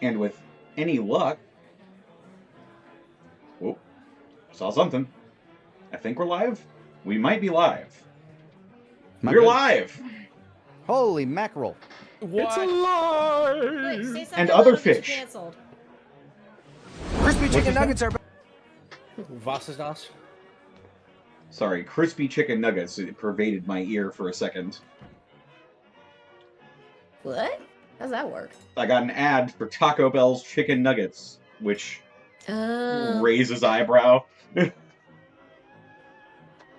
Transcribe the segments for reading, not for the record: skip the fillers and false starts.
And with any luck... Whoop. Saw something. I think we're live? We might be live. We're live! Holy mackerel. What? It's alive! Wait, say something And other that'll get you fish. canceled. Crispy chicken nuggets are... Was ist das? Sorry, crispy chicken nuggets. It pervaded my ear for a second. What? How's that work? I got an ad for Taco Bell's chicken nuggets, which raises eyebrow.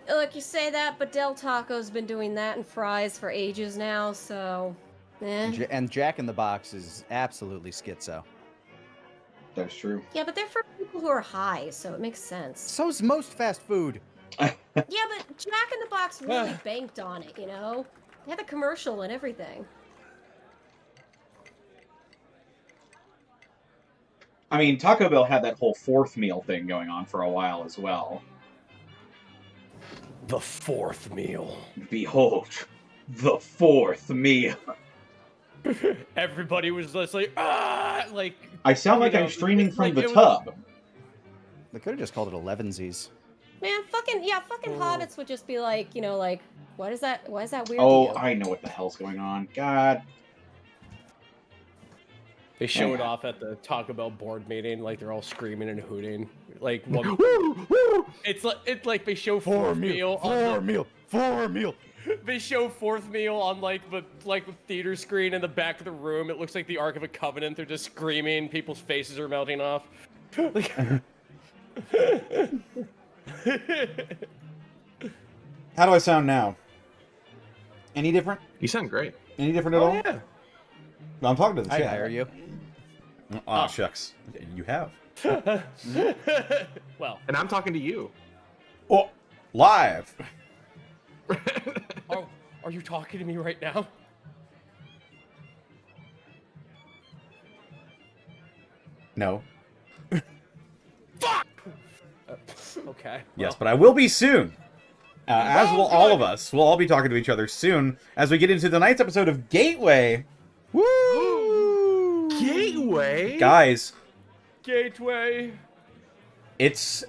Look, you say that, but Del Taco's been doing that and fries for ages now, so... And Jack in the Box is absolutely schizo. That's true. Yeah, but they're for people who are high, so it makes sense. So's most fast food. Yeah, but Jack in the Box really banked on it, you know? They had the commercial and everything. I mean, Taco Bell had that whole fourth meal thing going on for a while as well. The fourth meal. Behold, the fourth meal. Everybody was just like, ah! Like, I sound like I'm streaming from the tub. They could have just called it Elevensies. Man, fucking hobbits would just be like, you know, like, why is that weird to you? I know what the hell's going on. God. They show it off at the Taco Bell board meeting, like they're all screaming and hooting. Like, one... It's like they show fourth meal. Four meal. They show fourth meal on the theater screen in the back of the room. It looks like the Ark of a Covenant. They're just screaming. People's faces are melting off. Like... How do I sound now? Any different? You sound great. Any different at all? Yeah. No, I'm talking to the I chat. hire you. Oh, shucks. You have. Well. And I'm talking to you. Oh, live. Are you talking to me right now? No. Fuck! Okay. Yes, but I will be soon. As will all of us. We'll all be talking to each other soon as we get into tonight's episode of Gateway. Woo! Gateway? Guys. Gateway. It's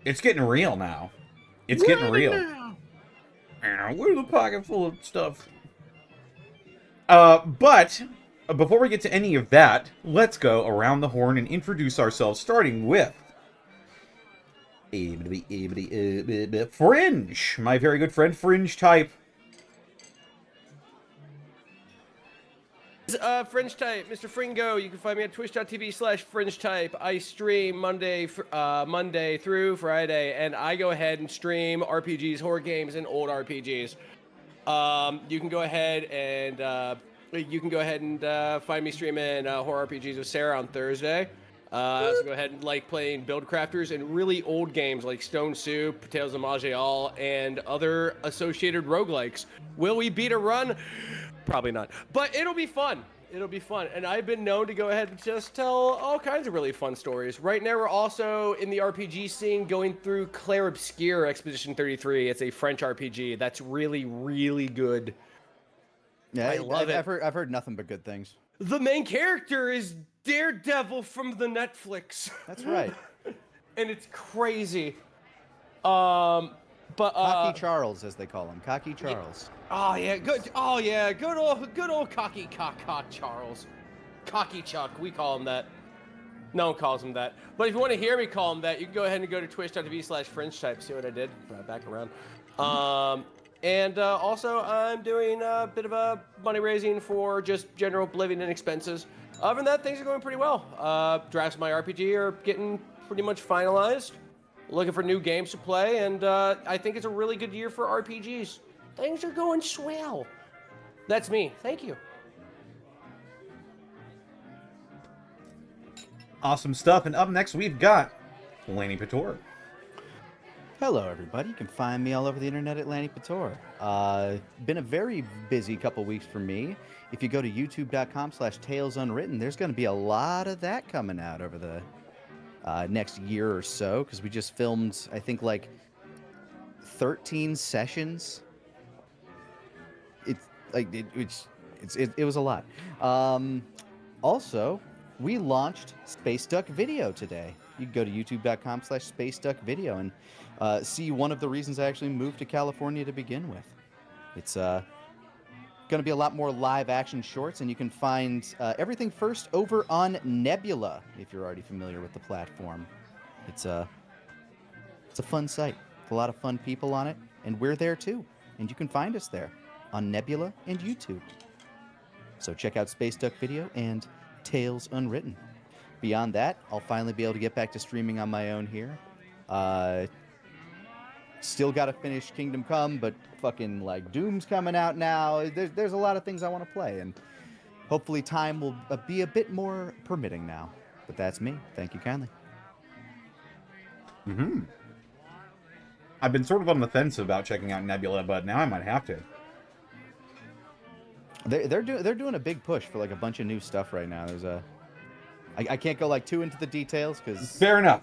getting real now. It's getting real. We're the pocket full of stuff. But before we get to any of that, let's go around the horn and introduce ourselves, starting with Fringe, my very good friend Fringe Type. Fringe Type, Mr. Fringo. You can find me at twitch.tv/Fringe Type. I stream Monday through Friday, and I go ahead and stream RPGs, horror games, and old RPGs. You can go ahead and find me streaming horror RPGs with Sarah on Thursday. I also go ahead and like playing Build Crafters and really old games like Stone Soup, Tales of Maj'Al, and other associated roguelikes. Will we beat a run? Probably not. But it'll be fun. It'll be fun. And I've been known to go ahead and just tell all kinds of really fun stories. Right now we're also in the RPG scene going through Clair Obscure Expedition 33. It's a French RPG that's really, really good. Yeah, I love it. I've heard nothing but good things. The main character is Daredevil from the Netflix. That's right. And it's crazy. Cocky Charles, as they call him. Cocky Charles. Oh yeah, good. Oh yeah, good old cocky Charles. Cocky Chuck, we call him that. No one calls him that. But if you want to hear me call him that, you can go ahead and go to twitch.tv/Fringe Type. See what I did? Back around. Also, I'm doing a bit of a money raising for just general living and expenses. Other than that, things are going pretty well. Drafts of my RPG are getting pretty much finalized. Looking for new games to play, and I think it's a really good year for RPGs. Things are going swell. That's me. Thank you. Awesome stuff. And up next, we've got Lanny Pator. Hello, everybody. You can find me all over the internet at Lanny Pator. Been a very busy couple weeks for me. If you go to youtube.com/TalesUnwritten, there's going to be a lot of that coming out over the next year or so, because we just filmed, I think, like 13 sessions. It was a lot. Also, we launched Space Duck Video today. You can go to youtube.com/spaceduckvideo and see one of the reasons I actually moved to California to begin with. It's going to be a lot more live action shorts, and you can find everything first over on Nebula, if you're already familiar with the platform. It's a fun site. With a lot of fun people on it, and we're there too. And you can find us there on Nebula and YouTube. So check out Space Duck Video and Tales Unwritten. Beyond that, I'll finally be able to get back to streaming on my own here. Still got to finish Kingdom Come, but fucking like Doom's coming out now. There's a lot of things I want to play, and hopefully time will be a bit more permitting now. But that's me. Thank you kindly. I've been sort of on the fence about checking out Nebula, but now I might have to. They're doing a big push for like a bunch of new stuff right now. There's I can't go like too into the details because Fair enough.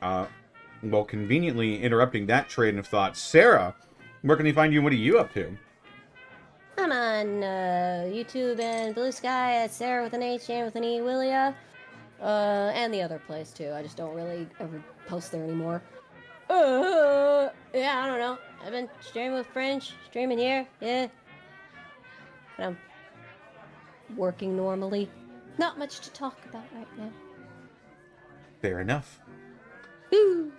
Well, conveniently interrupting that train of thought, Sarah, where can they find you and what are you up to? I'm on YouTube and Blue Sky at Sarah with an H and with an E, Willia. And the other place too. I just don't really ever post there anymore. Yeah, I don't know. I've been streaming with Fringe, streaming here, yeah. But I'm working normally. Not much to talk about right now. Fair enough. Woo!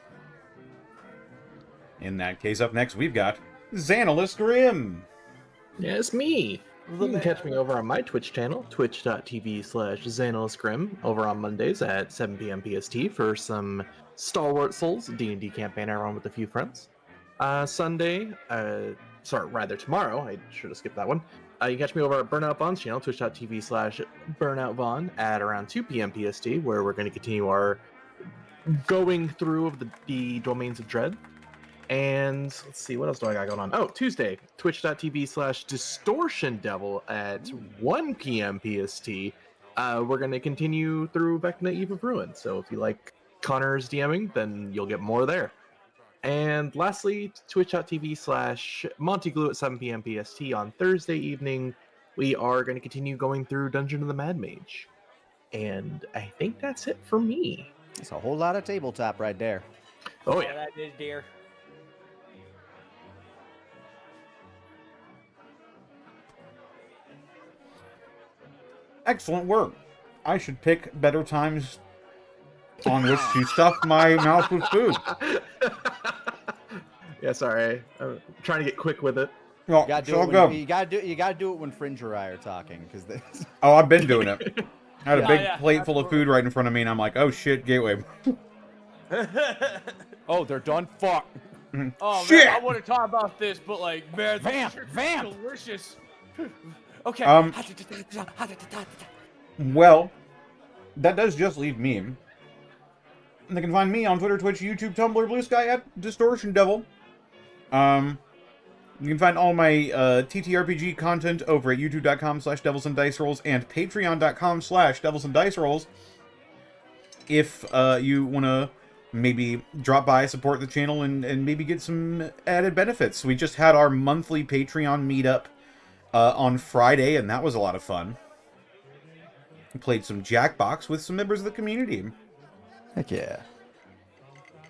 In that case, up next, we've got Xanalis Grim. Yeah, it's me. You can catch me over on my Twitch channel, twitch.tv/XanalisGrim, over on Mondays at 7 p.m. PST for some Star Wars Souls D&D campaign I run with a few friends. Tomorrow, I should have skipped that one. You can catch me over at Burnout Vaughn's channel, twitch.tv/BurnoutVaughn at around 2 p.m. PST, where we're going to continue our going through of the Domains of Dread. And let's see, what else do I got going on? Oh, Tuesday, twitch.tv/DistortionDevil at 1 p.m. PST. We're going to continue through Vecna Eve of Ruin. So if you like Connor's DMing, then you'll get more there. And lastly, twitch.tv/MontyGlue at 7 p.m. PST on Thursday evening. We are going to continue going through Dungeon of the Mad Mage. And I think that's it for me. it's a whole lot of tabletop right there. Oh, yeah. That is, dear. Excellent work. I should pick better times on which to stuff my mouth with food. Yeah, sorry. I'm trying to get quick with it. Well, You gotta do so it go. when, you gotta do it when Fringe or I are talking, because Oh, I've been doing it. I had a Yeah. big Yeah, plate full of food right in front of me, and I'm like, oh shit, Gateway. oh, they're done. Fuck. Oh Shit! man, I want to talk about this, but like, man, this Vamp, shit's vamp. delicious. Okay. Well, that does just leave me. And they can find me on Twitter, Twitch, YouTube, Tumblr, Blue Sky at Distortion Devil. You can find all my TTRPG content over at youtube.com/DevilsAndDiceRolls and patreon.com/DevilsAndDiceRolls. If you want to maybe drop by, support the channel, and maybe get some added benefits. We just had our monthly Patreon meetup on Friday, and that was a lot of fun. We played some Jackbox with some members of the community. Heck yeah.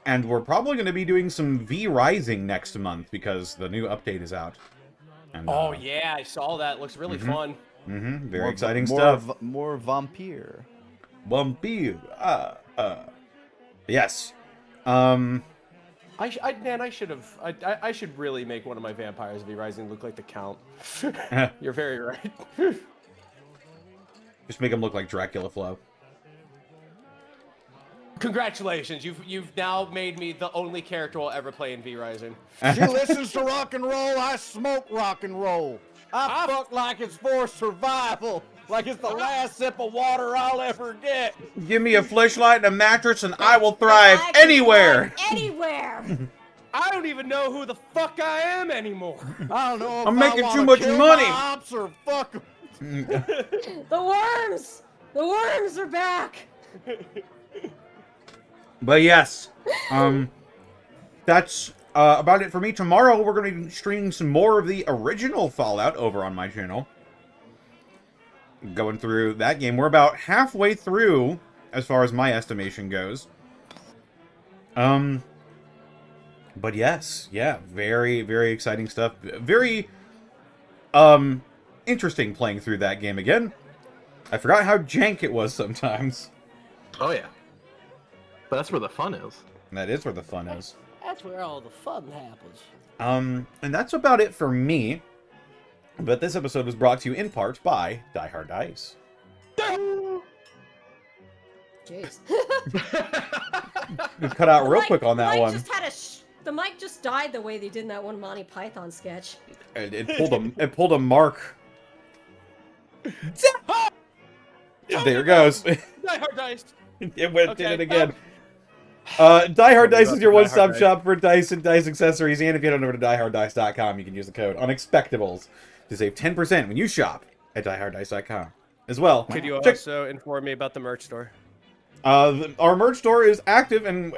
And we're probably going to be doing some V Rising next month because the new update is out. And, Oh yeah, I saw that. Looks really fun. Very More- exciting more stuff. More vampire. Vampire. Yes. I should really make one of my vampires be rising look like the Count. You're very right. Just make him look like Dracula Flow. Congratulations, you've now made me the only character I'll ever play in V Rising. She listens to rock and roll. I smoke rock and roll. I fuck like it's for survival. Like it's the last sip of water I'll ever get. Give me a flashlight and a mattress and I will thrive I can anywhere. thrive Anywhere. I don't even know who the fuck I am anymore. I don't know if I'm I making wanna too much kill money. my ops or fuck 'em. The worms. The worms are back. But yes, that's about it for me. Tomorrow we're going to be streaming some more of the original Fallout over on my channel. going through that game. We're about halfway through, as far as my estimation goes. But yes, yeah, very, very exciting stuff. Very, interesting playing through that game again. I forgot how jank it was sometimes. Oh yeah. But that's where the fun is. And that is where the fun is. That's where all the fun happens. And that's about it for me. But this episode was brought to you in part by Die Hard Dice. Jeez. We cut out real quick on that one. The mic just died the way they did in that one Monty Python sketch. It pulled a mark. There it goes. Die Hard Dice. It went Okay, did it again. Die Hard Dice is your one-stop shop for dice and dice accessories, and if you head on over to dieharddice.com, you can use the code Unexpectables to save 10% when you shop at dieharddice.com. As well, Could you also inform me about the merch store? our merch store is active, and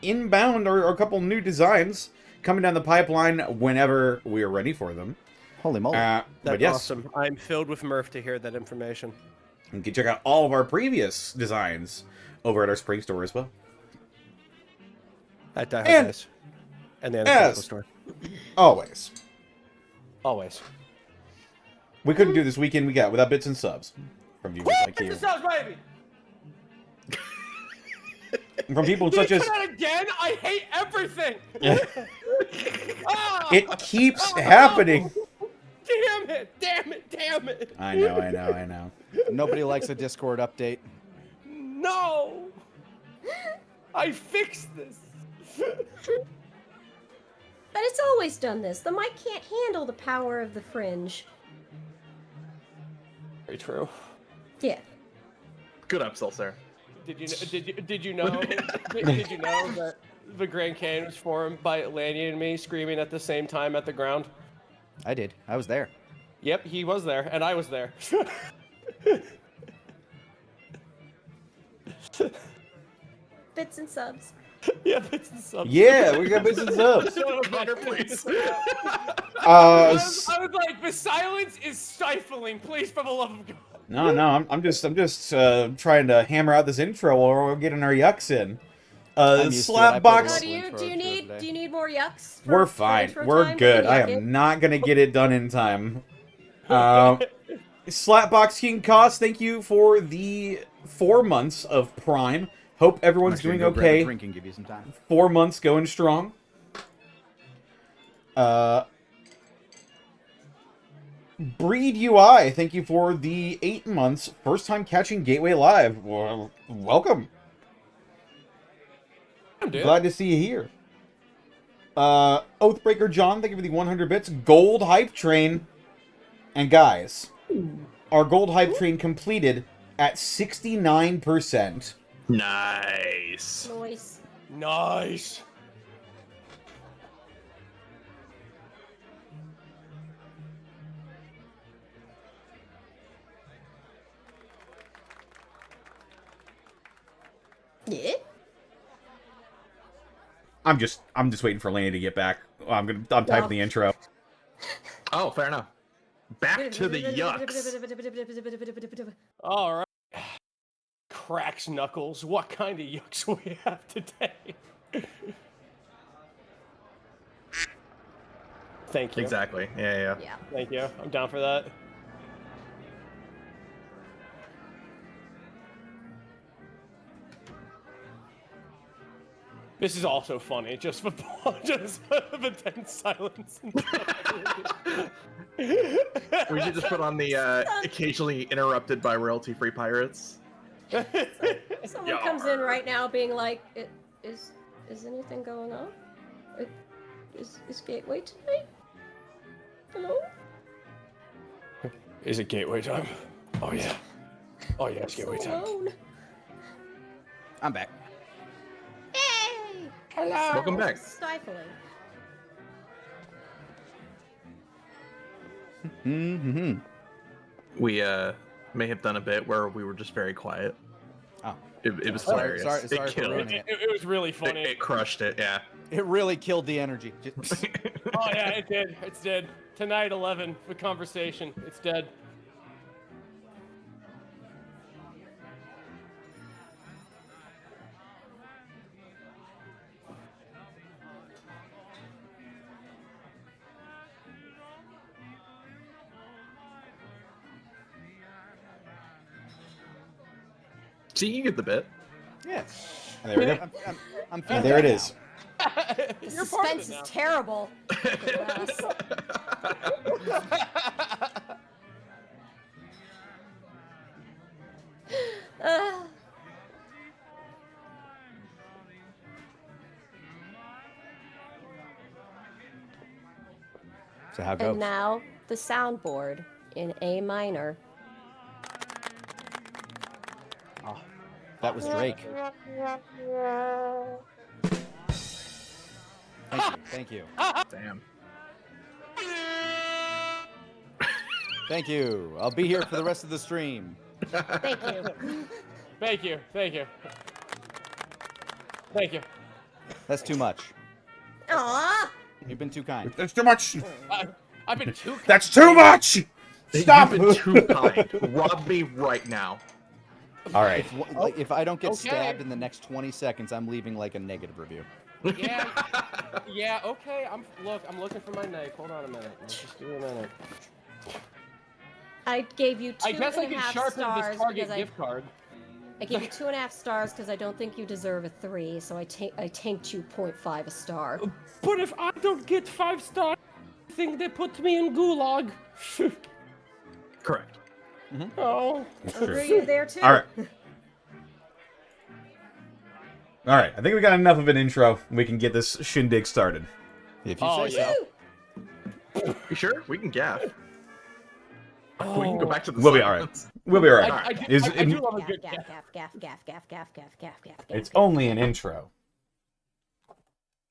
inbound are a couple new designs coming down the pipeline whenever we are ready for them. Holy moly. But That's yes, awesome. I'm filled with mirth to hear that information. you can check out all of our previous designs over at our spring store as well. At Die Hard And Dice. And the Unexpectables as- store. Always. Always. We couldn't do this weekend we got without bits and subs from viewers like you. baby! From people such as... that again? I hate everything! It keeps happening. Damn it! Damn it! Damn it! I know. Nobody likes a Discord update. No! I fixed this! But it's always done this. The mic can't handle the power of the fringe. Very true. Yeah. Good upsell, Sarah. Did you know that the Grand Canyon was formed by Lanny and me screaming at the same time at the ground? I did. I was there. Yep, he was there, and I was there. Bits and subs. Yeah, bits and subs. Yeah, we got bits and subs. Better, please. I was like, the silence is stifling. Please, for the love of God. No, I'm just trying to hammer out this intro while we're getting our yucks in. I'm used to it. I played Slapbox. it. Do you need more yucks? We're fine. We're good. I am not gonna get it done in time. Slapbox King Cost, thank you for the 4 months of Prime. Hope everyone's Actually, doing go grab a okay. drink and give you some time. 4 months going strong. Breed UI, thank you for the 8 months. First time catching Gateway Live. Well, welcome. Glad to see you here. Oathbreaker John, thank you for the 100 bits. Gold Hype Train. And guys, our Gold Hype Train completed at 69%. Nice. Noise. Nice. Yeah. I'm just waiting for Laney to get back. I'm typing the intro. Oh, fair enough. Back to the yucks. All right. Cracks knuckles. What kind of yucks we have today? Thank you. Exactly. Yeah. Yeah. Thank you. I'm down for that. This is also funny, just for the tense silence. We should just put on the occasionally interrupted by royalty-free pirates. Someone comes in right now being like, is anything going on? Is Gateway tonight? Hello? Is it gateway time? Oh yeah. Oh yeah, it's gateway time. Alone. I'm back. Hey! Hello. Welcome back. Stifling. Mm-hmm. We may have done a bit where we were just very quiet. Oh. It was Sorry hilarious. for It killed ruining it. It was really funny. It crushed it. Yeah. It really killed the energy. Oh yeah, it did. It's dead. Tonight 11, the conversation. It's dead. See, you get the bit. Yeah. And there we go. I'm And feeling there it that is. The You're part of suspense it is now. terrible. Uh, So how goes? and now the soundboard in A minor. Oh, that was Drake. Thank you. Damn. Thank you. I'll be here for the rest of the stream. Thank you. Thank you. Thank you. Thank you. That's too much. Aww. You've been too kind. That's too much. I've been too. That's too much. Stop. You've been too kind. Rob me right now. All right. If I don't get Okay. stabbed in the next 20 seconds, I'm leaving like a negative review. Yeah. Yeah. Okay. I'm looking for my knife. Hold on a minute. Let's just do a minute. I gave you I two guess I and a can half sharpen stars this Target because gift card. I gave you 2.5 stars because I don't think you deserve a 3, so I tanked you 0.5 a star. But if I don't get 5 stars, I think they put me in gulag. Correct. Oh. Were you there too? All right. All right. I think we got enough of an intro. We can get this shindig started. If you Oh, say yeah. so. You sure? We can gaff. We can go back to the We'll be all right. silence. We'll be all right. I do love a Gaff, good gaff, gaff. gaff, gaff, gaff, gaff, gaff, gaff, gaff, gaff. It's only an intro.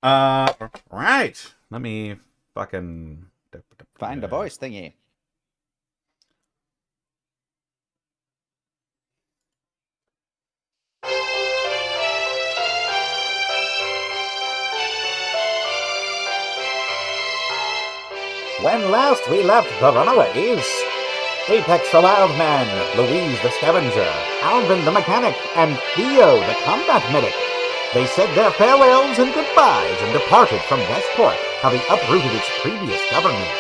Right. Let me fucking Find a voice thingy. When last we left the Runaways, Apex the Wildman, Louise the Scavenger, Alvin the Mechanic, and Theo the Combat Medic. They said their farewells and goodbyes and departed from Westport, having uprooted its previous government.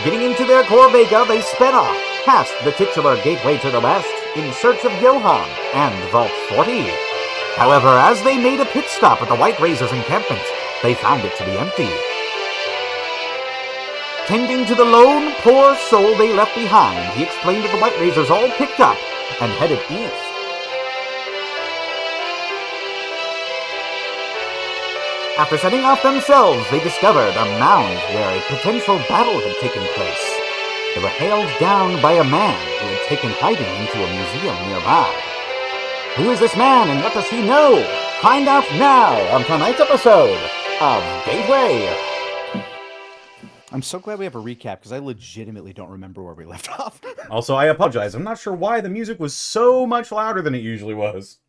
Getting into their Corvega, they sped off, past the titular gateway to the west, in search of Johann and Vault 40. However, as they made a pit stop at the White Razor's encampment, they found it to be empty. Tending to the lone, poor soul they left behind, he explained that the White Razors all picked up and headed east. After setting off themselves, they discovered a mound where a potential battle had taken place. They were hailed down by a man who had taken hiding into a museum nearby. Who is this man and what does he know? Find out now on tonight's episode of Gateway. I'm so glad we have a recap because I legitimately don't remember where we left off. Also, I apologize. I'm not sure why the music was so much louder than it usually was.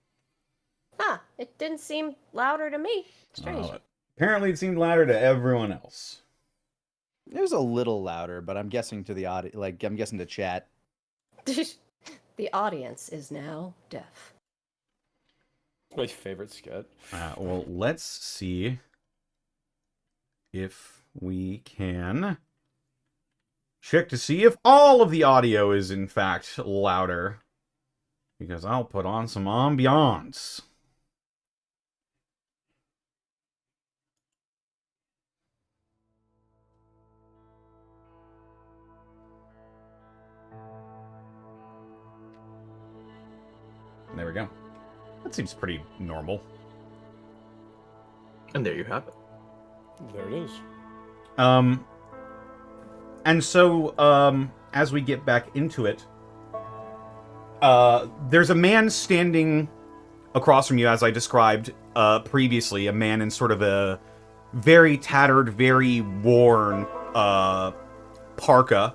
Huh, it didn't seem louder to me. Strange. Apparently, it seemed louder to everyone else. It was a little louder, but I'm guessing to the audio, I'm guessing to chat. The audience is now deaf. My favorite skit. Well, let's see if we can check to see if all of the audio is in fact louder. Because I'll put on some ambiance. There we go. That seems pretty normal. And there you have it. There it is. And so, as we get back into it, there's a man standing across from you, as I described previously, a man in sort of a very tattered, very worn parka.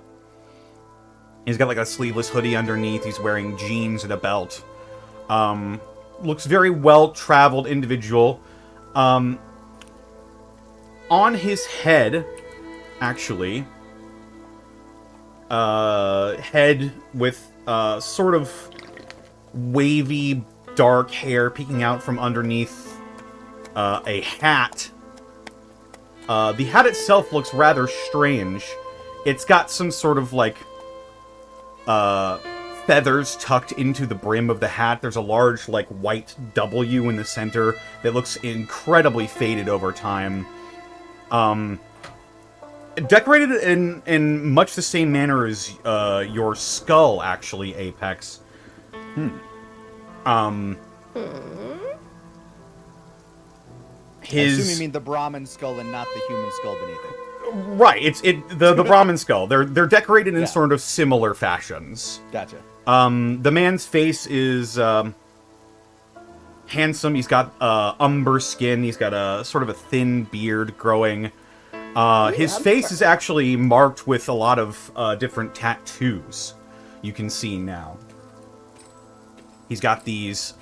He's got like a sleeveless hoodie underneath. He's wearing jeans and a belt. Looks very well-traveled individual. On his head, actually, head with sort of wavy, dark hair peeking out from underneath a hat. The hat itself looks rather strange. It's got some sort of, like, feathers tucked into the brim of the hat. There's a large, like, white W in the center that looks incredibly faded over time. Decorated in much the same manner as your skull, actually, Apex. I assume you mean the Brahmin skull and not the human skull beneath it. Right, the Brahmin skull. They're decorated in sort of similar fashions. Gotcha. The man's face is handsome. He's got umber skin. He's got a sort of a thin beard growing. His face is actually marked with a lot of different tattoos. You can see now. He's got these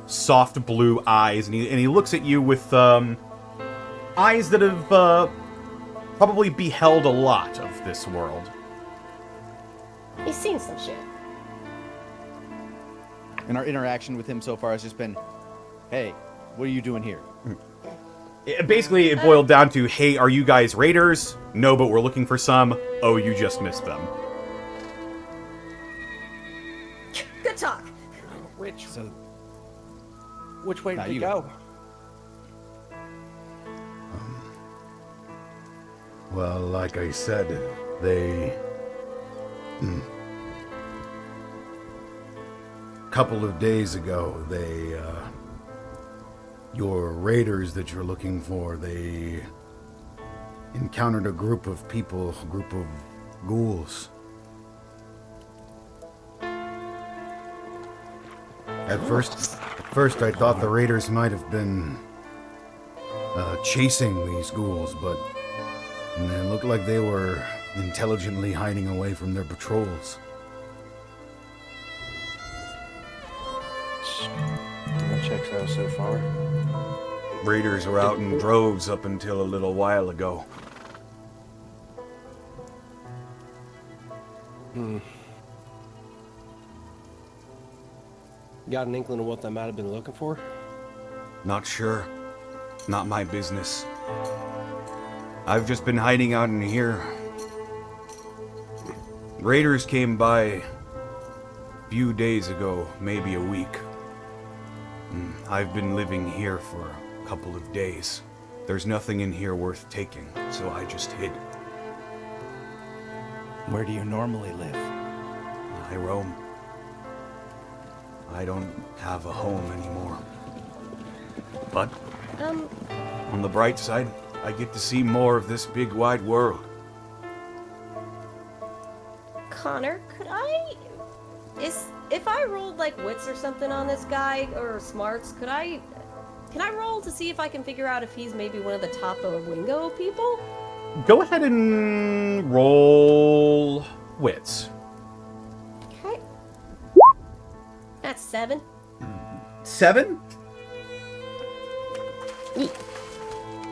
soft blue eyes, and he looks at you with eyes that have probably beheld a lot of this world. He's seen some shit. And our interaction with him so far has just been, hey, what are you doing here? Basically, it boiled down to, hey, are you guys raiders? No, but we're looking for some. Oh, you just missed them. Good talk. Which way Nah, did we you go? Well, like I said, they... couple of days ago, they, your raiders that you're looking for, they encountered a group of people, a group of ghouls. At first I thought the raiders might have been chasing these ghouls, but it looked like they were intelligently hiding away from their patrols. That checks out so far. Raiders were out in droves up until a little while ago. Got an inkling of what they might have been looking for? Not sure. Not my business. I've just been hiding out in here. Raiders came by a few days ago, maybe a week. I've been living here for a couple of days. There's nothing in here worth taking, so I just hid. Where do you normally live? I roam. I don't have a home anymore. But on the bright side, I get to see more of this big wide world. Connor, if I rolled like wits or something on this guy, or smarts, can I roll to see if I can figure out if he's maybe one of the Tapo Wingo people? Go ahead and roll wits. Okay. That's 7. 7?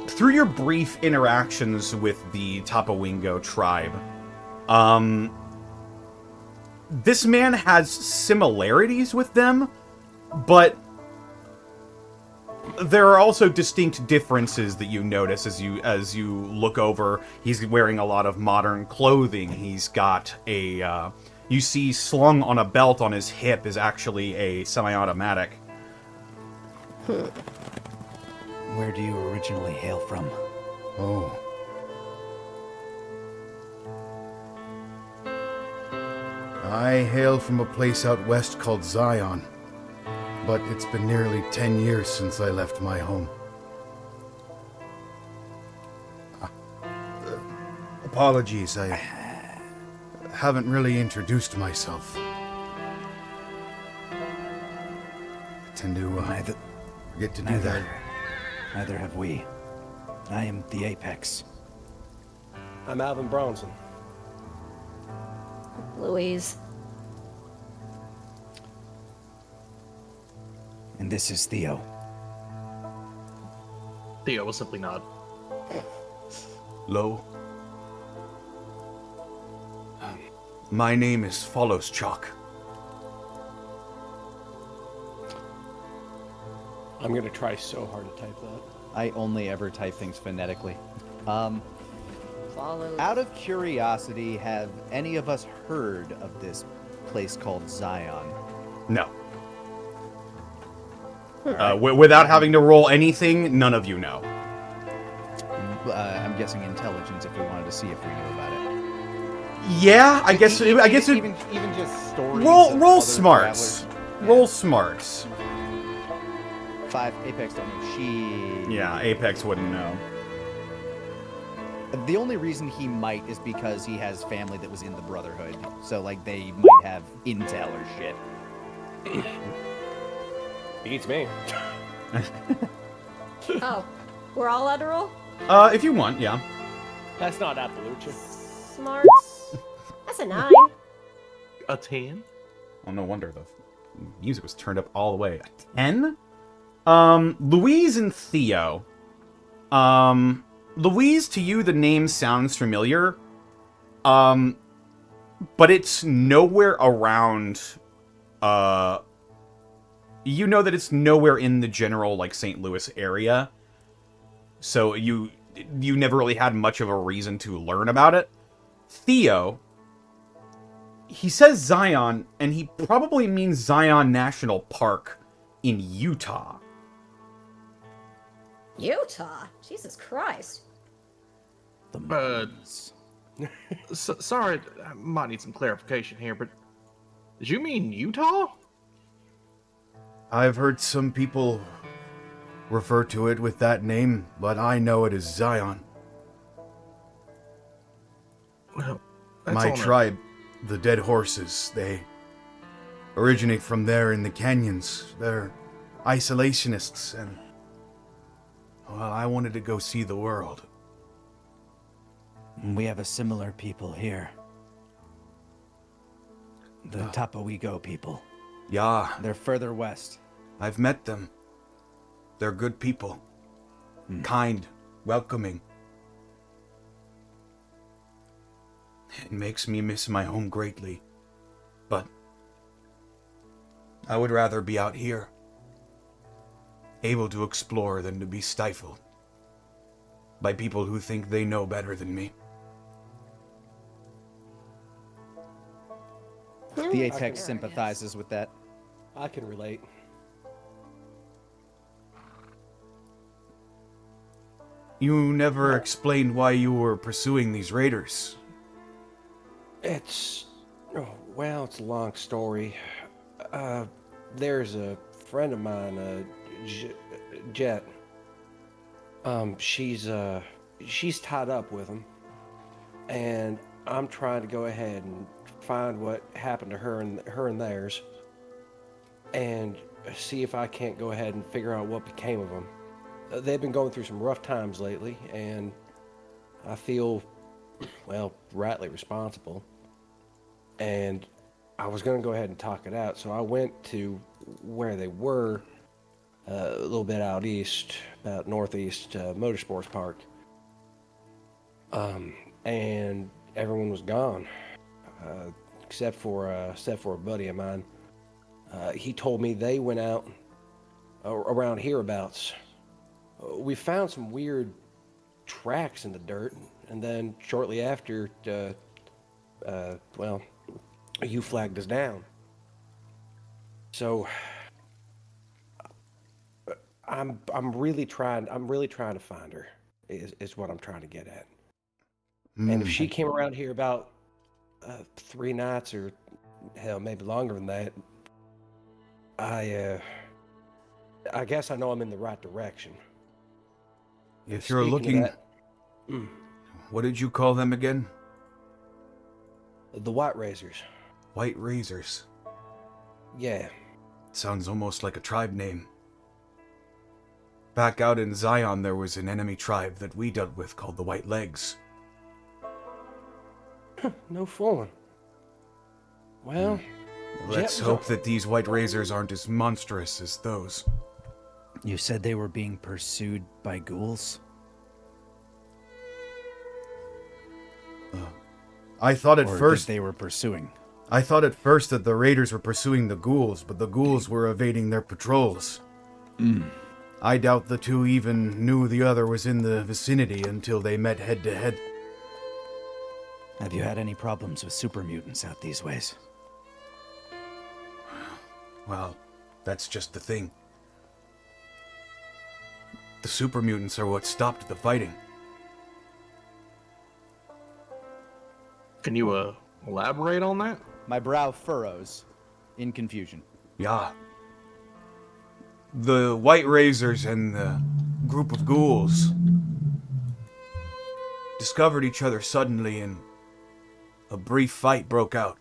Through your brief interactions with the Tapawingo tribe, this man has similarities with them, but there are also distinct differences that you notice as you look over. He's wearing a lot of modern clothing. He's got a you see slung on a belt on his hip is actually a semi-automatic. Where do you originally hail from? Oh. I hail from a place out west called Zion, but it's been nearly 10 years since I left my home. Apologies, I haven't really introduced myself. I tend to forget to do that. Neither have we. I am the Apex. I'm Alvin Bronson. Louise. And this is Theo. Theo will simply nod. Lo. My name is Follows Chalk. I'm gonna try so hard to type that. I only ever type things phonetically. Follows. Out of curiosity, have any of us heard of this place called Zion? No. Without having to roll anything, none of you know. I'm guessing intelligence if we wanted to see if we knew about it. Yeah, I guess. Even just stories. of Roll other smarts. travelers. Roll smarts. 5. Apex don't know shit. Yeah, Apex wouldn't know. The only reason he might is because he has family that was in the Brotherhood. So, like, they might have intel or shit. Beats me. Oh, we're all allowed to roll? If you want, yeah. That's not Appaloocha. Smarts. That's a 9. A 10? Oh, no wonder the music was turned up all the way. A 10? Louise and Theo. Louise, to you, the name sounds familiar. But it's nowhere around, you know that it's nowhere in the general, like, St. Louis area. So you never really had much of a reason to learn about it. Theo, he says Zion, and he probably means Zion National Park in Utah. Utah? Jesus Christ. Sorry, I might need some clarification here, but did you mean Utah? I've heard some people refer to it with that name, but I know it as Zion. Well, that's My on tribe, the Dead Horses, they originate from there in the canyons. They're isolationists, and, well, I wanted to go see the world. We have a similar people here. The Tapawego people. Yeah, They're further west. I've met them. They're good people. Kind, welcoming. It makes me miss my home greatly. But I would rather be out here, able to explore than to be stifled by people who think they know better than me. The Apex sympathizes with that. I can relate. You never explained why you were pursuing these raiders. It's a long story. There's a friend of mine, Jet. She's tied up with him, and I'm trying to go ahead and find what happened to her and theirs, and see if I can't go ahead and figure out what became of them. They've been going through some rough times lately, and I feel, rightly responsible. And I was going to go ahead and talk it out, so I went to where they were, a little bit out east, about northeast Motorsports Park. And everyone was gone, except for a buddy of mine. He told me they went out around hereabouts. We found some weird tracks in the dirt, and then shortly after, you flagged us down. So I'm really trying to find her. Is what I'm trying to get at. And if she came around here about 3 nights, or hell, maybe longer than that, I guess I know I'm in the right direction. If you're Speaking of looking... that, What did you call them again? the White Razors. White Razors. Yeah. Sounds almost like a tribe name. Back out in Zion, there was an enemy tribe that we dealt with called the White Legs. No fooling. Well, Let's hope that these White Razors aren't as monstrous as those. You said they were being pursued by ghouls? I thought at Or first that they were pursuing? I thought at first that the raiders were pursuing the ghouls, but the ghouls were evading their patrols. I doubt the two even knew the other was in the vicinity until they met head to head. Have you had any problems with super mutants out these ways? Well, that's just the thing. The super mutants are what stopped the fighting. Can you elaborate on that? My brow furrows in confusion. Yeah. The White Razors and the group of ghouls discovered each other suddenly and a brief fight broke out.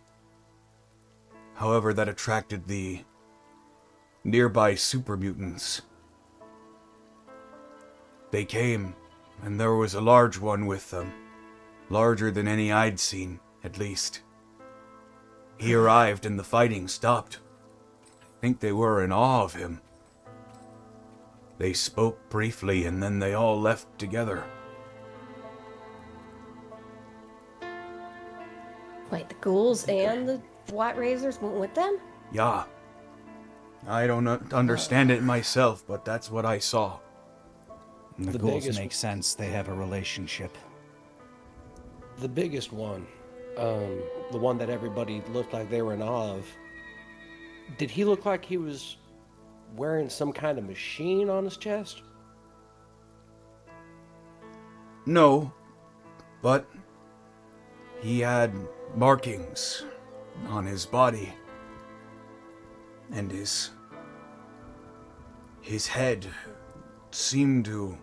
However, that attracted the nearby super mutants. They came, and there was a large one with them. Larger than any I'd seen, at least. He arrived and the fighting stopped. I think they were in awe of him. They spoke briefly and then they all left together. Wait, the ghouls and the White Razors went with them? Yeah. I don't understand it myself, but that's what I saw. The The ghouls biggest- make sense. They have a relationship. The biggest one, the one that everybody looked like they were in awe of, did he look like he was wearing some kind of machine on his chest? No, but he had markings on his body. And his head seemed to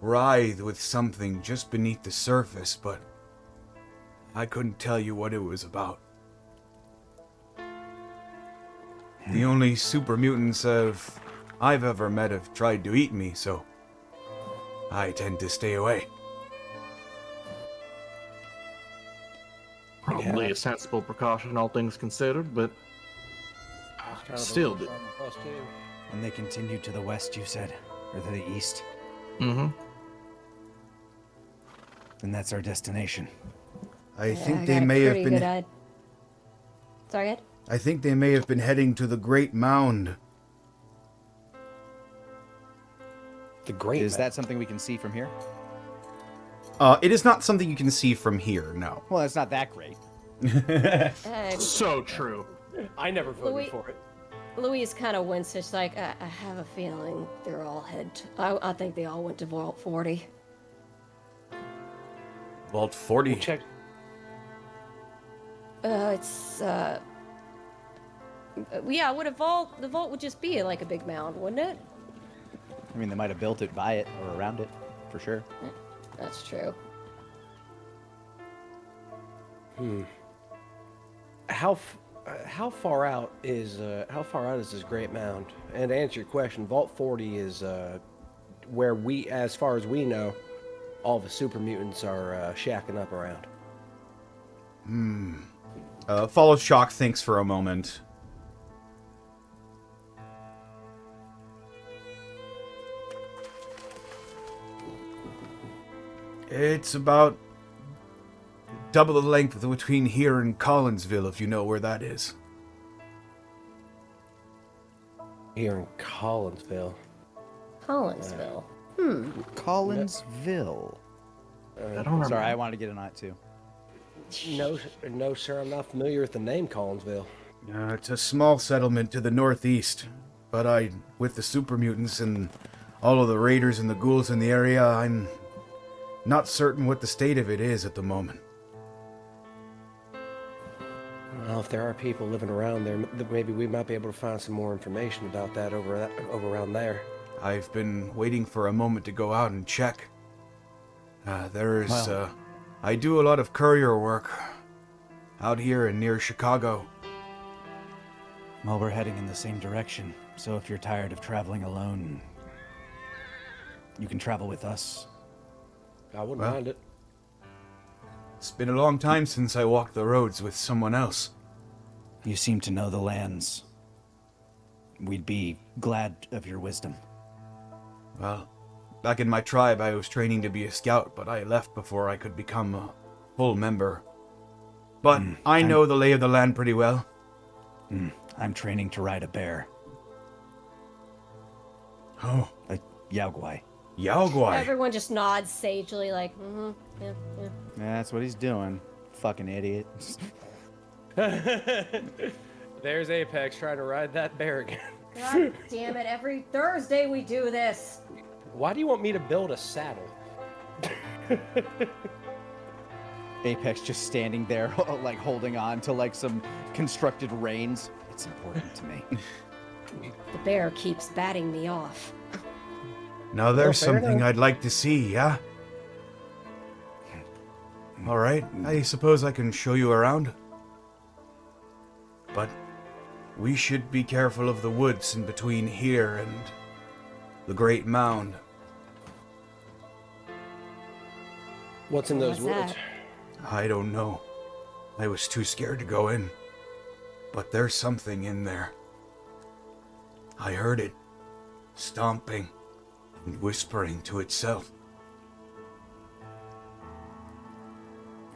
writhe with something just beneath the surface, but I couldn't tell you what it was about. The only super mutants I've ever met have tried to eat me, so I tend to stay away. Probably Yeah. a sensible precaution, all things considered, but Kind of a Still little do. fun plus two. And they continue to the west, you said? Or to the east? mm-hmm. Then that's our destination. I Yeah, think I they got a may have pretty been. good Sorry, Ed? I think they may have been heading to the Great Mound. The great Is man. that something we can see from here? It is not something you can see from here, no. Well, it's not that great. So true. I never voted Louis- for it. Louise kind of winced. She's like, I have a feeling they're all I think they all went to Vault 40. Vault 40. Check. It's yeah. Would the vault would just be like a big mound, wouldn't it? I mean, they might have built it by it or around it, for sure. That's true. How far out is this great mound? And to answer your question, Vault 40 is where we, as far as we know, all the super mutants are shacking up around. Follow Shock thinks for a moment. It's about double the length between here and Collinsville, if you know where that is. Here in Collinsville. Collinsville. Collinsville. I don't remember. Sorry, I wanted to get in on it too. No, sir, I'm not familiar with the name Collinsville. It's a small settlement to the northeast, but with the super mutants and all of the raiders and the ghouls in the area, I'm not certain what the state of it is at the moment. Well, if there are people living around there, maybe we might be able to find some more information about that over around there. I've been waiting for a moment to go out and check. I do a lot of courier work out here and near Chicago. Well, we're heading in the same direction, so if you're tired of traveling alone, you can travel with us. I wouldn't Well. mind it. It's been a long time since I walked the roads with someone else. You seem to know the lands. We'd be glad of your wisdom. Well, back in my tribe, I was training to be a scout, but I left before I could become a full member. But I know the lay of the land pretty well. I'm training to ride a bear. Oh, A yaoguai. Yaoguai. Everyone just nods sagely, like, yeah. Yeah, that's what he's doing. Fucking idiot. There's Apex trying to ride that bear again. God damn it, every Thursday we do this. Why do you want me to build a saddle? Apex just standing there, like holding on to like some constructed reins. It's important to me. The bear keeps batting me off. Now there's fair something enough. I'd like to see, yeah? Alright, I suppose I can show you around. But we should be careful of the woods in between here and the Great Mound. What's in those What's woods? that? I don't know. I was too scared to go in. But there's something in there. I heard it stomping and whispering to itself.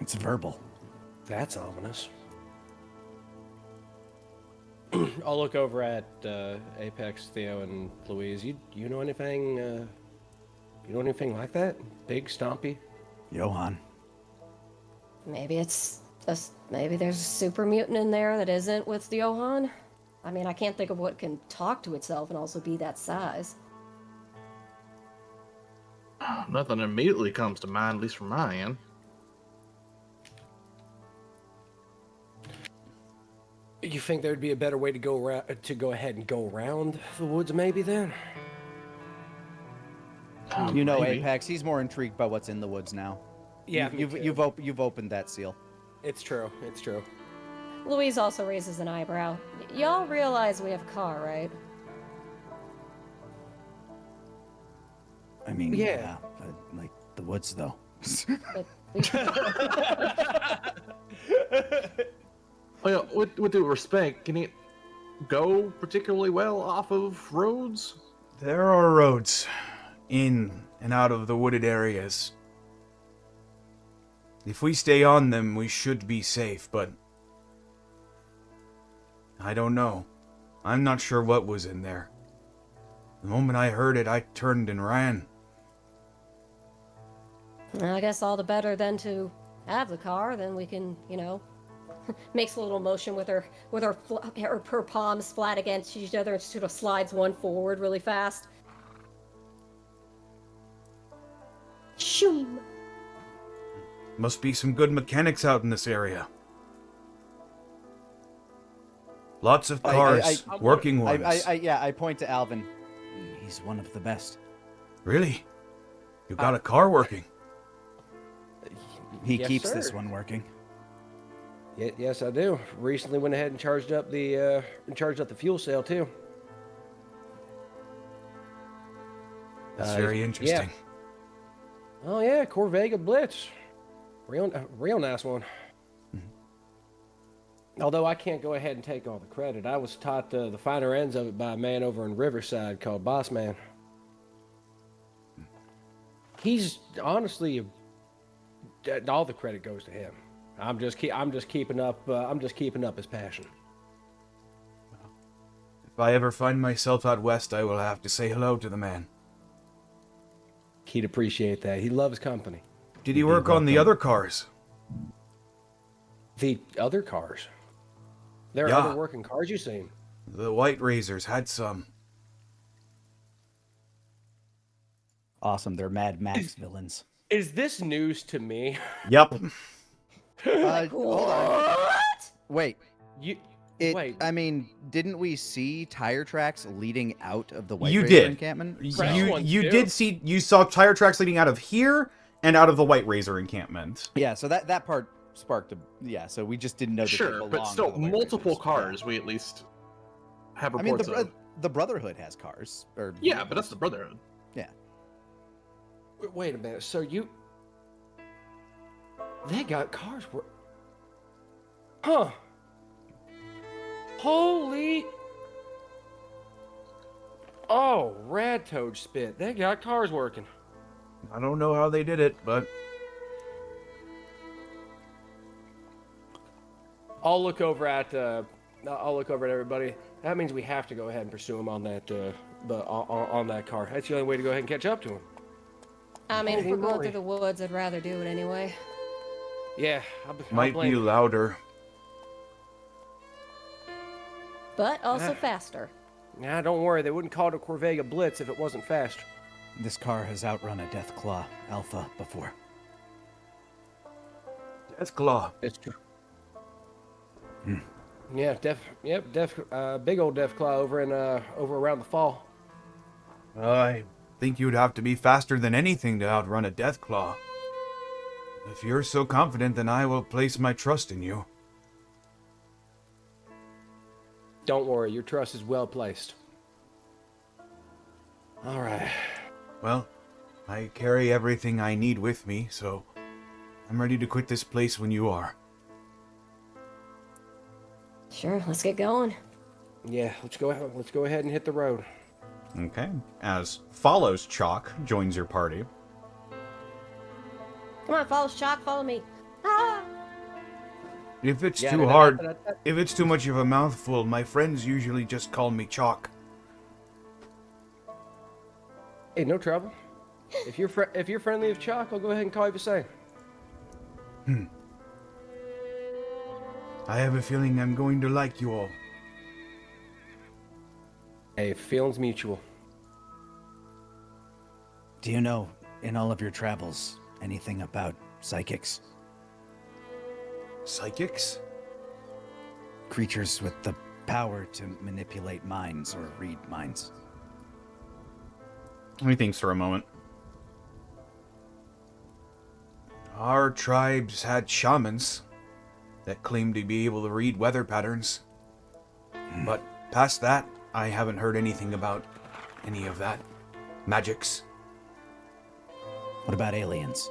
It's verbal. That's ominous. I'll look over at Apex, Theo, and Louise. You know anything? You know anything like that? Big, stompy. Johan. Maybe maybe there's a super mutant in there that isn't with the Johan. I mean, I can't think of what can talk to itself and also be that size. Nothing immediately comes to mind, at least from my end. You think there'd be a better way to go ahead and go around the woods, maybe then? You know, Maybe. Apex. He's more intrigued by what's in the woods now. Yeah, you've opened that seal. It's true. It's true. Louise also raises an eyebrow. Y'all realize we have a car, right? I mean, Yeah. but like the woods, though. But we, Well, with due respect, can it go particularly well off of roads? There are roads in and out of the wooded areas. If we stay on them, we should be safe, but I don't know. I'm not sure what was in there. The moment I heard it, I turned and ran. I guess all the better then to have the car. Then we can, makes a little motion with her palms flat against each other and sort of slides one forward really fast. Shoom. Must be some good mechanics out in this area. Lots of cars, working ones. I point to Alvin. He's one of the best. Really? You got a car working? He Yes, keeps sir. this one working. Yes, I do. Recently went ahead and charged up the fuel cell too. That's very interesting. Oh yeah, Corvega Blitz, real nice one. Although I can't go ahead and take all the credit, I was taught the finer ends of it by a man over in Riverside called Boss Man. He's honestly, all the credit goes to him. I'm just keeping up his passion. If I ever find myself out west, I will have to say hello to the man. He'd appreciate that. He loves company. Did he work on the other cars? The other cars. There are Yeah. other working cars you've seen. The White Razors had some. Awesome. They're Mad Max villains. Is this news to me? Yep. Hold on. What? Wait. Wait. I mean, didn't we see tire tracks leading out of the White You Razor did. encampment? Fresh You ones, you too. did see, you saw tire tracks leading out of here and out of the White Razor encampment. Yeah, so that part sparked a... Yeah, so we just didn't know that they Sure, belonged but to still, the White multiple Razors. cars we at least have Yeah. I mean, reports of. the Brotherhood has cars. Or Yeah, but that's the Brotherhood. Yeah. Wait a minute. So they got cars. Huh? Holy! Oh, rad toad spit. They got cars working. I don't know how they did it, but I'll look over at everybody. That means we have to go ahead and pursue him on that on that car. That's the only way to go ahead and catch up to him. I mean, if we're Holy going moly. through the woods, I'd rather do it anyway. Yeah, I'll might blame be you. louder. but also faster. Nah, don't worry. They wouldn't call it a Corvega Blitz if it wasn't fast. This car has outrun a Deathclaw Alpha before. Deathclaw. It's true. Yeah, big old Deathclaw over around the fall. I think you'd have to be faster than anything to outrun a Deathclaw. If you're so confident, then I will place my trust in you. Don't worry, your trust is well placed. All right. Well, I carry everything I need with me, so I'm ready to quit this place when you are. Sure, let's get going. Yeah, let's go ahead and hit the road. Okay. As Follows Chalk joins your party. Come on, follow Shock, follow me. Ah! If it's Yeah, too hard, if it's too much of a mouthful, my friends usually just call me Chalk. Hey, no trouble. If you're friendly with Chalk, I'll go ahead and call you the same. I have a feeling I'm going to like you all. Hey, feelings mutual. Do you know, in all of your travels, anything about psychics? Psychics? Creatures with the power to manipulate minds or read minds. He thinks for a moment. Our tribes had shamans that claimed to be able to read weather patterns. But past that, I haven't heard anything about any of that. Magics. What about aliens?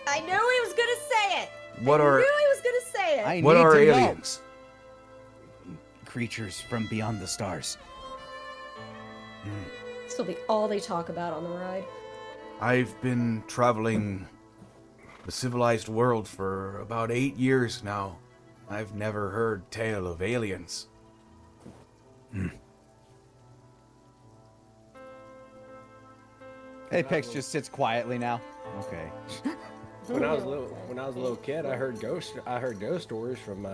I knew he was gonna say it! What I are knew he was gonna say it! what need are to know. aliens? Creatures from beyond the stars. This will be all they talk about on the ride. I've been traveling the civilized world for about 8 years now. I've never heard tale of aliens. Apex just sits quietly now. Okay. When I was a little kid, I heard ghost stories from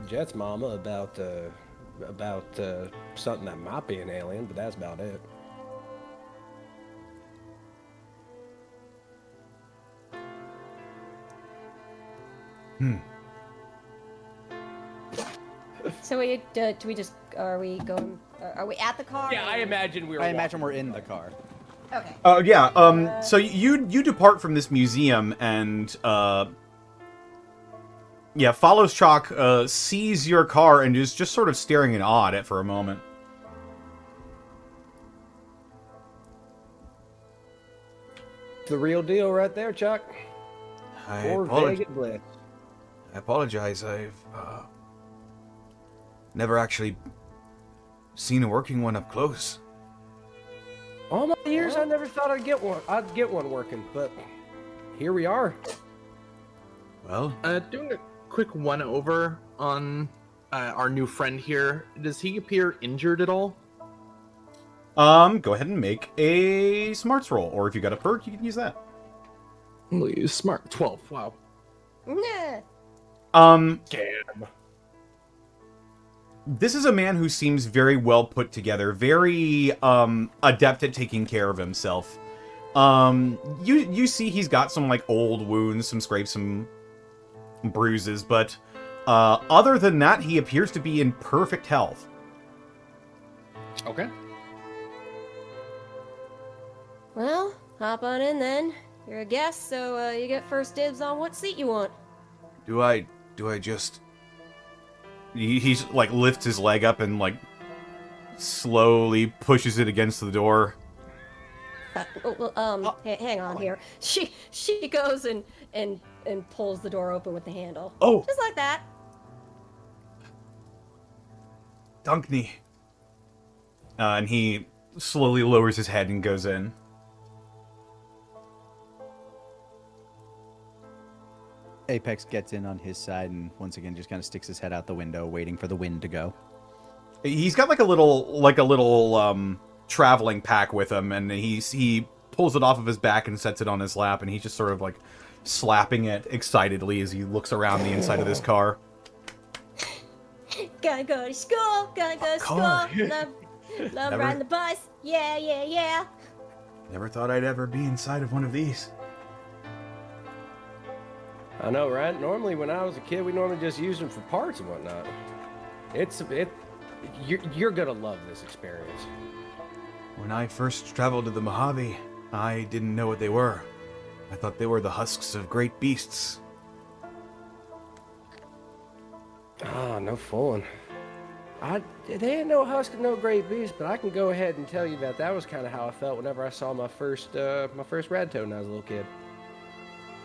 Jet's mama about something that might be an alien, but that's about it. So are we going? Are we at the car? Yeah, I imagine we were. I imagine we're in the car. Okay. Yeah. So you depart from this museum and yeah, Follows Chalk sees your car and is just sort of staring in awe at it for a moment. The real deal right there, Chuck. I Corvega Blitz. apologize. I've never actually seen a working one up close. All my years, I never thought I'd get one working, but here we are. Well, Doing a quick one-over on our new friend here. Does he appear injured at all? Go ahead and make a smarts roll, or if you got a perk, you can use that. We'll use smart. 12. Wow. Nah. Damn. This is a man who seems very well put together, very adept at taking care of himself. You see he's got some like old wounds, some scrapes, some bruises, but other than that, he appears to be in perfect health. Okay. Well, hop on in then. You're a guest, so you get first dibs on what seat you want. do I just... He's like lifts his leg up and like slowly pushes it against the door. Hang on here. She goes and pulls the door open with the handle. Oh, Just like that. Dunkney. And he slowly lowers his head and goes in. Apex gets in on his side and once again just kind of sticks his head out the window, waiting for the wind to go. He's got like a little traveling pack with him, and he pulls it off of his back and sets it on his lap, and he's just sort of like slapping it excitedly as he looks around the inside of this car. Gotta go to school. Gotta go to school. car. Love Never- riding the bus. Yeah, yeah, yeah. Never thought I'd ever be inside of one of these. I know, right? Normally, when I was a kid, we normally just used them for parts and whatnot. You're gonna love this experience. When I first traveled to the Mojave, I didn't know what they were. I thought they were the husks of great beasts. Ah, no fooling. They ain't no husk of no great beast, but I can go ahead and tell you that was kind of how I felt whenever I saw my first red toad when I was a little kid.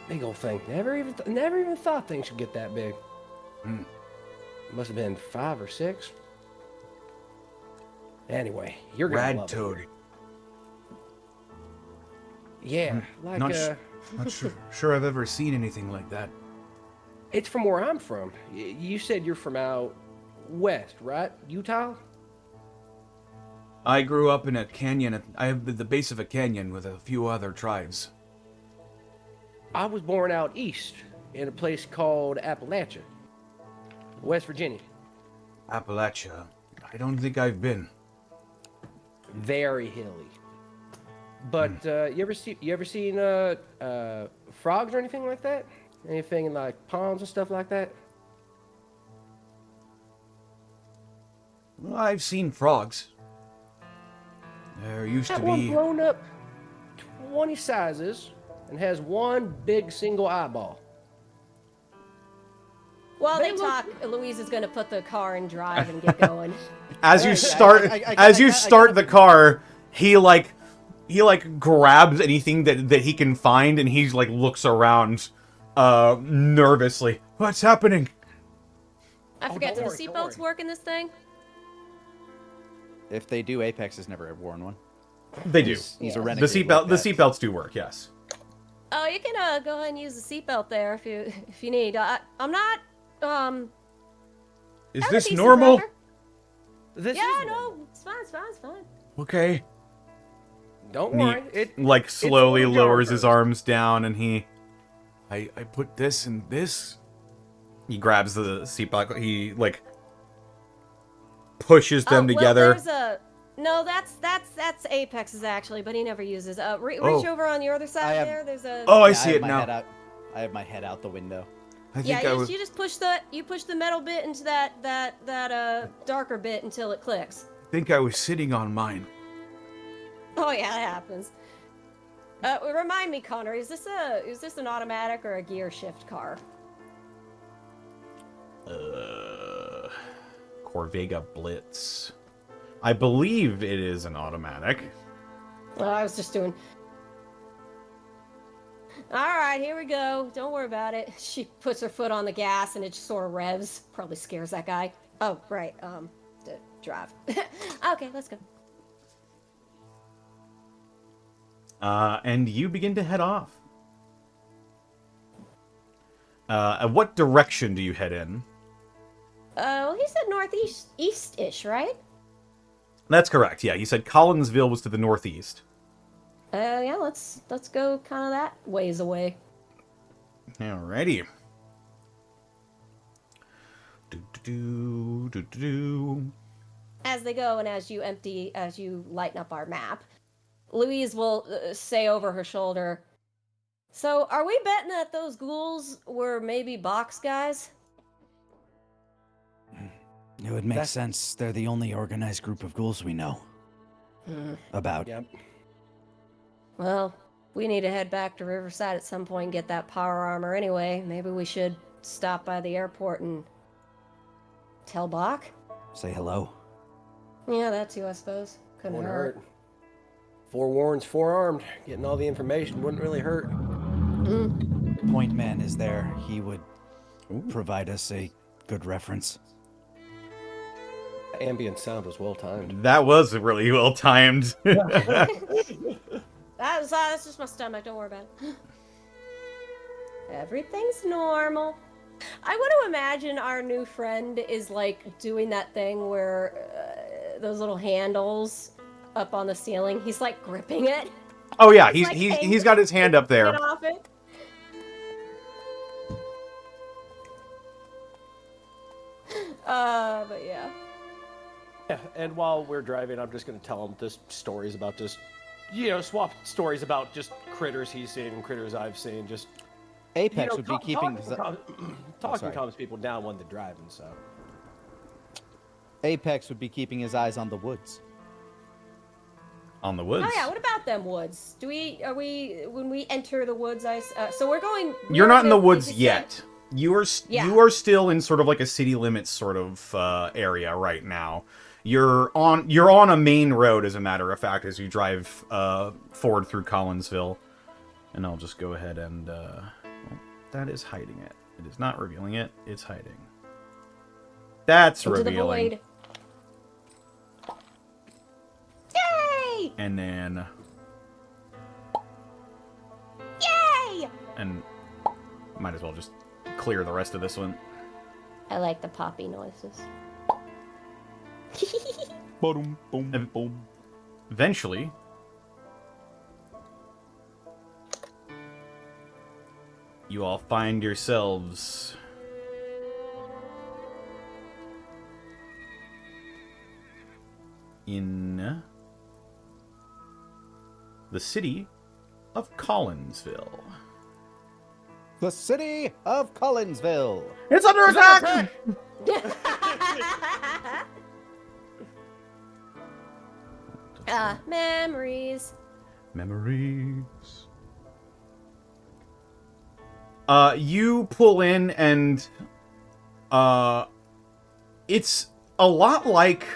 Big old thing. Never even thought things should get that big. Must have been 5 or 6. Anyway, you're gonna Rad love it. toad. Yeah, like Not sure I've ever seen anything like that. it's from where I'm from. You said you're from out west, right? Utah? I grew up in a canyon. I have the base of a canyon with a few other tribes. I was born out east in a place called Appalachia, West Virginia. Appalachia. I don't think I've been. Very hilly. But you ever seen frogs or anything like that? Anything in like ponds and stuff like that? Well, I've seen frogs. There used to That one be. blown up 20 sizes and has one big single eyeball. While They they look- talk, Louise is gonna put the car in drive and get going. As you I- start, I- I- as I- you I- start the car, he grabs anything that he can find, and he's like looks around, nervously. What's happening? I forget, do don't the worry, don't seatbelts worry. work in this thing? If they do, Apex has never worn one. They do. He's a Yeah. The renegade. seatbelt, like the that. seatbelts do work. Yes. Oh, you can go ahead and use the seatbelt there if you need. I'm not Is I'm a this decent normal? driver. This Yeah, is no, it's fine. Okay. Don't And worry. he, like slowly one of lowers his yours. arms down, and I put this and this. he grabs the seatbelt. He like pushes them Well, together. there's a no. That's Apex's actually, but he never uses. Reach Oh. over on your other side have- there. There's a. Oh, I Yeah, see have it my now. head out- I have my head out the window. I Yeah, think I was. you just push the metal bit into that darker bit until it clicks. Think I was sitting on mine. Oh yeah, that happens. Remind me, Connor, is this an automatic or a gear shift car? Corvega Blitz. I believe it is an automatic. Well, I was just doing. All right, here we go. Don't worry about it. She puts her foot on the gas and it just sort of revs. Probably scares that guy. Oh, right. Drive. Okay, let's go. And you begin to head off. What direction do you head in? Well, he said northeast, east-ish, right? That's correct. Yeah, you said Collinsville was to the northeast. Yeah. Let's go kind of that ways away. Alrighty. Do. As they go and as you lighten up our map, Louise will say over her shoulder, "So, are we betting that those ghouls were maybe box guys?" It would make sense. They're the only organized group of ghouls we know about. Yep. Well, we need to head back to Riverside at some point and get that power armor anyway. Maybe we should stop by the airport and tell Bach? Say hello. Yeah, that too, I suppose. Couldn't Wouldn't hurt. hurt. Forewarned's forearmed. Getting all the information wouldn't really hurt. Point Man is there. He would provide us a good reference. Ambient sound was well timed. That was really well timed. That's just my stomach, don't worry about it. Everything's normal. I want to imagine our new friend is like doing that thing where those little handles up on the ceiling, he's like gripping it. Oh yeah, It's like he's got his hand up there. Get off it. But yeah. Yeah, and while we're driving, I'm just gonna tell him just stories about just, swap stories about just critters he's seen and critters I've seen. Just Apex would be keeping talking calms people down when they're driving. So Apex would be keeping his eyes on the woods. On the woods. Oh yeah, what about them woods? When we enter the woods? So we're going. You're not in the woods said- yet. You are still in sort of like a city limits sort of area right now. You're on a main road, as a matter of fact, as you drive forward through Collinsville. And I'll just go ahead and well, that is hiding it. It is not revealing it. It's hiding. That's Into revealing. the void. Yay! And then Yay! and might as well just clear the rest of this one. I like the poppy noises. Boom, boom, boom. Eventually, you all find yourselves in the city of Collinsville. The city of Collinsville. It's under attack! Memories. Memories. You pull in and it's a lot like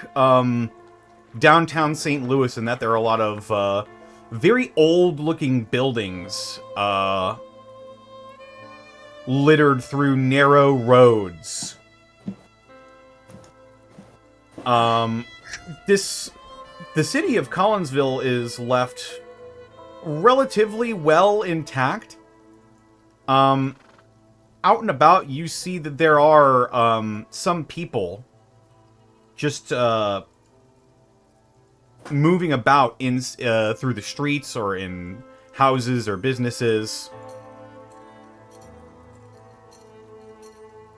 downtown St. Louis in that there are a lot of very old-looking buildings littered through narrow roads. The city of Collinsville is left relatively well intact. Out and about, you see that there are some people just moving about in through the streets or in houses or businesses.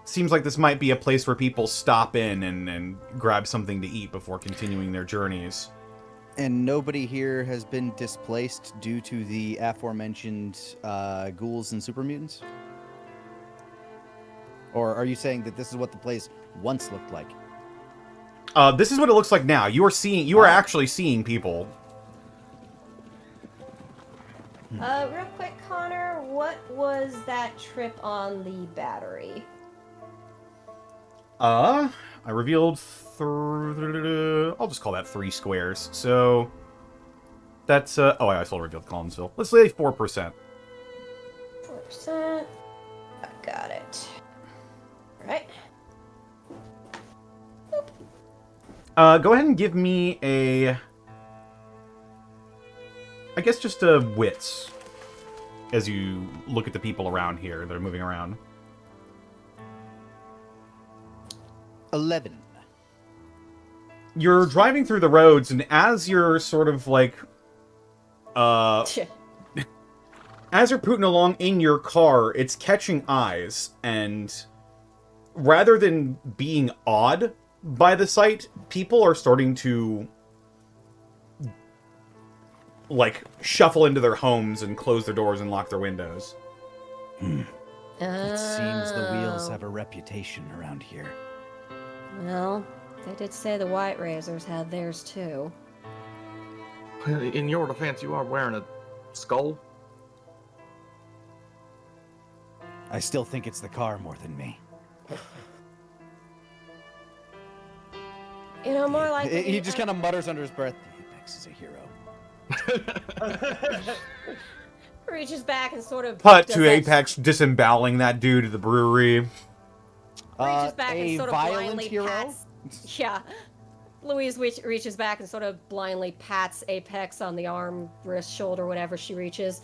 Seems like this might be a place where people stop in and grab something to eat before continuing their journeys. And nobody here has been displaced due to the aforementioned ghouls and super mutants? Or are you saying that this is what the place once looked like? This is what it looks like now. You are actually seeing people. Real quick, Connor, what was that trip on the battery? I revealed I'll just call that 3 squares. So that's I also revealed Collinsville. Let's say 4%. 4%. I got it. All right. Go ahead and give me I guess just a wits as you look at the people around here that are moving around. 11. You're driving through the roads, and as you're sort of like, as you're putting along in your car, it's catching eyes, and rather than being awed by the sight, people are starting to, like, shuffle into their homes and close their doors and lock their windows. It seems the wheels have a reputation around here. Well, they did say the White Razors had theirs too. In your defense, you are wearing a skull. I still think it's the car more than me. You know, more like He just kind of mutters under his breath, Apex is a hero. reaches back and sort of Cut does to that- Apex disemboweling that dude at the brewery. reaches back a and sort of violent blindly hero? pats. Yeah, Louise reaches back and sort of blindly pats Apex on the arm, wrist, shoulder, whatever she reaches.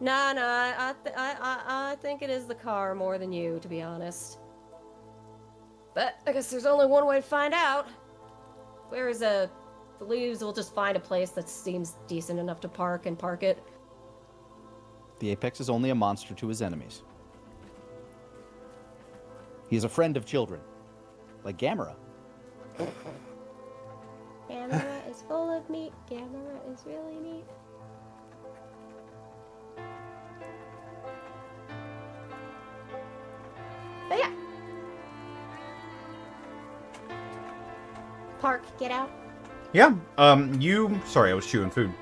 Nah, I think it is the car more than you, to be honest. But I guess there's only one way to find out. Whereas Louise will just find a place that seems decent enough to park and park it. The Apex is only a monster to his enemies. He is a friend of children. like Gamera. Gamera is full of meat. Gamera is really neat. But yeah. Park, get out. Yeah. Sorry, I was chewing food.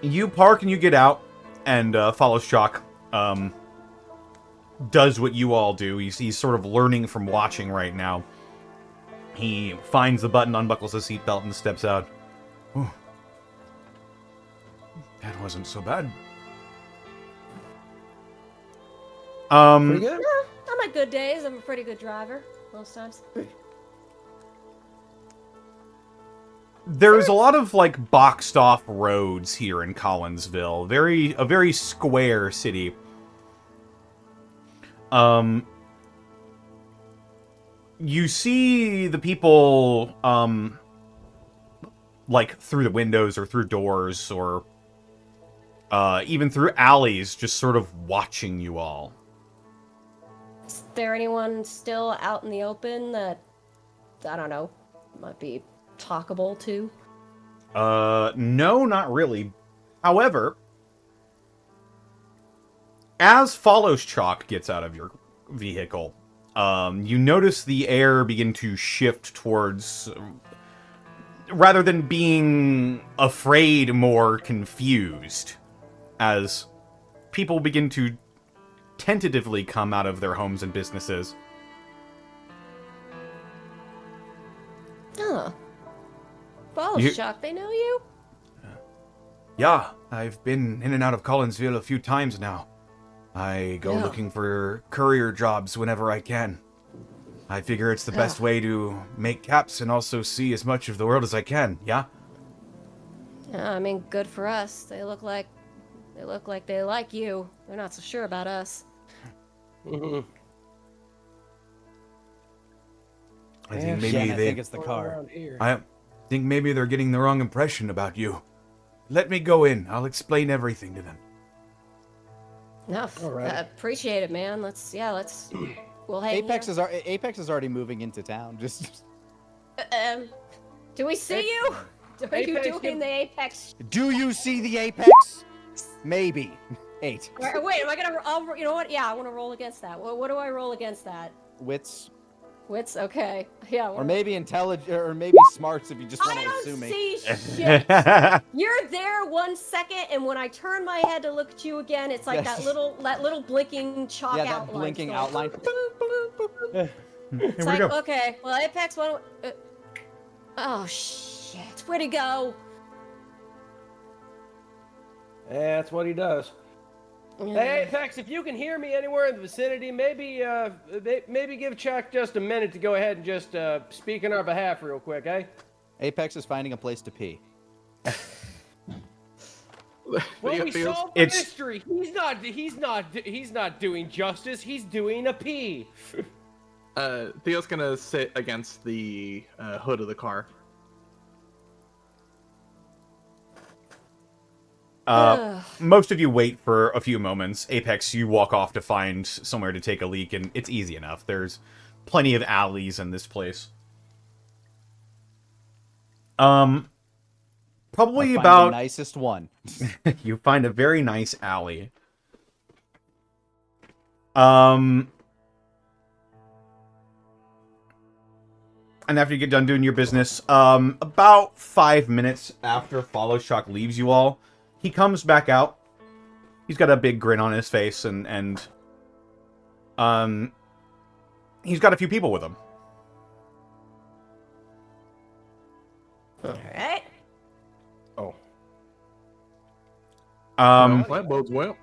You park and you get out, and follow Shock. Does what you all do. He's sort of learning from watching right now. He finds the button, unbuckles his seatbelt, and steps out. Oh. That wasn't so bad. Pretty good. Yeah, on my good days, I'm a pretty good driver most times. There's a lot of like boxed off roads here in Collinsville. A very square city. You see the people like through the windows or through doors or even through alleys just sort of watching you all. Is there anyone still out in the open that, I don't know, might be talkable to? No, not really. However, as Follows Chalk gets out of your vehicle, you notice the air begin to shift towards, rather than being afraid, more confused, as people begin to tentatively come out of their homes and businesses. Oh. Follows Chalk, they know you? Yeah, I've been in and out of Collinsville a few times now. I go looking for courier jobs whenever I can. I figure it's the best way to make caps and also see as much of the world as I can, yeah? Yeah, I mean, good for us. They look like they like you. They're not so sure about us. I think maybe I think it's the car. I think maybe they're getting the wrong impression about you. Let me go in. I'll explain everything to them. No, appreciate it, man. Let's. We'll hang Apex here. Apex is already moving into town. Just. Do we see you? Are you Apex doing the Apex? Do you see the Apex? Maybe. 8. Wait, am I gonna? You know what? Yeah, I want to roll against that. What do I roll against that? Wits. Wits. Okay. Yeah. Or maybe intelligent, or maybe smarts if you just want I to don't assume me. see shit. You're there 1 second, and when I turn my head to look at you again, it's like Yes. that little blinking chalk Yeah, that outline. blinking going outline. boop, boop, boop, boop. Here It's we like, go. okay, well, Apex, oh, shit. Where'd he go? Yeah, that's what he does. Hey, Apex, if you can hear me anywhere in the vicinity, maybe give Chuck just a minute to go ahead and just speak on our behalf real quick, eh? Apex is finding a place to pee. Well, we Theo- solved the mystery. He's not doing justice. He's doing a pee. Theo's gonna sit against the hood of the car. Most of you wait for a few moments. Apex, you walk off to find somewhere to take a leak, and it's easy enough. There's plenty of alleys in this place. Probably I find about... the nicest one. You find a very nice alley. And after you get done doing your business, about 5 minutes after Follow Shock leaves you all, he comes back out. He's got a big grin on his face, and he's got a few people with him. All right. Oh. That bodes well.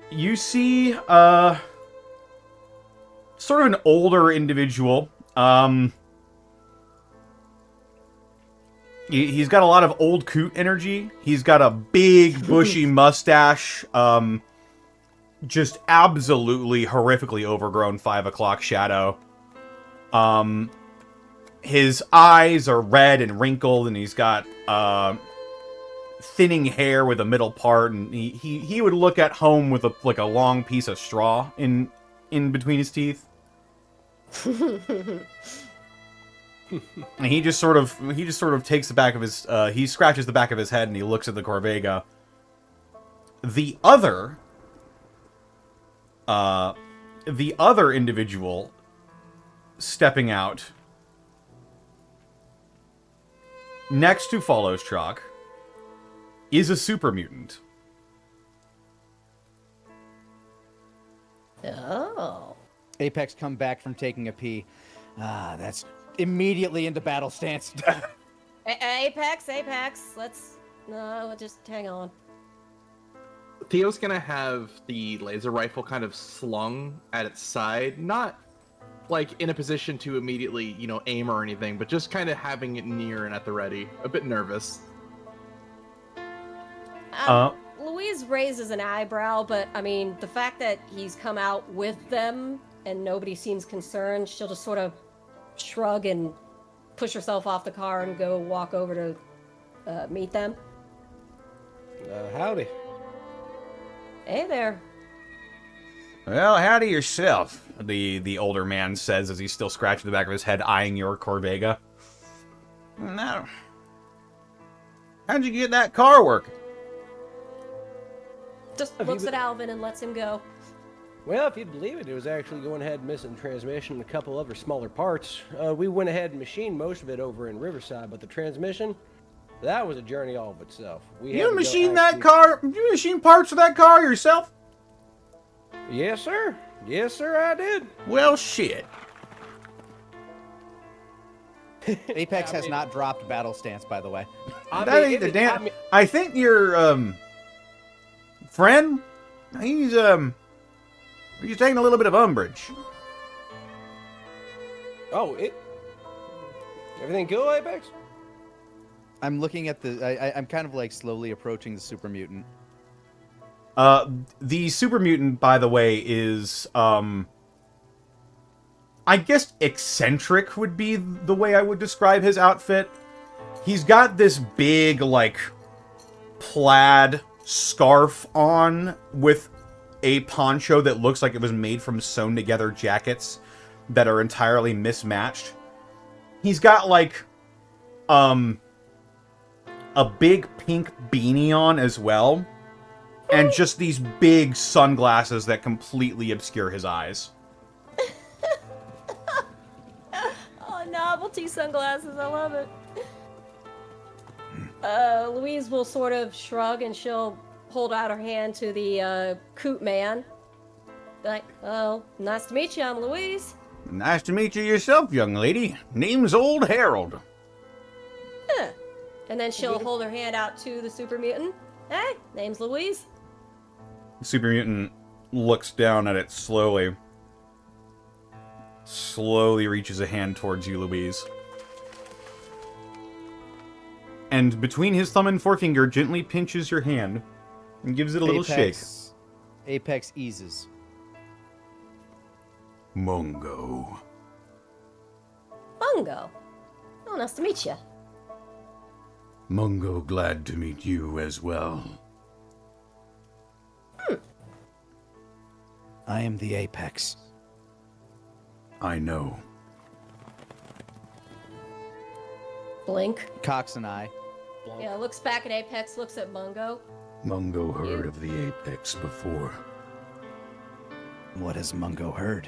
You see, sort of an older individual. He's got a lot of old coot energy. He's got a big, bushy mustache. Just absolutely horrifically overgrown 5 o'clock shadow. His eyes are red and wrinkled, and he's got, thinning hair with a middle part, and he would look at home with a long piece of straw in between his teeth. And he just sort of takes the back of his he scratches the back of his head and he looks at the Corvega. The other individual stepping out next to Follow's truck is a super mutant. Oh. Apex come back from taking a pee. Ah, that's immediately into battle stance. Apex, let's just hang on. Theo's gonna have the laser rifle kind of slung at its side, not like in a position to immediately, aim or anything, but just kind of having it near and at the ready. A bit nervous. Louise raises an eyebrow, but I mean, the fact that he's come out with them and nobody seems concerned, she'll just sort of shrug and push herself off the car and go walk over to meet them. Howdy. Hey there. Well, howdy yourself, the older man says as he's still scratching the back of his head, eyeing your Corvega. No. How'd you get that car working? Just looks at Alvin and lets him go. Well, if you'd believe it, it was actually going ahead missing the transmission and a couple other smaller parts. We went ahead and machined most of it over in Riverside, but the transmission, that was a journey all of itself. You machined that car? You machined parts of that car yourself? Yes, sir. Yes, sir, I did. Well, shit. Apex has not dropped battle stance, by the way. That ain't the damn. I think your friend, he's taking a little bit of umbrage. Oh, everything cool, Apex? I'm looking at I'm kind of like slowly approaching the super mutant. The super mutant, by the way, is I guess eccentric would be the way I would describe his outfit. He's got this big, like, plaid scarf on with a poncho that looks like it was made from sewn together jackets that are entirely mismatched. He's got, like, a big pink beanie on as well, and just these big sunglasses that completely obscure his eyes. Oh, novelty sunglasses, I love it. Louise will sort of shrug and she'll hold out her hand to the coot man. Like, oh, nice to meet you, I'm Louise. Nice to meet you yourself, young lady. Name's Old Harold. And then she'll hold her hand out to the super mutant. Hey, name's Louise. The super mutant looks down at it slowly. Slowly reaches a hand towards you, Louise. And between his thumb and forefinger, gently pinches your hand and gives it a little shake. Apex eases. Mongo. Mongo. Oh, nice to meet you. Mongo, glad to meet you as well. I am the Apex. I know. Blink. Cocks and I. Yeah, looks back at Apex, looks at Mongo. Mongo heard of the Apex before. What has Mongo heard?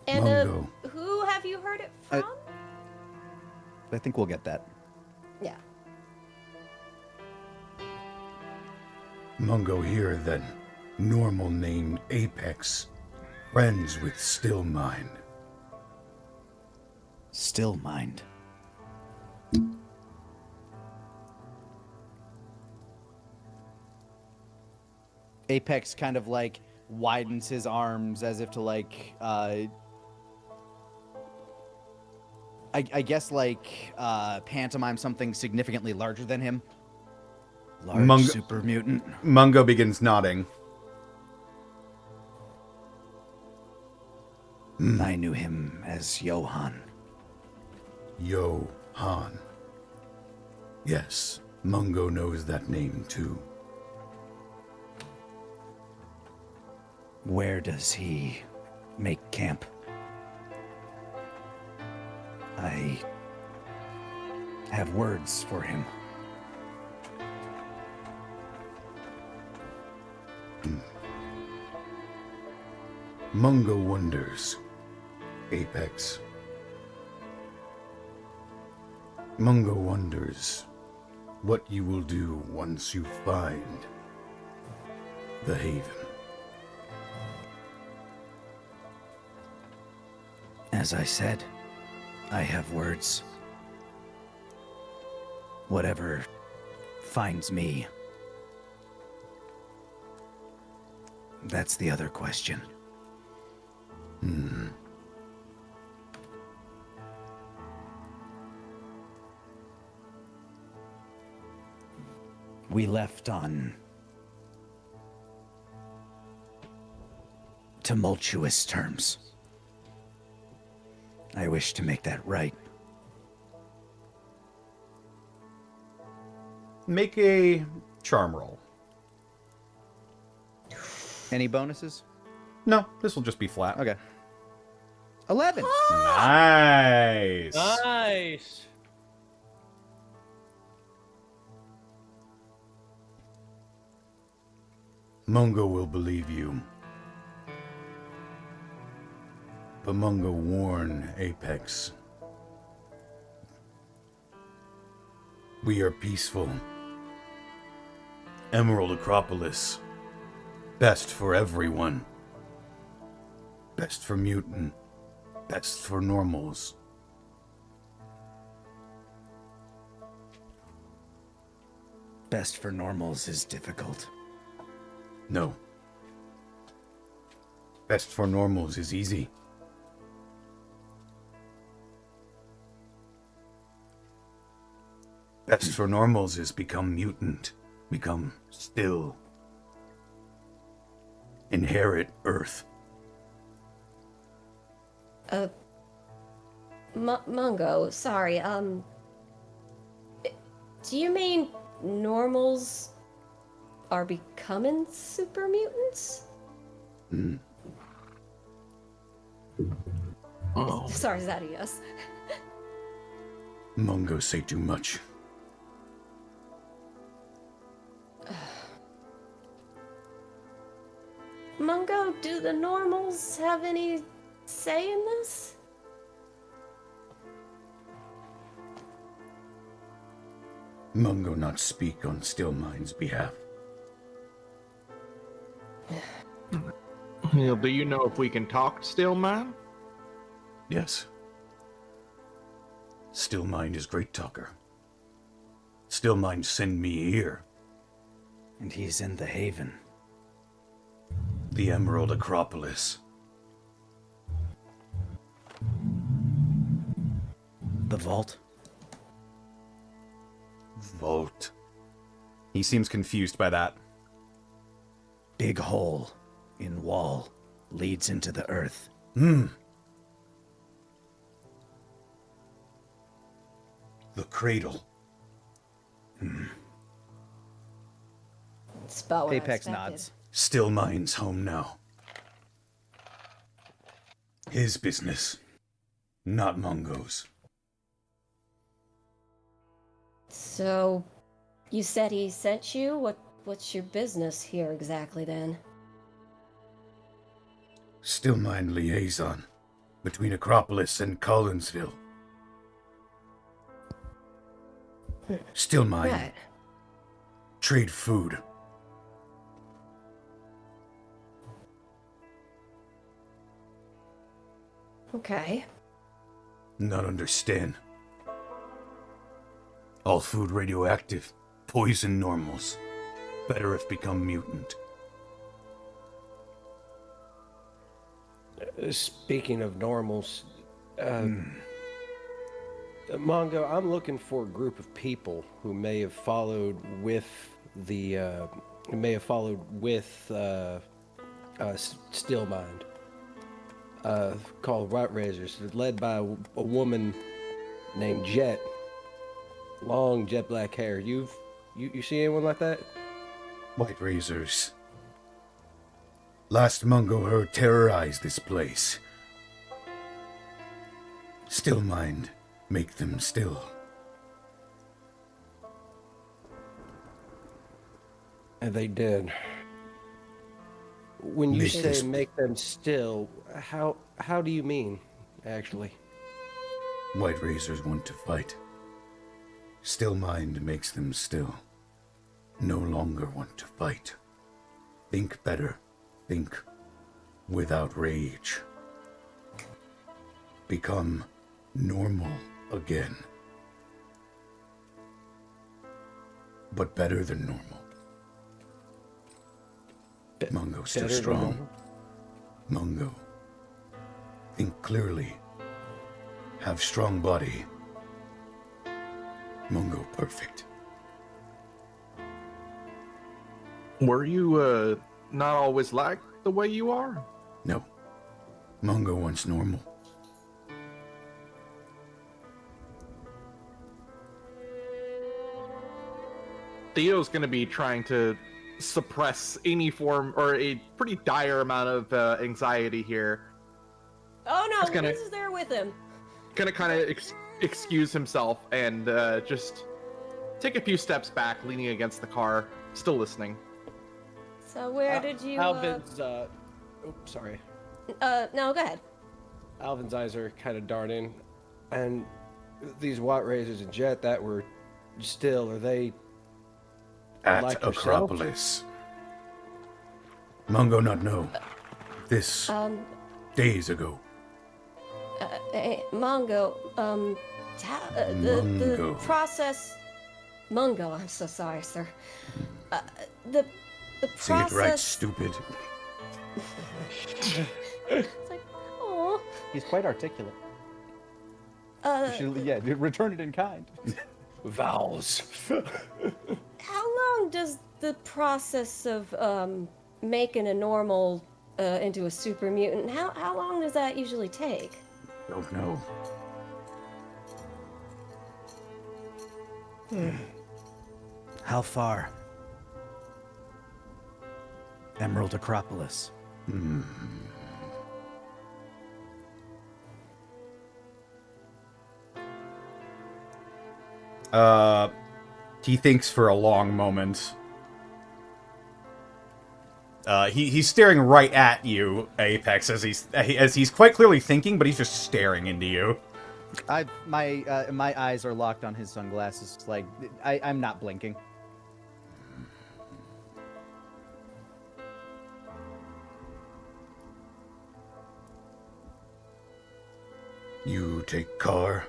And Mongo. who have you heard it from? I think we'll get that. Yeah. Mongo here, then. Normal name Apex. Friends with Still Mind. Still mind. Apex kind of like widens his arms as if to like I guess like pantomime something significantly larger than him. Large super mutant. Mongo begins nodding. I knew him as Johann. Johann. Yes, Mongo knows that name too. Where does he make camp? I have words for him. Mongo wonders, Apex. Mongo wonders what you will do once you find the Haven. As I said, I have words. Whatever finds me. That's the other question. We left on tumultuous terms. I wish to make that right. Make a charm roll. Any bonuses? No, this will just be flat. Okay. 11! Nice. Nice. Mongo will believe you. But Mongo warn Apex. We are peaceful. Emerald Acropolis. Best for everyone. Best for mutant. Best for normals. Best for normals is difficult. No. Best for normals is easy. Best for normals is become mutant. Become still. Inherit Earth. Mongo, sorry, do you mean normals are becoming super mutants? Oh. Sorry, is that a yes? Mongo say too much. Mongo, do the normals have any say in this? Mongo not speak on Stillmind's behalf. Well, do you know if we can talk still, man? Yes. Stillmind is great talker. Stillmind send me here. And he's in the Haven. The Emerald Acropolis. The vault? Vault. He seems confused by that. Big hole in wall leads into the earth. The cradle. It's about what I Apex expected. nods. Stillmind's home now. His business, not Mongo's. So, you said he sent you? What's your business here exactly then? Stillmind liaison between Acropolis and Collinsville. Stillmind Right. trade food. Okay. Not understand. All food radioactive. Poison normals. Better if become mutant. Speaking of normals, Mongo, I'm looking for a group of people who may have followed with Stillmind. Called Right Razors, led by a woman named Jet. Long jet black hair. You see anyone like that? White razors. Last Mongo herd terrorized this place. Still mind, make them still. And they did. When you Make say this- make them still, how do you mean, actually? White razors want to fight. Still mind makes them still. No longer want to fight. Think better. Think without rage. Become normal again. But better than normal. Mongo's still better than strong. Mongo. Think clearly. Have strong body. Mongo perfect. Were you not always like the way you are? No. Mongo wants normal. Theo's going to be trying to suppress any form or a pretty dire amount of anxiety here. Oh no, It's gonna- Louise is there with him. Gonna kind of excuse himself and just take a few steps back, leaning against the car, still listening. So where did you? Alvin's, sorry. No, go ahead. Alvin's eyes are kind of darting, and these white razors and Jet that were still, are they At like yourself? Acropolis. Mongo not know. This days ago. Mongo, the Mongo. process. Mongo, I'm so sorry, sir. The Say it right, process. stupid. It's like, oh. He's quite articulate. You should, return it in kind. vowels? How long does the process of making a normal into a super mutant? How long does that usually take? Don't know. How far? Emerald Acropolis. He thinks for a long moment. He's staring right at you, Apex, as he's quite clearly thinking, but he's just staring into you. My eyes are locked on his sunglasses. Like I'm not blinking. You take car.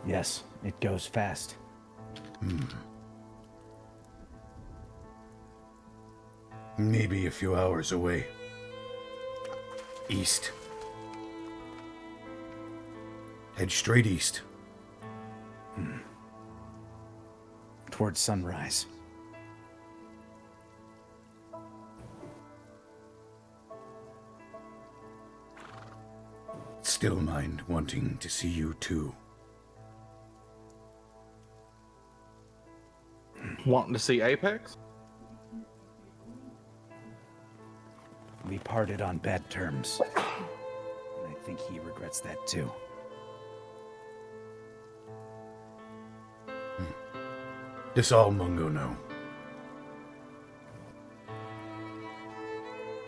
Yes, it goes fast. Maybe a few hours away. East. Head straight east. Towards sunrise. Still mind wanting to see you too. Wanting to see Apex? We parted on bad terms. And I think he regrets that too. This all Mongo know.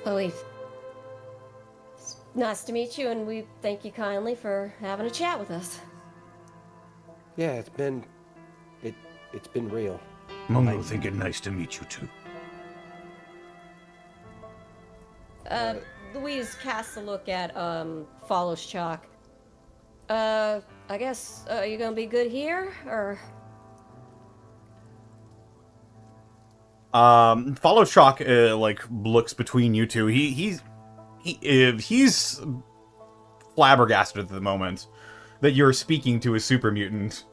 Chloe, it's nice to meet you, and we thank you kindly for having a chat with us. Yeah, it's been real. Mongo thinking nice to meet you too. Louise casts a look at Follows Chalk. I guess you gonna be good here, or? Follow Shock looks between you two. He's flabbergasted at the moment that you're speaking to a super mutant.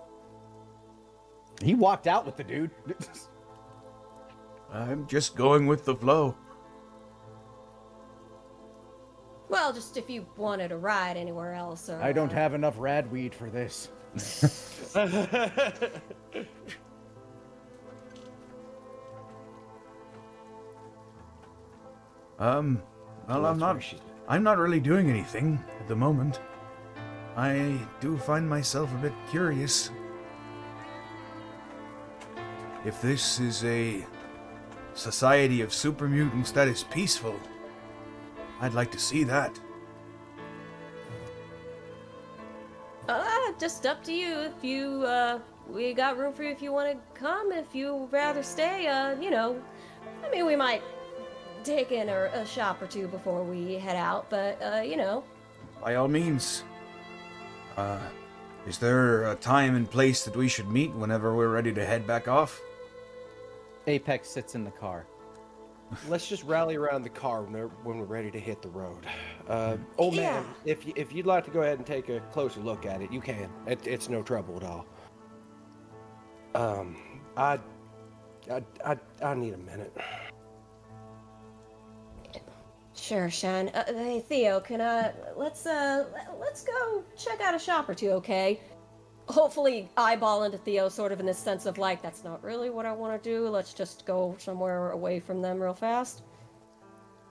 He walked out with the dude. I'm just going with the flow. Well, Well, just if you wanted a ride anywhere else, or I don't have enough rad weed for this. Well, I'm not really doing anything at the moment. I do find myself a bit curious. If this is a society of super mutants that is peaceful, I'd like to see that. Just up to you. If you, we got room for you if you want to come. If you rather stay, you know, I mean, we might take in a shop or two before we head out, but, you know. By all means. Is there a time and place that we should meet whenever we're ready to head back off? Apex sits in the car. Let's just rally around the car when we're ready to hit the road. Old man, if you'd like to go ahead and take a closer look at it, you can. It's no trouble at all. I need a minute. Sure, Sean. Hey, Theo, can let's go check out a shop or two, okay? Hopefully eyeball into Theo sort of in this sense of like, that's not really what I want to do. Let's just go somewhere away from them real fast.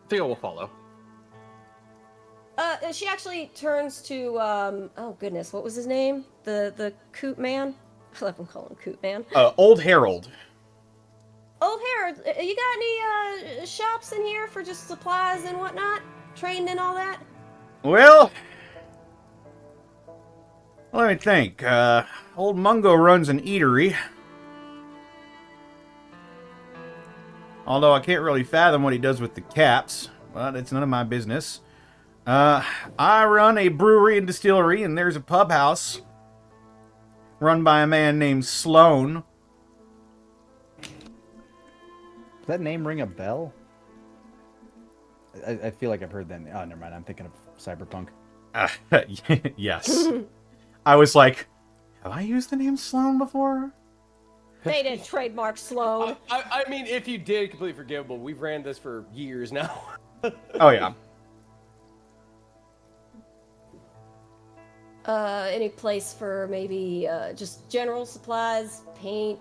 Theo will follow. She actually turns to, oh goodness, what was his name? The Coot Man? I love him calling him Coot Man. Old Harold. Old Harold, you got any, shops in here for just supplies and whatnot? Trained and all that? Well, let me think. Old Mongo runs an eatery. Although I can't really fathom what he does with the caps, but it's none of my business. I run a brewery and distillery, and there's a pub house run by a man named Sloan. Does that name ring a bell? I feel like I've heard that. Oh, never mind. I'm thinking of Cyberpunk. Yes. I was like, have I used the name Sloan before? They didn't trademark Sloan. I mean, if you did, completely forgivable. We've ran this for years now. Oh, yeah. Any place for maybe just general supplies, paint,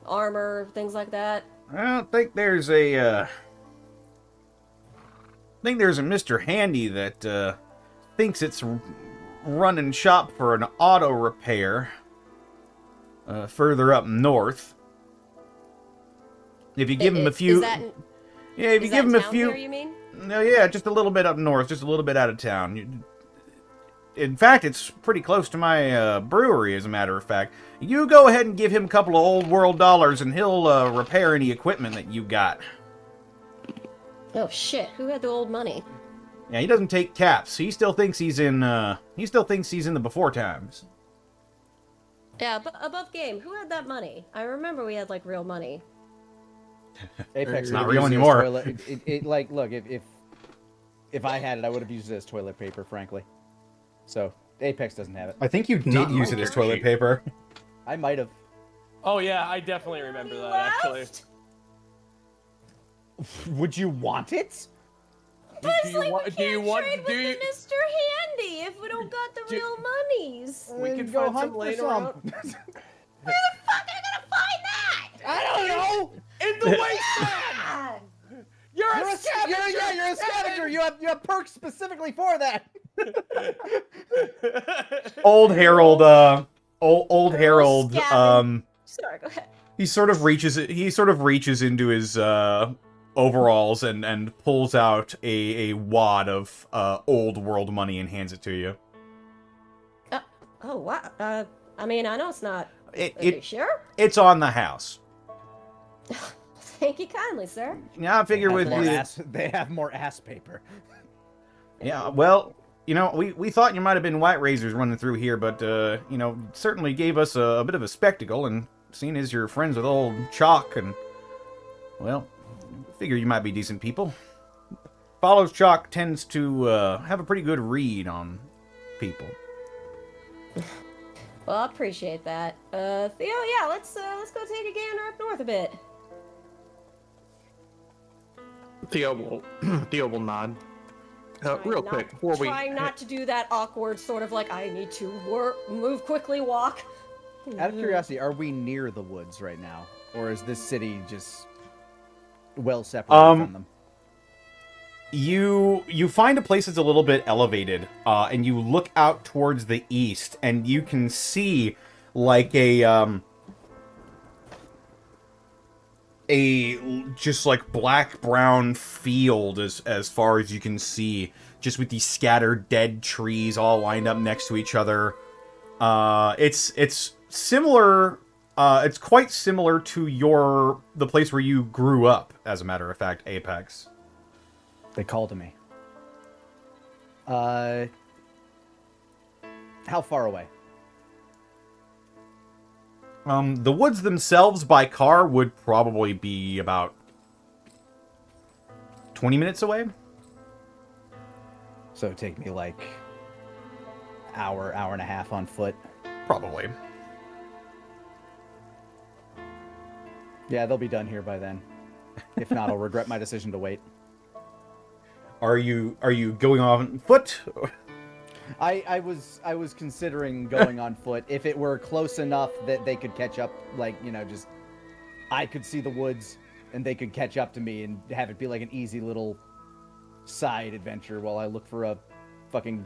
armor, things like that? I think there's a Mr. Handy that thinks it's running shop for an auto repair further up north. If you give him a few, if you give him a few, there, you mean? No, yeah, just a little bit up north, just a little bit out of town. In fact, it's pretty close to my brewery, as a matter of fact. You go ahead and give him a couple of old world dollars, and he'll repair any equipment that you got. Oh shit! Who had the old money? Yeah, he doesn't take caps. He still thinks he's in. He still thinks he's in the before times. Yeah, but above game, who had that money? I remember we had like real money. Apex Not would real use it as anymore. Toilet, like, look, if I had it, I would have used it as toilet paper, frankly. So Apex doesn't have it. I think you did use it as toilet paper. I might have. Oh yeah, I definitely remember that actually. Would you want it? Wesley, we can't trade with the Mr. Handy if we don't got the real monies. We can go find hunt some for later some. on. Where the fuck are you gonna find that? I don't know. In the wasteland. You're a scavenger. You're a scavenger. You have perks specifically for that. Old Harold, old Harold, Sorry, go ahead. he sort of reaches into his overalls and pulls out a wad of old world money and hands it to you. Oh wow. I mean, I know it's not. Are you It sure? it's on the house. Thank you kindly, sir. Yeah, I figure with They have more ass paper. Yeah, well, you know, we thought you might have been white razors running through here, but you know, certainly gave us a bit of a spectacle, and seeing as you're friends with old Chalk, and well, figure you might be decent people. Follows Chalk tends to have a pretty good read on people. Well, I appreciate that. Theo, yeah, let's go take a gander up north a bit. Theo will nod. Real quick, before we Trying not to do that awkward sort of like, I need to move quickly, walk. Out of curiosity, are we near the woods right now? Or is this city just well separated from them? You find a place that's a little bit elevated, and you look out towards the east, and you can see like a just like black-brown field as far as you can see, just with these scattered dead trees all lined up next to each other. It's similar. It's quite similar to the place where you grew up, as a matter of fact, Apex. They called to me. How far away? The woods themselves by car would probably be about 20 minutes away. So it'd take me like hour and a half on foot. Probably. Yeah, they'll be done here by then. If not, I'll regret my decision to wait. Are you going on foot? I was considering going on foot if it were close enough that they could catch up, like, you know, just I could see the woods and they could catch up to me and have it be like an easy little side adventure while I look for a fucking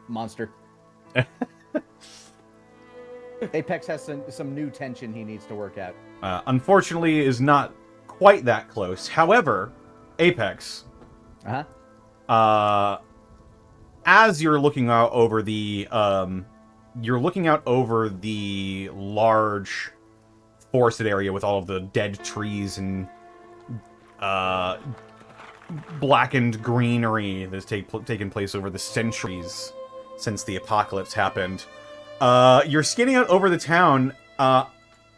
monster. Apex has some new tension he needs to work out. Unfortunately, is not quite that close. However, Apex. As you're looking out over the large forested area with all of the dead trees and blackened greenery that's taken place over the centuries since the apocalypse happened. You're scanning out over the town,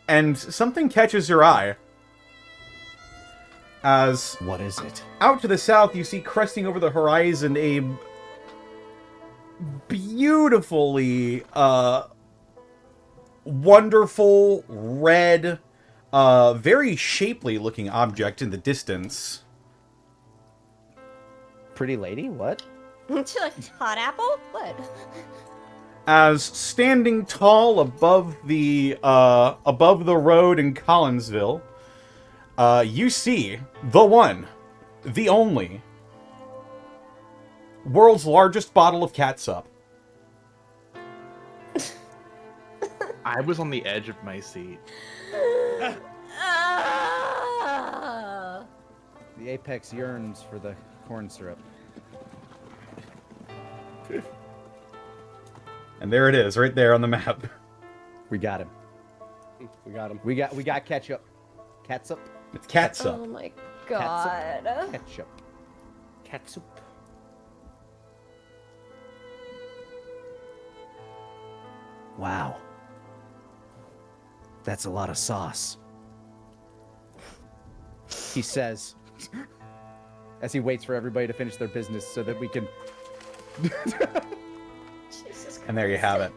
and something catches your eye. As what is it? Out to the south, you see cresting over the horizon a beautifully wonderful red, very shapely looking object in the distance. Pretty lady? What? Hot apple? What? As standing tall above the road in Collinsville, you see the one, the only, world's largest bottle of catsup. I was on the edge of my seat. The Apex yearns for the corn syrup. And there it is, right there on the map. We got him. We got him. We got ketchup. Catsup. It's catsup. Oh my god. Ketchup. Catsup. Wow. That's a lot of sauce. He says, as he waits for everybody to finish their business so that we can... And there you have it.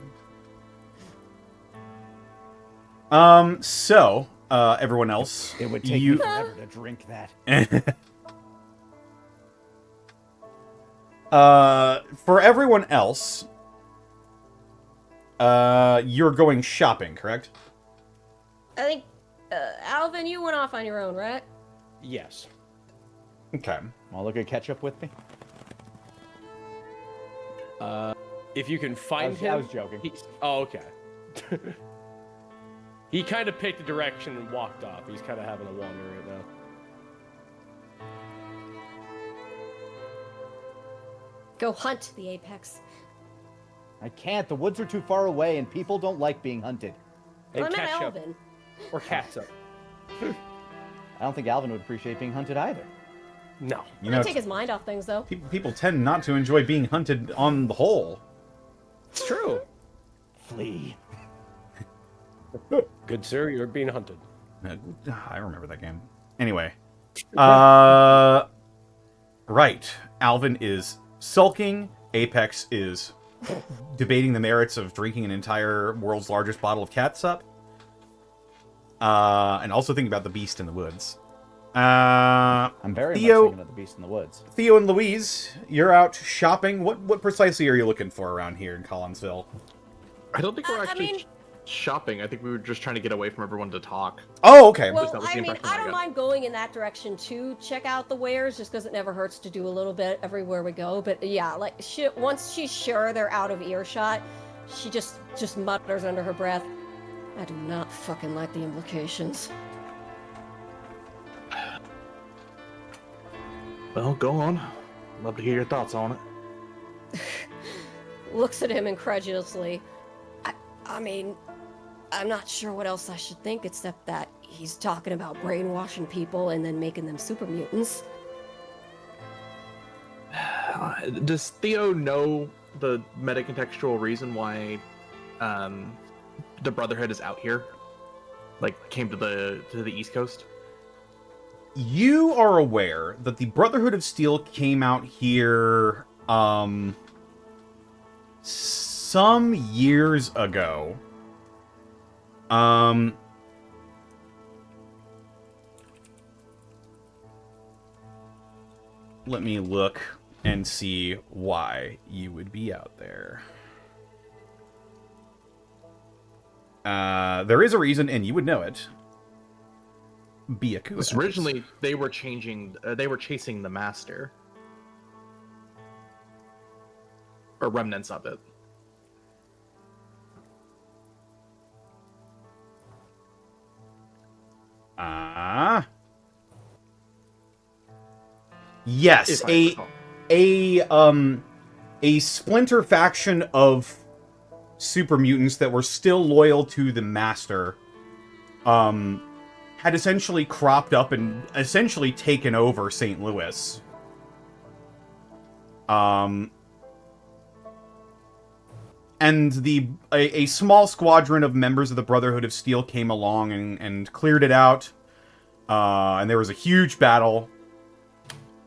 So, everyone else... It would take me forever to drink that. For everyone else, you're going shopping, correct? I think, Alvin, you went off on your own, right? Yes. Okay. Want to look at ketchup with me? If you can find him... I was joking. Oh, okay. He kind of picked a direction and walked off. He's kind of having a wander right now. Go hunt the Apex. I can't. The woods are too far away, and people don't like being hunted. And I'm not ketchup. Alvin. Or catsup. I don't think Alvin would appreciate being hunted either. No. You know, Take his mind off things, though. people tend not to enjoy being hunted on the whole. It's true. Flee. Good sir, you're being hunted. I remember that game. Anyway. Right. Alvin is sulking. Apex is debating the merits of drinking an entire world's largest bottle of catsup. And also thinking about the beast in the woods. I'm very Theo, much thinking of the Beast in the Woods. Theo and Louise, you're out shopping. What precisely are you looking for around here in Collinsville? I don't think we're I actually mean- shopping. I think we were just trying to get away from everyone to talk. Oh, okay. Well, that was the I mean, impression I I don't got. mind going in that direction too. Check out the wares, just because it never hurts to do a little bit everywhere we go. But yeah, like once she's sure they're out of earshot, she just mutters under her breath, "I do not fucking like the implications." Well, go on. Love to hear your thoughts on it. Looks at him incredulously. I mean, I'm not sure what else I should think except that he's talking about brainwashing people and then making them super mutants. Does Theo know the meta-contextual reason why the Brotherhood is out here? Like, came to the East Coast? You are aware that the Brotherhood of Steel came out here some years ago. Let me look and see why you would be out there. There is a reason, and you would know it. Biaku. Originally, they were chasing the Master. Or remnants of it. Yes, If I recall. a splinter faction of super mutants that were still loyal to the Master had essentially cropped up and essentially taken over St. Louis. And a small squadron of members of the Brotherhood of Steel came along and cleared it out. And there was a huge battle.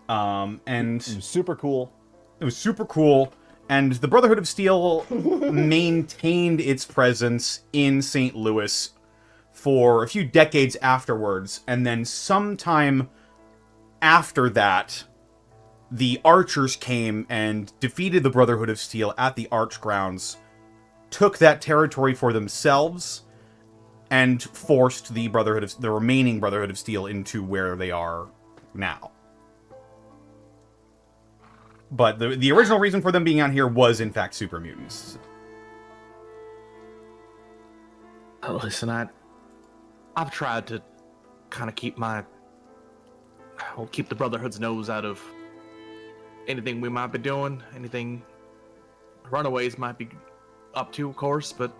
And It was super cool. it was super cool. And the Brotherhood of Steel maintained its presence in St. Louis for a few decades afterwards. And then sometime after that, the Archers came and defeated the Brotherhood of Steel at the Arch Grounds, took that territory for themselves, and forced the remaining Brotherhood of Steel into where they are now. But the original reason for them being out here was, in fact, super mutants. Listen, I've tried to kind of keep the Brotherhood's nose out of anything we might be doing, anything Runaways might be up to, of course, but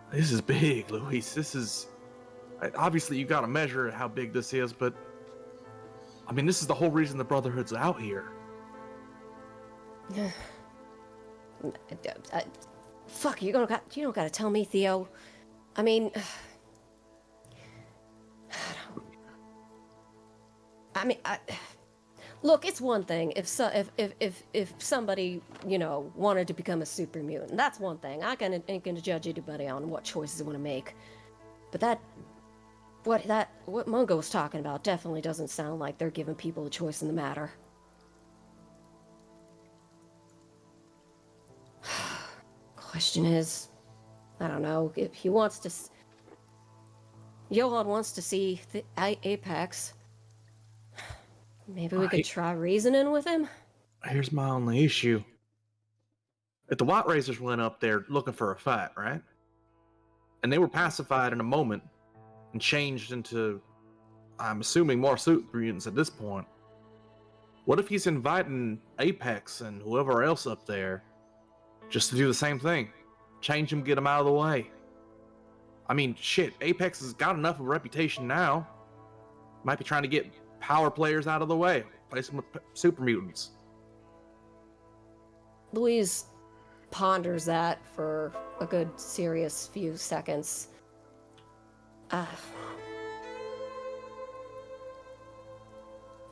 this is big, Louise. This is... Obviously, you gotta measure how big this is, but... I mean, this is the whole reason the Brotherhood's out here. Fuck, you don't gotta tell me, Theo. I mean... Look, it's one thing if somebody, wanted to become a super mutant. That's one thing. I ain't gonna judge anybody on what choices they want to make. But what Mongo was talking about definitely doesn't sound like they're giving people a choice in the matter. Question is, I don't know, if he wants to... Johan wants to see the Apex. Maybe we could try reasoning with him? Here's my only issue. If the White Razors went up there looking for a fight, right? And they were pacified in a moment and changed into, I'm assuming, more super mutants at this point. What if he's inviting Apex and whoever else up there just to do the same thing? Change them, get them out of the way. I mean, shit, Apex has got enough of a reputation now. Might be trying to get power players out of the way. Place them with super mutants. Louise ponders that for a good, serious few seconds.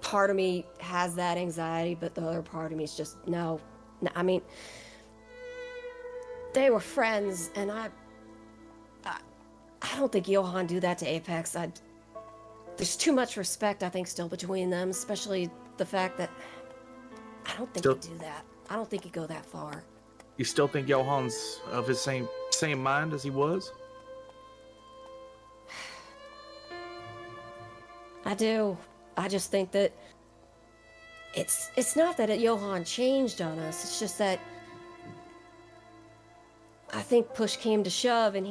Part of me has that anxiety, but the other part of me is just, no. I mean, they were friends, and I don't think Johan do that to Apex. there's too much respect, I think, still between them, especially the fact that I don't think he'd do that. I don't think he'd go that far. You still think Johan's of his same mind as he was? I do. I just think that it's not that Johan changed on us. It's just that I think push came to shove, and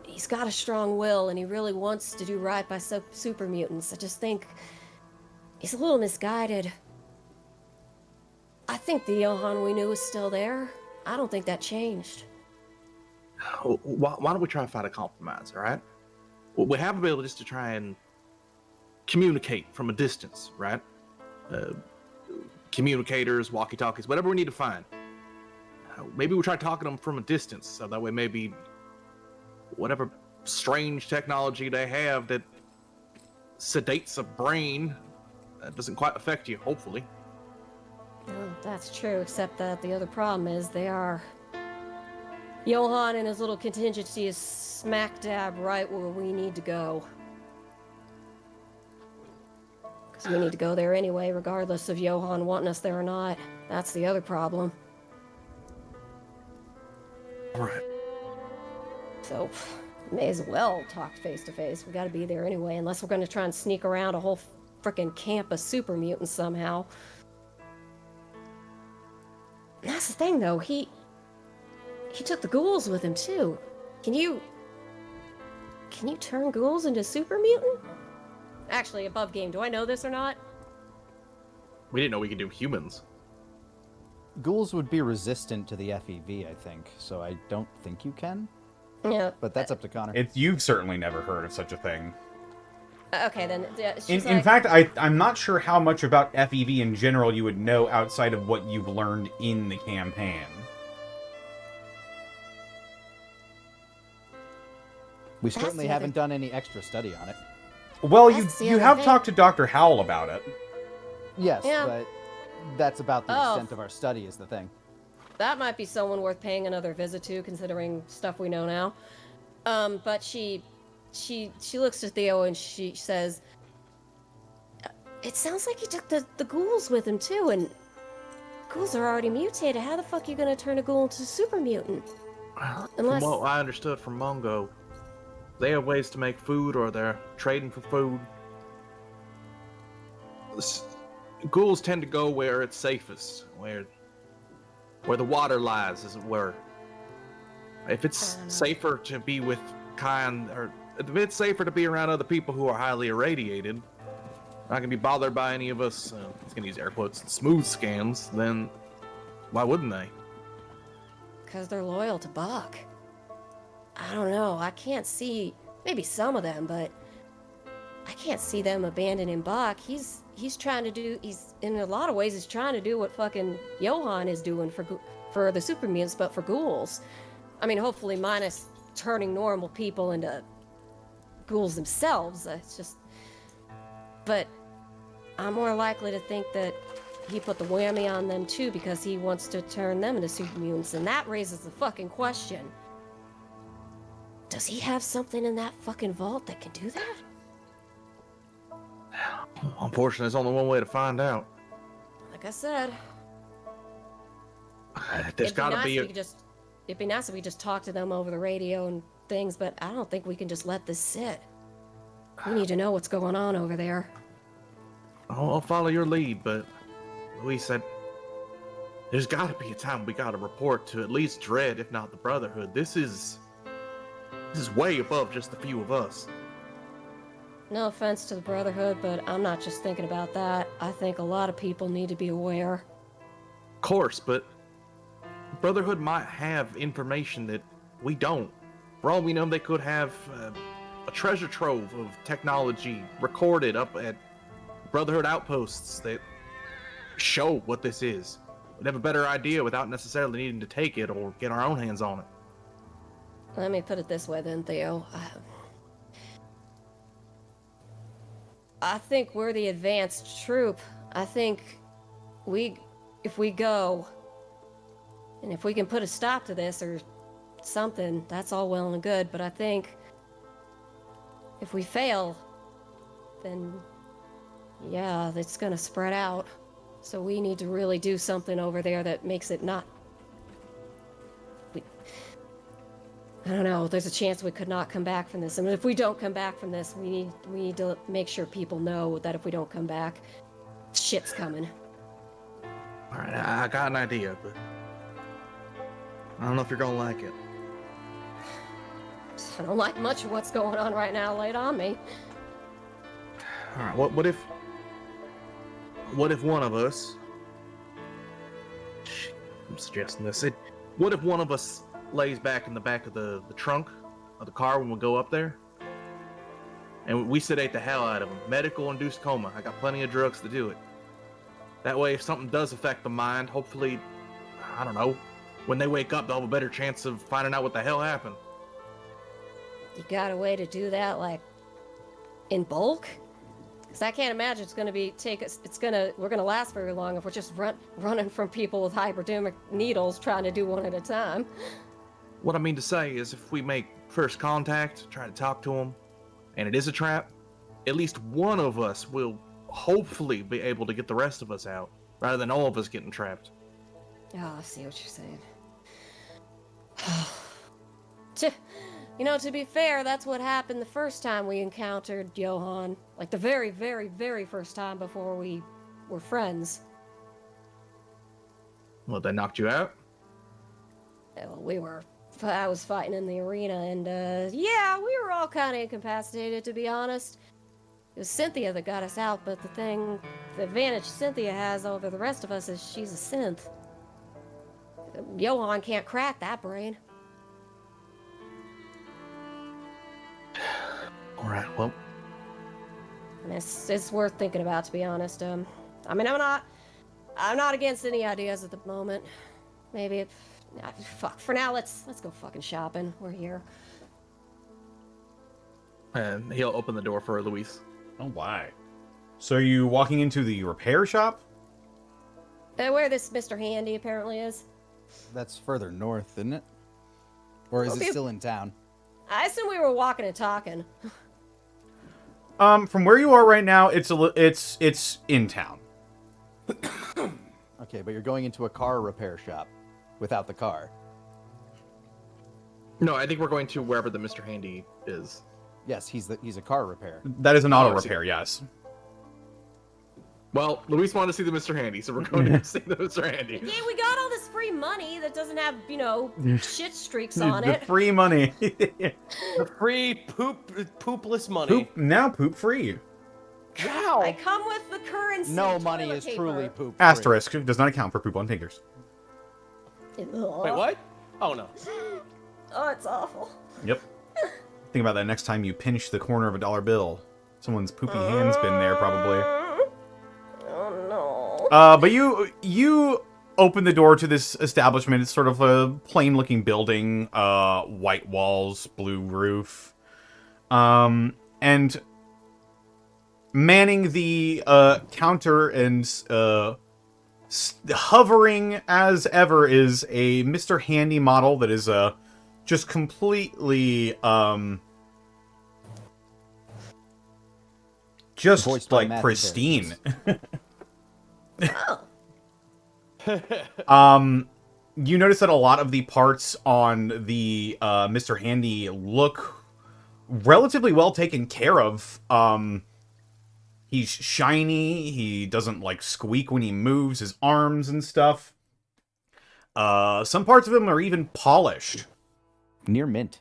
he's got a strong will, and he really wants to do right by super mutants. I just think he's a little misguided. I think the Johan we knew is still there. I don't think that changed. Why don't we try to find a compromise, all right? We have abilities to try and communicate from a distance, right? Communicators, walkie-talkies, whatever we need to find. Maybe we try talking to them from a distance, so that way maybe whatever strange technology they have that sedates a brain doesn't quite affect you, hopefully. Well, that's true, except that the other problem is Johan and his little contingency is smack dab right where we need to go. Because we need to go there anyway, regardless of Johan wanting us there or not. That's the other problem. All right. So, may as well talk face to face. We gotta be there anyway, unless we're gonna try and sneak around a whole frickin' camp of super mutants somehow. And that's the thing, though. He took the ghouls with him, too. Can you turn ghouls into super mutant? Actually, above game, do I know this or not? We didn't know we could do humans. Ghouls would be resistant to the FEV, I think, so I don't think you can. Yeah. But that's up to Connor. You've certainly never heard of such a thing. Okay, then. In fact, I'm not sure how much about FEV in general you would know outside of what you've learned in the campaign. We certainly haven't done any extra study on it. Well, you have talked to Dr. Howell about it. Yes, Yeah. but that's about the extent of our study is the thing. That might be someone worth paying another visit to, considering stuff we know now. But she looks to Theo and she says, "It sounds like he took the ghouls with him too, and ghouls are already mutated. How the fuck are you gonna turn a ghoul into a super mutant?" Unless... From what I understood from Mongo, they have ways to make food, or they're trading for food. Ghouls tend to go where it's safest, where the water lies, as it were. If it's safer to be with or if it's safer to be around other people who are highly irradiated, not gonna be bothered by any of us, it's gonna use air quotes, smooth scans, then why wouldn't they? Because they're loyal to Buck. I don't know, I can't see, maybe some of them, but I can't see them abandoning Buck. He's trying to do, in a lot of ways, he's trying to do what fucking Johan is doing for the super mutants, but for ghouls. I mean, hopefully minus turning normal people into ghouls themselves. It's just, but I'm more likely to think that he put the whammy on them too because he wants to turn them into super mutants, and that raises the fucking question. Does he have something in that fucking vault that can do that? Unfortunately, there's only one way to find out. Like I said, There's gotta be it'd be nice if we just talked to them over the radio and things, but I don't think we can just let this sit. We need to know what's going on over there. I'll follow your lead, but Louise said there's gotta be a time we gotta report to at least Dread, if not the Brotherhood. This is way above just a few of us. No offense to the Brotherhood, but I'm not just thinking about that. I think a lot of people need to be aware. Of course, but Brotherhood might have information that we don't. For all we know, they could have a treasure trove of technology recorded up at Brotherhood outposts that show what this is. We'd have a better idea without necessarily needing to take it or get our own hands on it. Let me put it this way then, Theo. I think we're the advanced troop. I think if we go, and if we can put a stop to this or something, that's all well and good, but I think if we fail, then yeah, it's gonna spread out. So we need to really do something over there that makes it not... I don't know, there's a chance we could not come back from this. I mean, if we don't come back from this, we need to make sure people know that if we don't come back, shit's coming. Alright, I got an idea, but I don't know if you're gonna like it. I don't like much of what's going on right now laid on me. Alright, what if one of us... I'm suggesting this. What if one of us lays back in the back of the trunk of the car when we go up there? And we sedate the hell out of him. Medical-induced coma. I got plenty of drugs to do it. That way, if something does affect the mind, hopefully, I don't know, when they wake up, they'll have a better chance of finding out what the hell happened. You got a way to do that, like, in bulk? Because I can't imagine it's gonna be we're gonna last very long if we're just running from people with hypodermic needles trying to do one at a time. What I mean to say is, if we make first contact, try to talk to them, and it is a trap, at least one of us will hopefully be able to get the rest of us out, rather than all of us getting trapped. Oh, I see what you're saying. You know, to be fair, that's what happened the first time we encountered Johann. Like, the very, very, very first time before we were friends. Well, they knocked you out? Well, I was fighting in the arena, and, yeah, we were all kind of incapacitated, to be honest. It was Cynthia that got us out, but the advantage Cynthia has over the rest of us is she's a synth. Johann can't crack that brain. Alright, well... And it's worth thinking about, to be honest. I mean, I'm not against any ideas at the moment. Maybe fuck. For now, let's go fucking shopping. We're here. And he'll open the door for Louise. Oh, why? So are you walking into the repair shop? Where this Mr. Handy apparently is. That's further north, isn't it? Or is it still in town? I assume we were walking and talking. From where you are right now, it's in town. Okay, but you're going into a car repair shop without the car. No, I think we're going to wherever the Mr. Handy is. Yes, he's a car repair. That is an auto repair, yes. Well, Louise wanted to see the Mr. Handy, so we're going to see the Mr. Handy. Yeah, we got all this free money that doesn't have, shit streaks on The it. free money. The free poopless money. Poop free. Wow. I come with the currency. No money toilet is paper. truly poop. Asterisk does not account for poop on fingers. Wait, what? Oh, no. Oh, it's awful. Yep. Think about that next time you pinch the corner of a dollar bill. Someone's poopy hand's been there, probably. Oh, no. But you open the door to this establishment. It's sort of a plain-looking building, white walls, blue roof. And manning the counter and hovering as ever is a Mr. Handy model that is just completely just Voiced by like Matthew pristine. Oh. You notice that a lot of the parts on the Mr. Handy look relatively well taken care of. He's shiny. He doesn't like squeak when he moves his arms and stuff. Some parts of him are even polished. Near mint.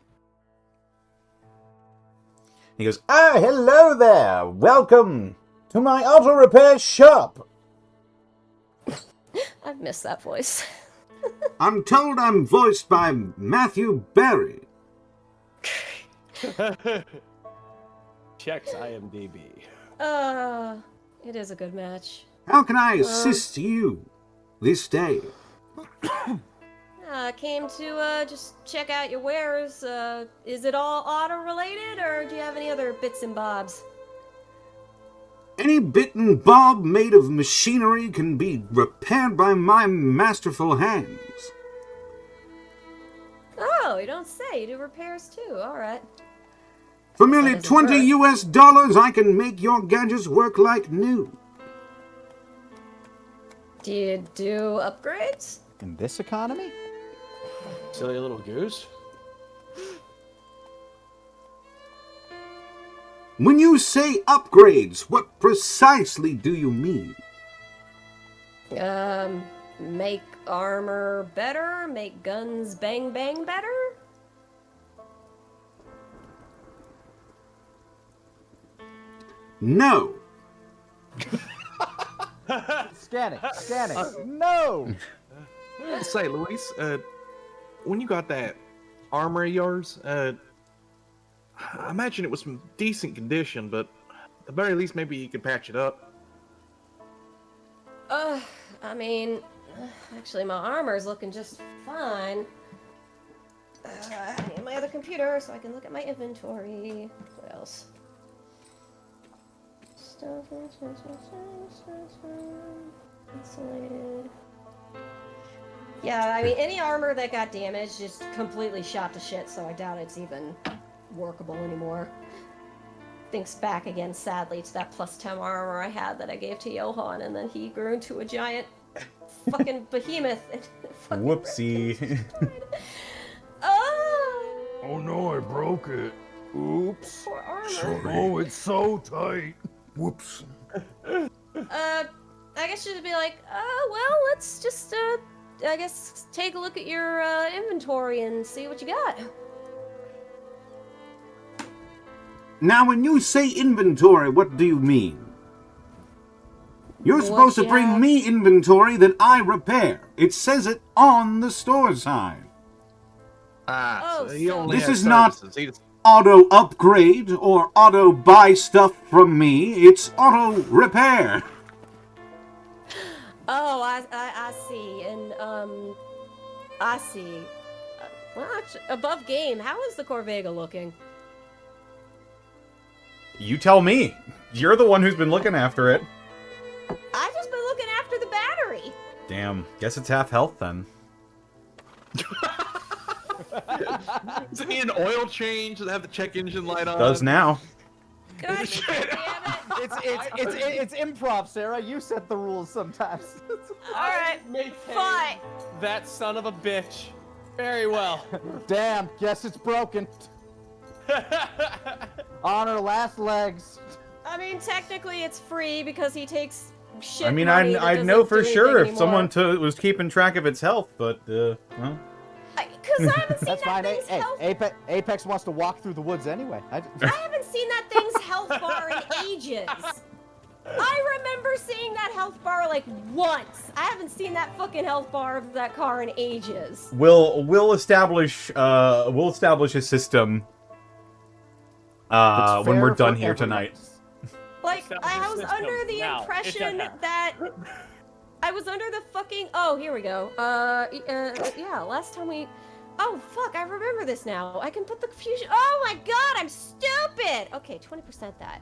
He goes, Ah, hello there. Welcome to my auto repair shop. I've missed that voice. I'm told I'm voiced by Matthew Berry. Checks IMDb. It is a good match. How can I assist you this day? I came to just check out your wares. Is it all auto related, or do you have any other bits and bobs? Any bit and bob made of machinery can be repaired by my masterful hands. Oh, you don't say. You do repairs too. All right. For merely That isn't $20 true. US, I can make your gadgets work like new. Do you do upgrades? In this economy? Silly little goose. When you say upgrades, what precisely do you mean? Make armor better? Make guns bang bang better? No. Scanning. No! Say, Louise, when you got that armor of yours, I imagine it was in decent condition, but at the very least, maybe you could patch it up. I mean, actually, my armor's looking just fine. I need my other computer so I can look at my inventory. What else? Stuff, insulated. Yeah, I mean, any armor that got damaged just completely shot to shit, so I doubt it's even workable anymore. Thinks back again, sadly, to that plus 10 armor I had that I gave to Johan, and then he grew into a giant fucking behemoth. And fucking Whoopsie. Oh! Oh no, I broke it. Oops. Poor armor. Oh, it's so tight. Whoops. I guess you'd be like, well, let's just, I guess take a look at your inventory and see what you got. Now, when you say inventory, what do you mean? You're What supposed to you bring have? me inventory that I repair. It says it on the store side. Oh, So he so- only This has is not- services. He just- Auto upgrade or auto buy stuff from me. It's auto repair. Oh, I see, and, I see. Well, actually, above game, how is the Corvega looking? You tell me. You're the one who's been looking after it. I've just been looking after the battery. Damn. Guess it's half health then. Does it need an oil change? Does it have the check engine light on? Does now. God damn it. It's improv, Sarah. You set the rules sometimes. Alright, Maintain fine. that son of a bitch. Very well. Damn, guess it's broken. On her last legs. I mean, technically it's free because he takes shit I mean, money that I doesn't know for do sure anything if someone anymore. was keeping track of its health, but, well. Because I haven't seen That's that fine. thing's Hey, health. Apex wants to walk through the woods anyway. I haven't seen that thing's health bar in ages. I remember seeing that health bar like once. I haven't seen that fucking health bar of that car in ages. We'll establish a system It's when we're fair done for here everyone. tonight. Like, Establish I a was system. under the Now, impression it's at that I was under the fucking. Oh, here we go. Yeah. Last time we. Oh fuck! I remember this now. I can put the fusion. Oh my god! I'm stupid. Okay, 20% that.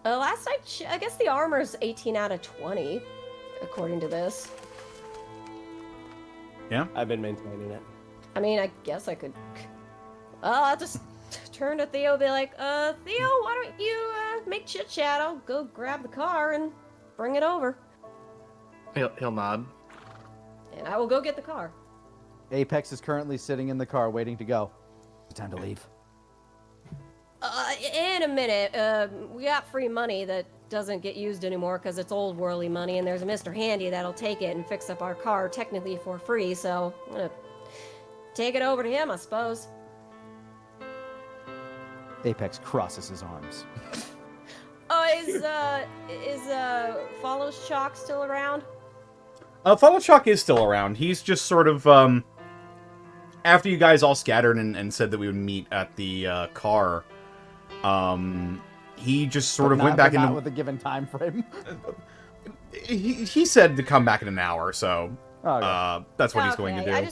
Last I guess the armor's 18 out of 20, according to this. I've been maintaining it. I mean, I guess I could. I'll just turn to Theo and be like, Theo, why don't you make chit chat? I'll go grab the car and bring it over. He'll nod. And I will go get the car. Apex is currently sitting in the car waiting to go. It's time to leave. In a minute, we got free money that doesn't get used anymore because it's old worldly money, and there's a Mr. Handy that'll take it and fix up our car technically for free, so I'm gonna take it over to him, I suppose. Apex crosses his arms. Oh, is Follows Chalk still around? Follow Chalk is still around. He's just sort of, after you guys all scattered and said that we would meet at the car, he just sort of went back not into... with a given time frame. He said to come back in an hour, so Okay. that's what he's going to do.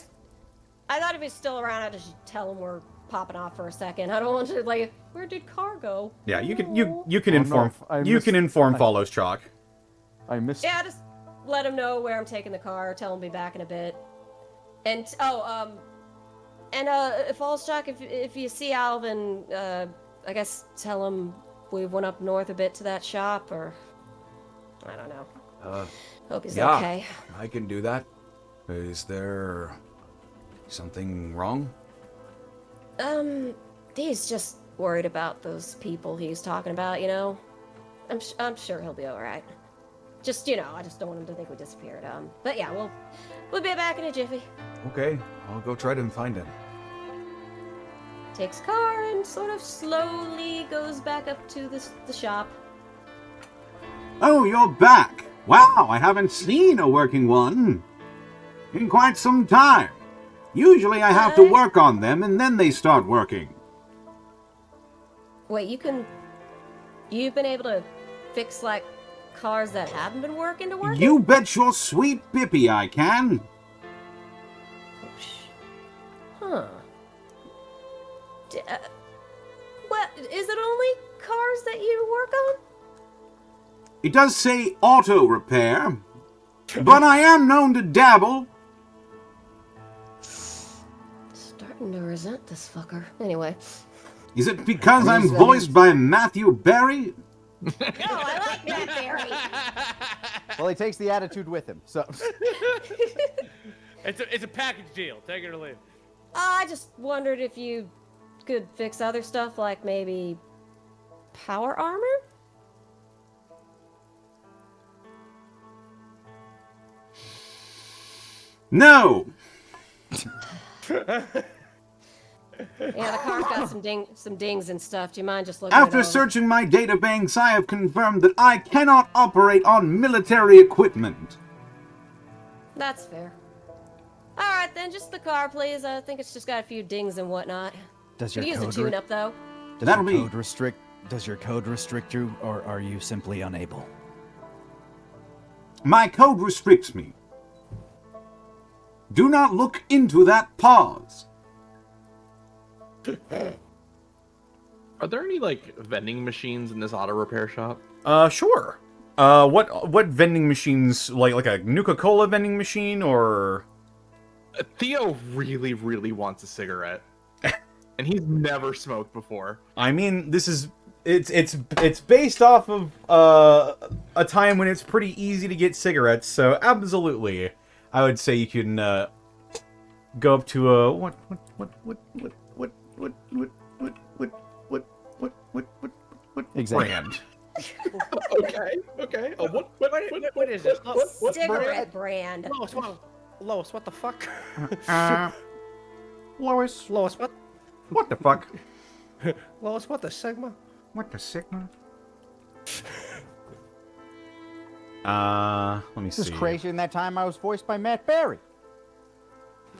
I thought if he's still around, I'd just tell him we're popping off for a second. I don't want to, like, where did car go? Yeah, you can No. you can Oh, inform no, I you missed- can inform Follows Chalk. I missed. Yeah, just let him know where I'm taking the car. Tell him I'll be back in a bit. And Falls Chalk, if you see Alvin, I guess tell him we went up north a bit to that shop, or I don't know. Hope he's Yeah, okay. I can do that. Is there something wrong? He's just worried about those people he's talking about, you know? I'm sure he'll be alright. Just, I just don't want him to think we disappeared. But yeah, we'll be back in a jiffy. Okay, I'll go try to find him. Takes car and sort of slowly goes back up to the shop. Oh, you're back. Wow, I haven't seen a working one in quite some time. Usually I have to work on them and then they start working. Wait, you've been able to fix, like, cars that haven't been working to work? You bet your sweet Bippy I can. Huh. What, is it only cars that you work on? It does say auto repair, but I am known to dabble. Starting to resent this fucker. Anyway. Is it because I'm voiced by Matthew Berry? No, I like that Barry. Well, he takes the attitude with him, so. It's a package deal. Take it or leave. I just wondered if you could fix other stuff, like maybe power armor? No. Yeah, the car's got some dings and stuff. Do you mind just looking After it over? searching my databanks, I have confirmed that I cannot operate on military equipment. That's fair. Alright then, just the car, please. I think it's just got a few dings and whatnot. Does your Could use a code tune-up, though. Does your code restrict you, or are you simply unable? My code restricts me. Do not look into that pause. Are there any vending machines in this auto repair shop? Sure. What vending machines, like a Nuka-Cola vending machine, or? Theo really, really wants a cigarette, and he's never smoked before. I mean, it's based off of a time when it's pretty easy to get cigarettes, so absolutely, I would say you can go up to a what Exactly. brand. Okay. What is it? Cigarette brand. Lois, what the fuck? Lois, Lois, what? what the fuck? Lois, what the Sigma? What the Sigma? Let me see. This is crazy. In that time, I was voiced by Matt Berry.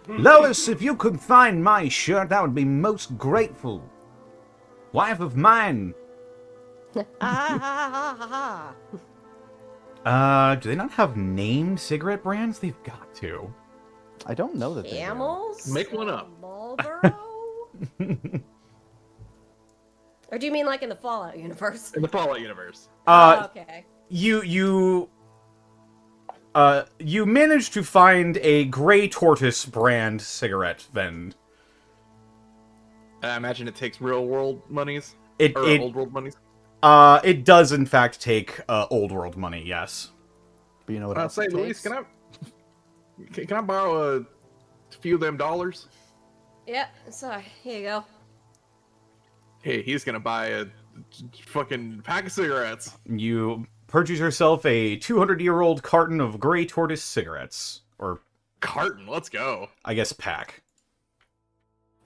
Lois, if you could find my shirt, I would be most grateful. Wife of mine. Ha ha ha ha. Do they not have named cigarette brands? They've got to. I don't know that they do. Camels? Make one up. Marlboro? Or do you mean like in the Fallout universe? In the Fallout universe. Okay. You managed to find a Gray Tortoise brand cigarette vend. I imagine it takes real world monies. Old world monies. It does in fact take old world money, yes. But you know what I'll else say, it Louise, takes? can I borrow a few of them dollars? Yeah, sorry. Here you go. Hey, he's gonna buy a fucking pack of cigarettes. You purchase yourself a 200-year-old carton of Gray Tortoise cigarettes. Or, Carton, let's go. I guess pack.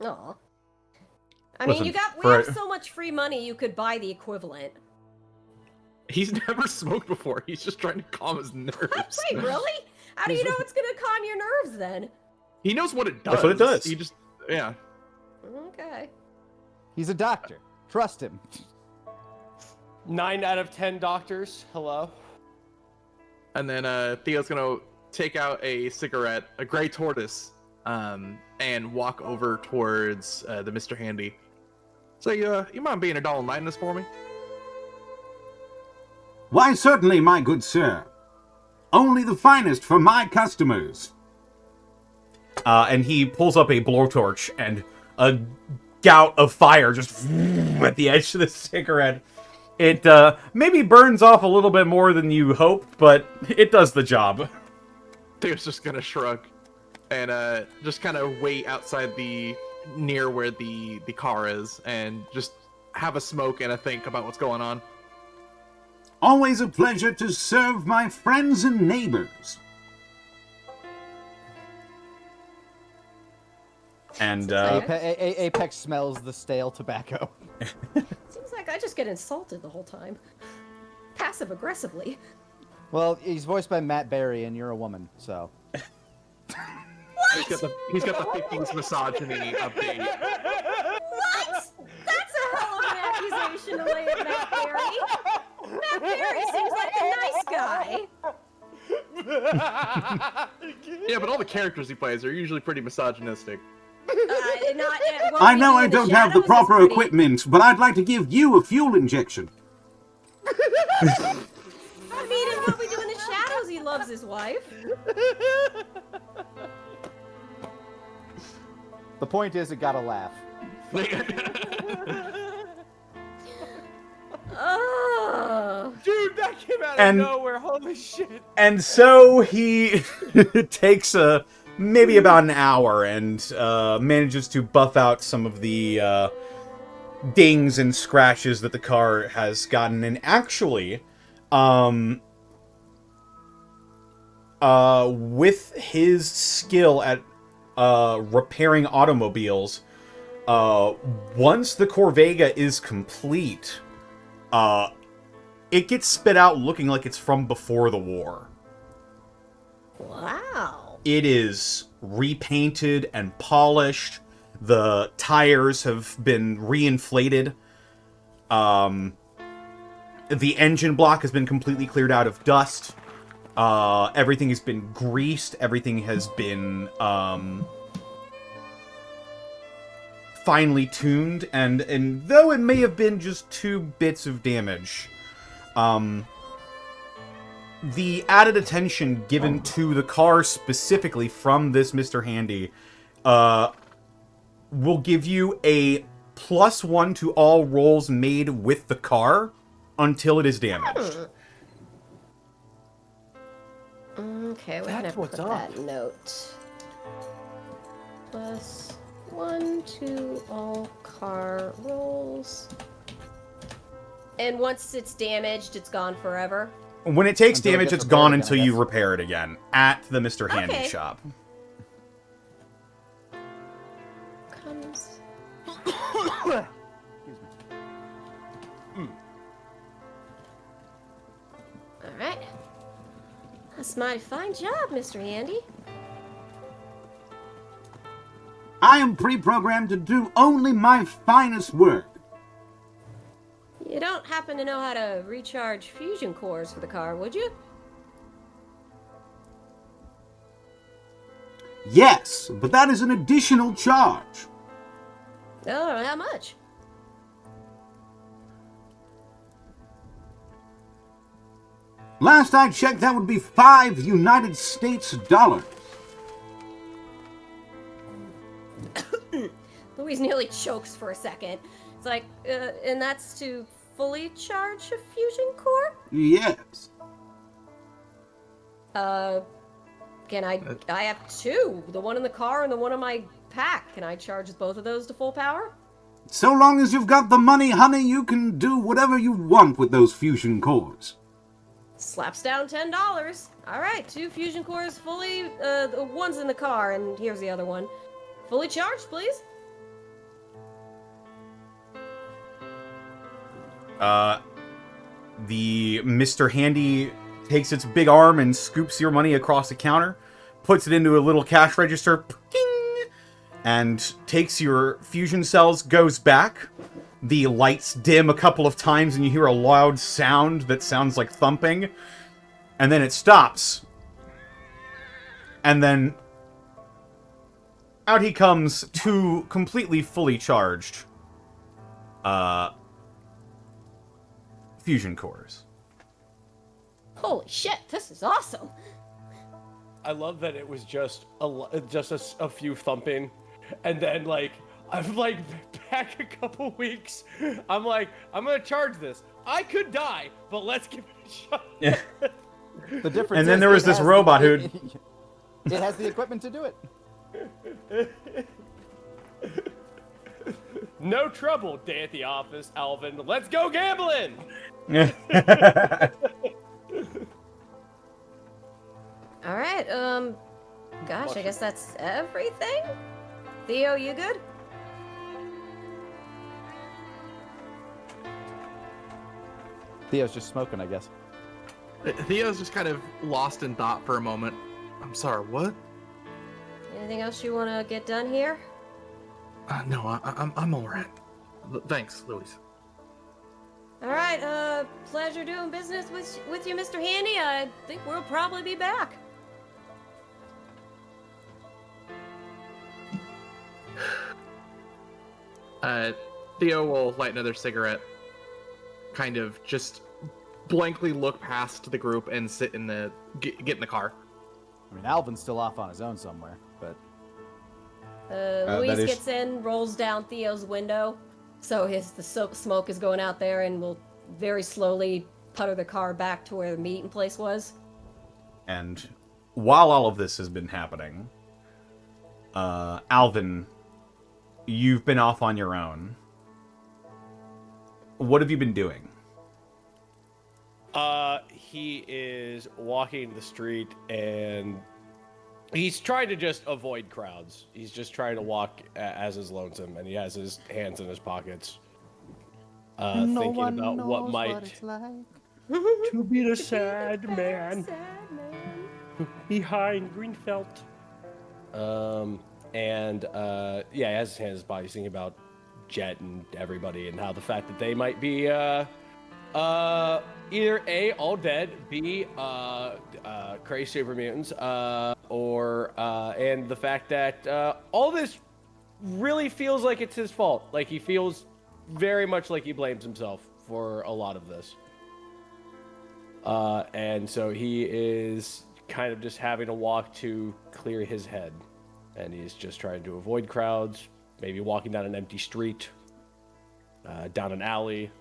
Aw. I Listen, mean, we for have so much free money, you could buy the equivalent. He's never smoked before. He's just trying to calm his nerves. Wait, really? How do you know it's gonna calm your nerves then? He knows what it does. That's what it does. He just, yeah. Okay. He's a doctor. Trust him. 9 out of 10 doctors. Hello. And then Theo's gonna take out a cigarette, a Gray Tortoise, and walk over towards the Mr. Handy. So you mind being $1.09 this for me? Why, certainly, my good sir. Only the finest for my customers. And he pulls up a blowtorch, and a gout of fire just at the edge of the cigarette. It maybe burns off a little bit more than you hoped, but it does the job. Theo's just gonna shrug and just kind of wait outside near where the car is and just have a smoke and a think about what's going on. Always a pleasure to serve my friends and neighbors. And Apex smells the stale tobacco. Seems like I just get insulted the whole time. Passive aggressively. Well, he's voiced by Matt Berry, and you're a woman, so. He's got the 50s misogyny update. What? That's a hell of an accusation to lay at Matt Berry. Matt Berry seems like a nice guy. Yeah, but all the characters he plays are usually pretty misogynistic. I know I don't have the proper equipment, but I'd like to give you a fuel injection. I mean, in What We Do in the Shadows, he loves his wife. The point is, it got a laugh. Oh, dude, that came out of nowhere. Holy shit! And so he takes maybe about an hour and manages to buff out some of the dings and scratches that the car has gotten. And actually, with his skill at repairing automobiles, once the Corvega is complete, it gets spit out looking like it's from before the war. wow. It is repainted and polished. The tires have been reinflated. The engine block has been completely cleared out of dust. Everything has been greased. Everything has been finely tuned. And though it may have been just 2 bits of damage, the added attention given to the car specifically from this Mr. Handy will give you a +1 to all rolls made with the car until it is damaged. Okay, we're gonna put that note. +1 to all car rolls. And once it's damaged, it's gone forever? When it takes Until it damage, gets it's gone repaired until again, I you guess. repair it again at the Mr. Handy Okay. shop. Comes. Alright. That's a mighty fine job, Mr. Handy. I am pre-programmed to do only my finest work. You don't happen to know how to recharge fusion cores for the car, would you? Yes, but that is an additional charge. Oh, how much? Last I checked, that would be 5 United States dollars. Louise nearly chokes for a second. It's like, and that's to fully charge a fusion core? Yes. Can I have 2. The one in the car and the one in my pack. Can I charge both of those to full power? So long as you've got the money, honey, you can do whatever you want with those fusion cores. Slaps down $10. Alright, 2 fusion cores fully, the one's in the car, and here's the other one. Fully charged, please. The Mr. Handy takes its big arm and scoops your money across the counter, puts it into a little cash register, ping, and takes your fusion cells, goes back. The lights dim a couple of times and you hear a loud sound that sounds like thumping. And then it stops. And then out he comes, 2 completely fully charged fusion cores. Holy shit, this is awesome. I love that it was just a few thumping, and then like I've like back a couple weeks. I'm like, I'm gonna charge this. I could die, but let's give it a shot. Yeah. The difference And then is there was it this has robot the, who'd... It has the equipment to do it. No trouble, day at the office, Alvin. Let's go gambling! All right, gosh, I guess that's everything? Theo, you good? Theo's just smoking, I guess. Theo's just kind of lost in thought for a moment. I'm sorry, what? Anything else you want to get done here? No, I'm all right. Thanks, Louise. All right, pleasure doing business with you, Mr. Handy. I think we'll probably be back. Theo will light another cigarette, kind of just blankly look past the group and sit in the get in the car. I mean, Alvin's still off on his own somewhere, but... Louise gets in, rolls down Theo's window, so the smoke is going out there, and will very slowly putter the car back to where the meeting place was. And while all of this has been happening, Alvin, you've been off on your own. What have you been doing? He is walking the street and he's trying to just avoid crowds. He's just trying to walk as is lonesome, and he has his hands in his pockets, thinking about what might To be the sad man behind Greenfelt. Yeah, he has his hands in his body. He's thinking about Jet and everybody, and how the fact that they might be either A, all dead, B, crazy super mutants, or and the fact that all this really feels like it's his fault. Like, he feels very much like he blames himself for a lot of this. And so he is kind of just having to walk to clear his head. And he's just trying to avoid crowds, maybe walking down an empty street, down an alley,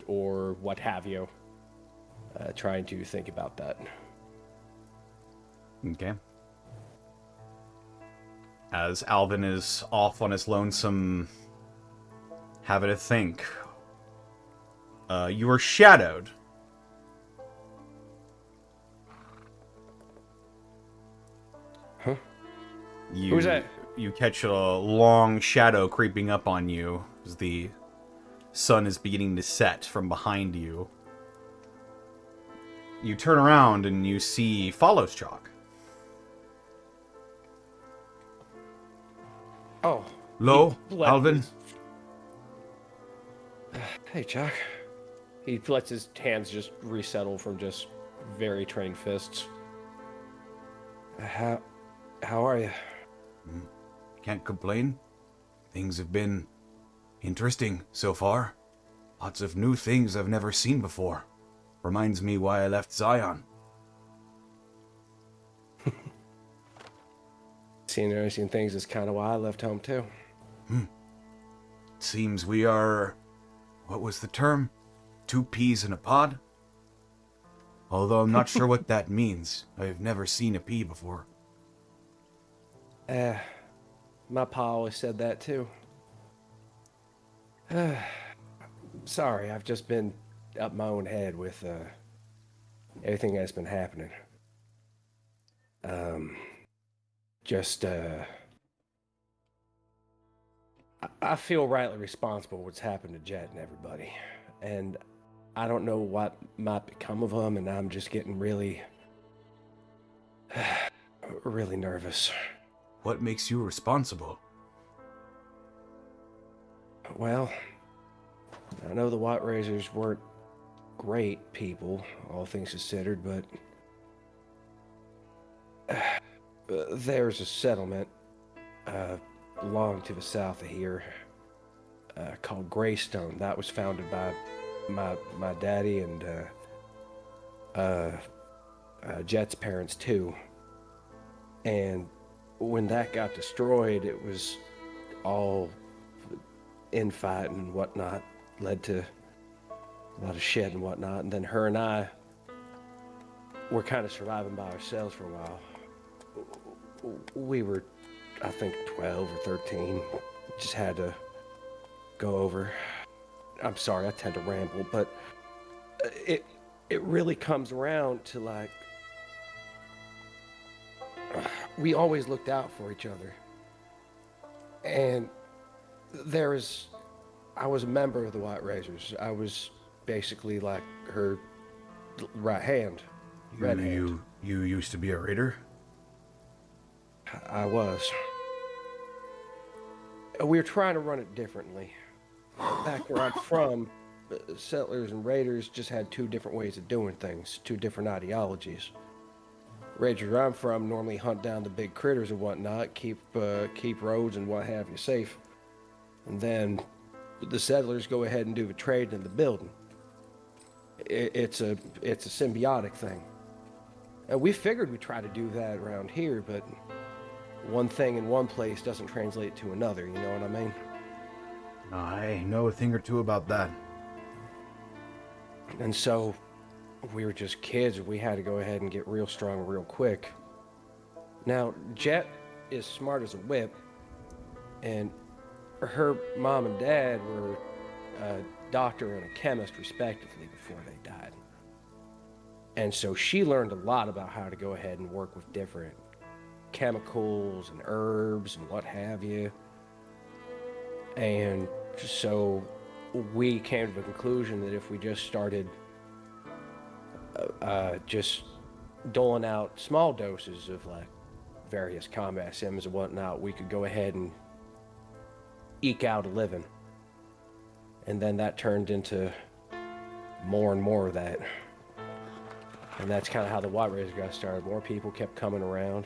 or what have you. Trying to think about that. Okay. As Alvin is off on his lonesome, having to think, you are shadowed. Huh? Who's that? You catch a long shadow creeping up on you as the sun is beginning to set from behind you. You turn around and you see Follows Chalk. Oh. Lo, Alvin? Hey, Chuck. He lets his hands just resettle from just very trained fists. How are you? Can't complain. Things have been interesting so far. Lots of new things I've never seen before. Reminds me why I left Zion. Seeing and noticing things is kind of why I left home too. Seems we are... what was the term? 2 peas in a pod? Although I'm not sure what that means. I've never seen a pea before. My pa always said that too. Sorry, I've just been up my own head with everything that's been happening. I feel rightly responsible for what's happened to Jet and everybody. And I don't know what might become of them, and I'm just getting really nervous. What makes you responsible? Well, I know the White Razors weren't great people, all things considered, but there's a settlement belonging to the south of here called Greystone. That was founded by my daddy and Jet's parents too. And when that got destroyed, it was all infight and whatnot, led to a lot of shit and whatnot. And then her and I were kind of surviving by ourselves for a while. We were, I think, 12 or 13. Just had to go over. I'm sorry, I tend to ramble, but it really comes around to like, we always looked out for each other. And I was a member of the White Razors. I was basically like her right hand, red hand. You used to be a raider? I was. We were trying to run it differently. Back where I'm from, settlers and raiders just had two different ways of doing things, two different ideologies. Raiders where I'm from normally hunt down the big critters and whatnot, keep roads and what have you safe. And then the settlers go ahead and do the trade in the building. It's a symbiotic thing. And we figured we'd try to do that around here, but one thing in one place doesn't translate to another, you know what I mean? I know a thing or two about that. And so we were just kids. We had to go ahead and get real strong real quick. Now, Jet is smart as a whip, and her mom and dad were a doctor and a chemist, respectively, before they died. And so she learned a lot about how to go ahead and work with different chemicals and herbs and what have you. And so we came to the conclusion that if we just started just doling out small doses of like various combat sims and whatnot, we could go ahead and eke out a living. And then that turned into more and more of that. And that's kind of how the White Razor got started. More people kept coming around.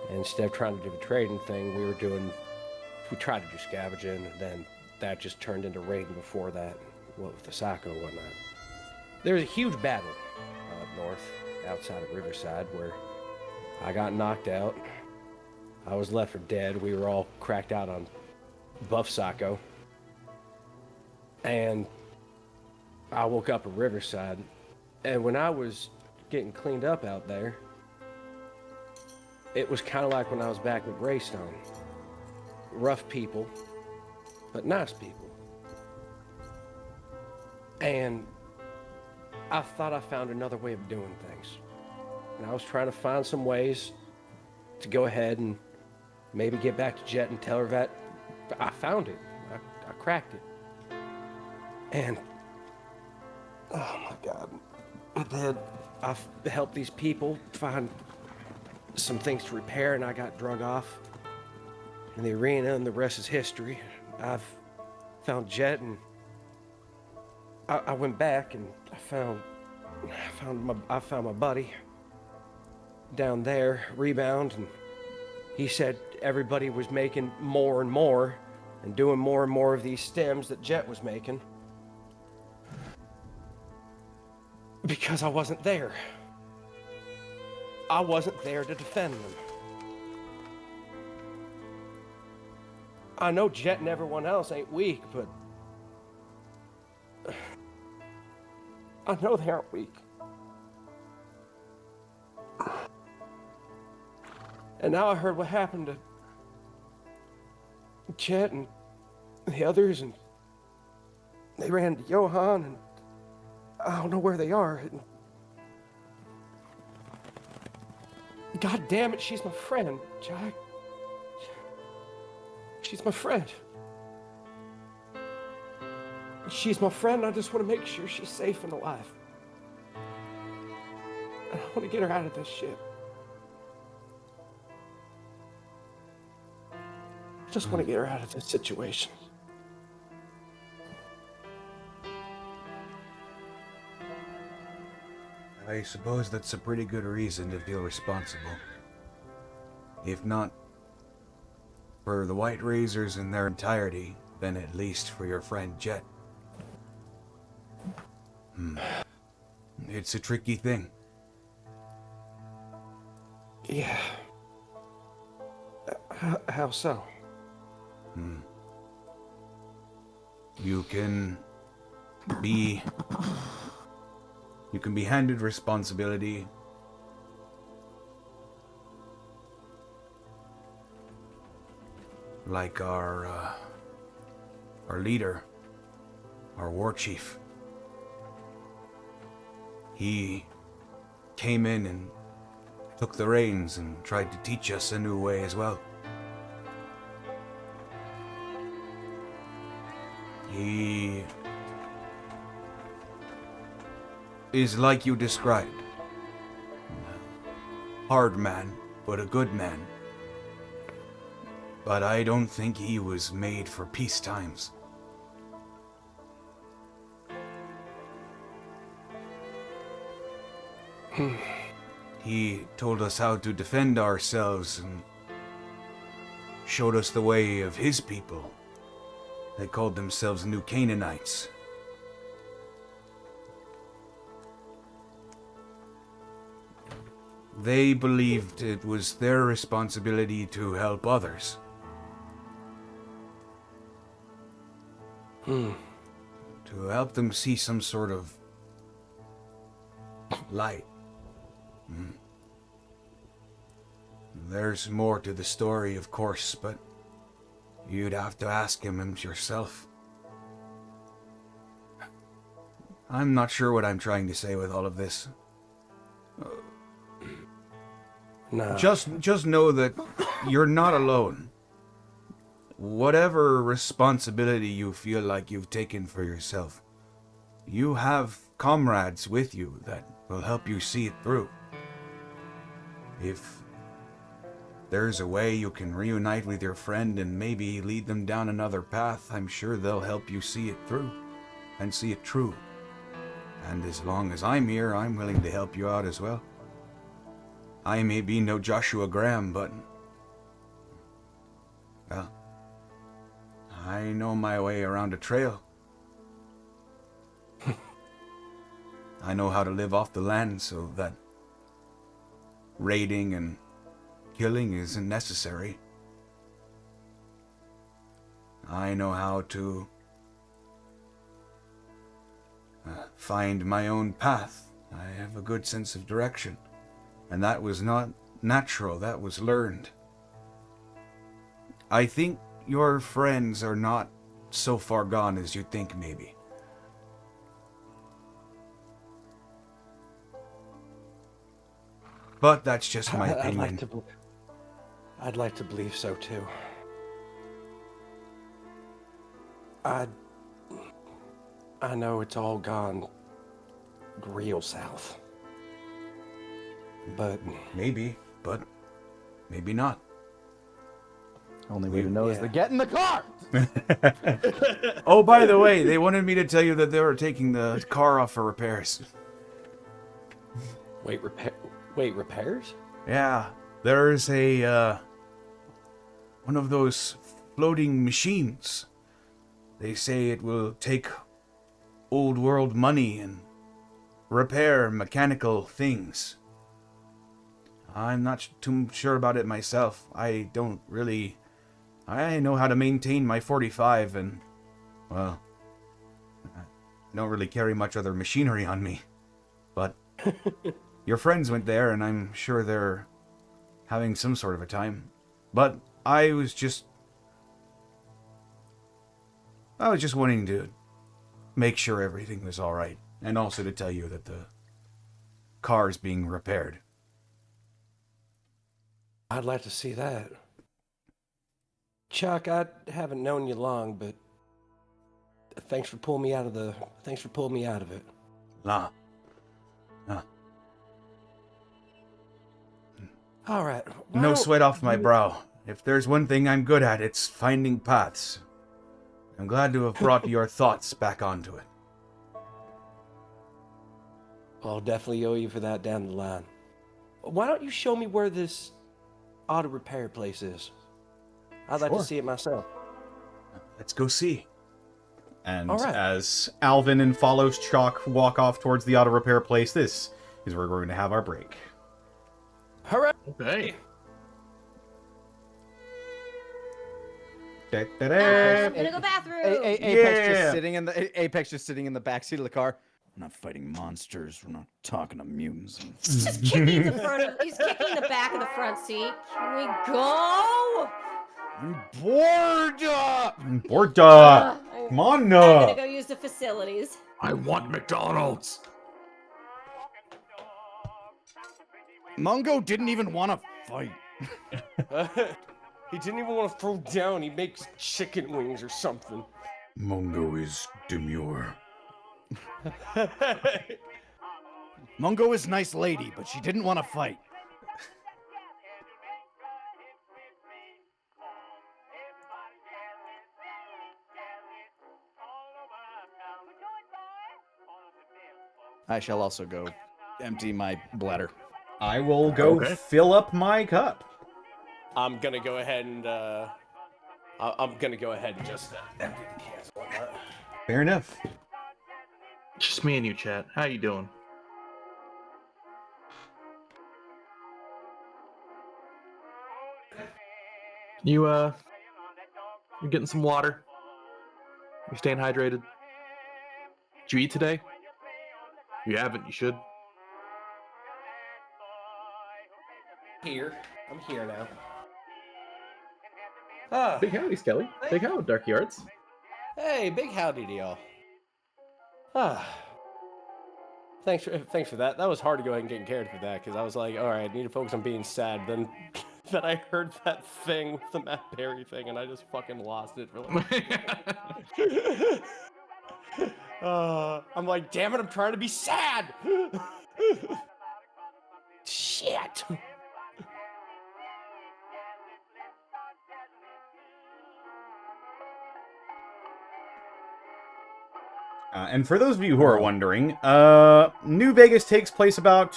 And instead of trying to do the trading thing, we tried to do scavenging, and then that just turned into raiding before that, what with the Psycho and whatnot. There was a huge battle up north, outside of Riverside, where I got knocked out. I was left for dead. We were all cracked out on buff Psycho. And I woke up at Riverside, and when I was getting cleaned up out there, it was kind of like when I was back at Greystone. Rough people, but nice people. And I thought I found another way of doing things. And I was trying to find some ways to go ahead and maybe get back to Jet and tell her that I found it. I cracked it. And, oh my God, I did. I helped these people find some things to repair, and I got drug off in the arena, and the rest is history. I've found Jet, and I went back, and I found my buddy down there, Rebound, and he said everybody was making more and more and doing more and more of these stems that Jet was making because I wasn't there. I wasn't there to defend them. I know Jet and everyone else ain't weak, but I know they aren't weak. And now I heard what happened to Jet and the others, and they ran to Johan, and I don't know where they are. And God damn it, she's my friend, Jack. She's my friend. She's my friend. I just want to make sure she's safe and alive. I want to get her out of this shit. I just want to get her out of this situation. I suppose that's a pretty good reason to feel responsible. If not for the White Razors in their entirety, then at least for your friend Jet. It's a tricky thing. Yeah. How so? You can be handed responsibility. Like our leader, our war chief. He came in and took the reins and tried to teach us a new way as well. He is like you described. Hard man, but a good man. But I don't think he was made for peace times. He told us how to defend ourselves and showed us the way of his people. They called themselves New Canaanites. They believed it was their responsibility to help others. To help them see some sort of light. There's more to the story, of course, but you'd have to ask him yourself. I'm not sure what I'm trying to say with all of this. No. Just know that you're not alone. Whatever responsibility you feel like you've taken for yourself, you have comrades with you that will help you see it through. If there's a way you can reunite with your friend and maybe lead them down another path, I'm sure they'll help you see it through and see it true. And as long as I'm here, I'm willing to help you out as well. I may be no Joshua Graham, but, well, I know my way around a trail. I know how to live off the land so that raiding and killing isn't necessary. I know how to find my own path. I have a good sense of direction. And that was not natural, that was learned. I think your friends are not so far gone as you think, maybe. But that's just my opinion. I'd like to believe so too. I know it's all gone real south. But maybe not. Only way to know is to get in the car! Oh, by the way, they wanted me to tell you that they were taking the car off for repairs. Wait, repairs? Yeah, there's a, one of those floating machines. They say it will take old world money and repair mechanical things. I'm not too sure about it myself. I know how to maintain my 45 and, well, I don't really carry much other machinery on me. But your friends went there and I'm sure they're having some sort of a time. But I was just wanting to make sure everything was all right, and also to tell you that the car's being repaired. I'd like to see that. Chuck, I haven't known you long, but thanks for pulling me out of it. Nah. All right. No sweat off my brow. If there's one thing I'm good at, it's finding paths. I'm glad to have brought your thoughts back onto it. I'll definitely owe you for that down the line. Why don't you show me where this auto repair place is? I'd like to see it myself. Let's go see. And right. as Alvin and follows Chalk walk off towards the auto repair place, this is where we're going to have our break. Hooray! Okay. Da, da, I'm da. gonna go bathroom. Apex Yeah. just sitting in the Apex just sitting in the backseat of the car. We're not fighting monsters. We're not talking to mutants. He's just kicking the front of. He's kicking the back of the front seat. Can we go? I'm bored. Bored. Ugh, Come on, I'm gonna no. go use the facilities. I want McDonald's. Mongo didn't even want to fight. He didn't even want to throw down. He makes chicken wings or something. Mongo is demure. Mongo is nice lady, but she didn't want to fight. I shall also go empty my bladder. I will go Okay. fill up my cup. I'm gonna go ahead and I'm gonna go ahead and just empty the cans and whatnot. Fair enough. Just me and you, chat. How you doing? You getting some water? You staying hydrated? Did you eat today? If you haven't, you should. Here. I'm here now. Ah, Big howdy, Skelly. Big howdy, Dark Yards. hey, big howdy to y'all. Ah. Thanks for that. That was hard to go ahead and get in character for that, because I was like, all right, I need to focus on being sad. Then I heard that thing with the Matt Perry thing, and I just fucking lost it. For like... I'm like, damn it, I'm trying to be sad. Shit. And for those of you who are wondering, New Vegas takes place about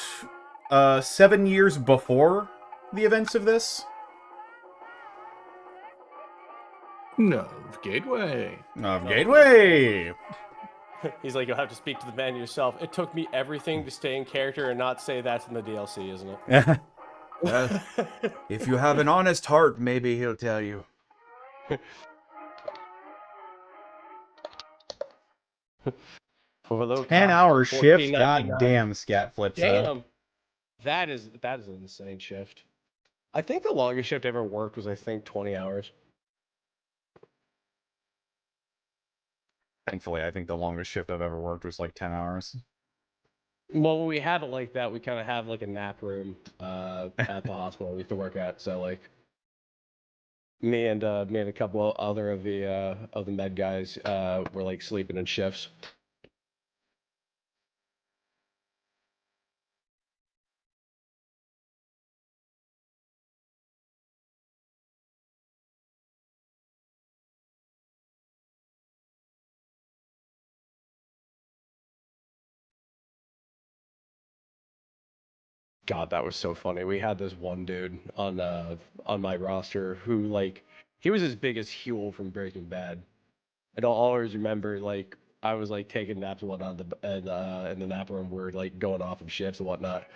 7 years before the events of this. No, Gateway. Of Gateway! He's like, you'll have to speak to the man yourself. It took me everything to stay in character and not say that's in the DLC, isn't it? If you have an honest heart, maybe he'll tell you. 10-hour shift? God damn, Scat Flips. Damn. That is an insane shift. I think the longest shift I ever worked was, I think, 20 hours. Thankfully, I think the longest shift I've ever worked was like 10 hours. Well, when we had it like that, we kind of have like a nap room at the hospital we used to work at. So like, me and a couple other of the med guys were like sleeping in shifts. God, that was so funny. We had this one dude on my roster who, like, he was as big as Huel from Breaking Bad. And I'll always remember, like, I was like taking naps and whatnot in the nap room. We're like going off of shifts and whatnot.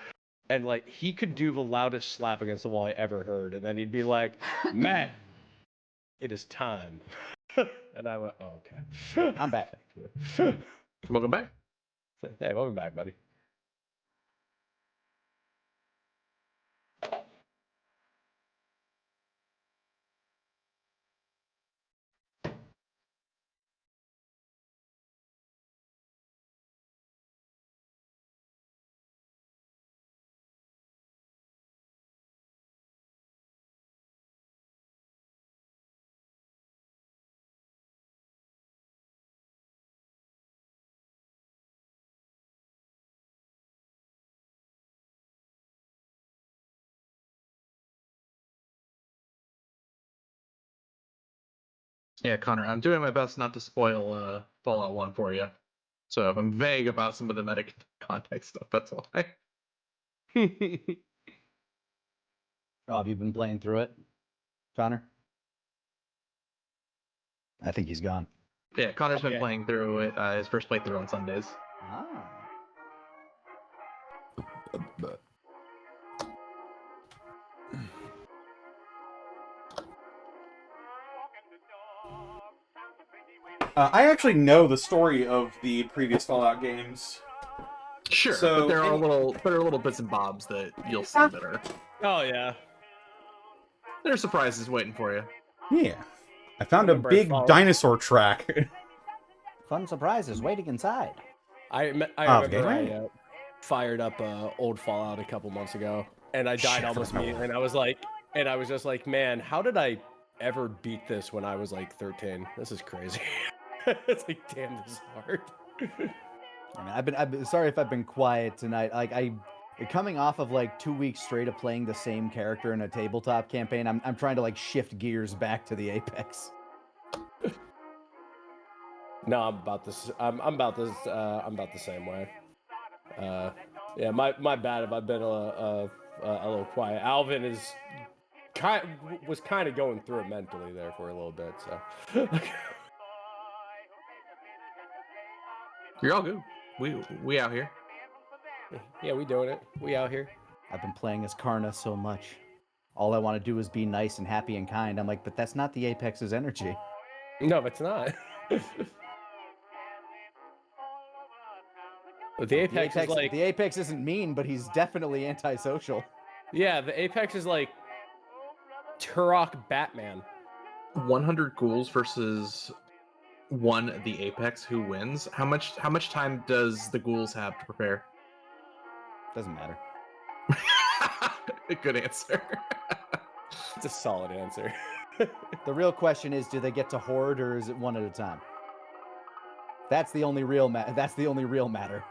And like he could do the loudest slap against the wall I ever heard, and then he'd be like, "Matt, it is time." And I went, "Oh, okay, I'm back. Welcome back. Hey, welcome back, buddy." Yeah, Connor, I'm doing my best not to spoil Fallout 1 for you. So if I'm vague about some of the meta context stuff, that's why. Oh, have you been playing through it, Connor? I think he's gone. Yeah, Connor's been playing through it, his first playthrough on Sundays. Ah. I actually know the story of the previous Fallout games. Sure, So but there are little bits and bobs that you'll see that are. Oh yeah. There are surprises waiting for you. Yeah. I found a Remember big Fallout. dinosaur track. Fun surprises waiting inside. I remember Okay. I fired up old Fallout a couple months ago, and I died Shit, almost I forgot. immediately. And I was just like, man, how did I ever beat this when I was like 13? This is crazy. It's like, damn, this is hard. I mean, I've been sorry if I've been quiet tonight. Like coming off of like 2 weeks straight of playing the same character in a tabletop campaign, I'm trying to like shift gears back to the Apex. No, I'm about this. I'm about this. I'm about the same way. Yeah, my bad if I've been a little quiet. Alvin was kind of going through it mentally there for a little bit. So You're all good. We out here. yeah, we doing it. We out here. I've been playing as Karna so much. All I want to do is be nice and happy and kind. I'm like, but that's not the Apex's energy. No, it's not. But the Apex is like, the Apex isn't mean, but he's definitely antisocial. yeah, the Apex is like Turok Batman. 100 ghouls versus one the Apex. Who wins? How much time does the ghouls have to prepare? Doesn't matter. Good answer. It's a solid answer. The real question is, do they get to horde or is it one at a time? That's the only real matter.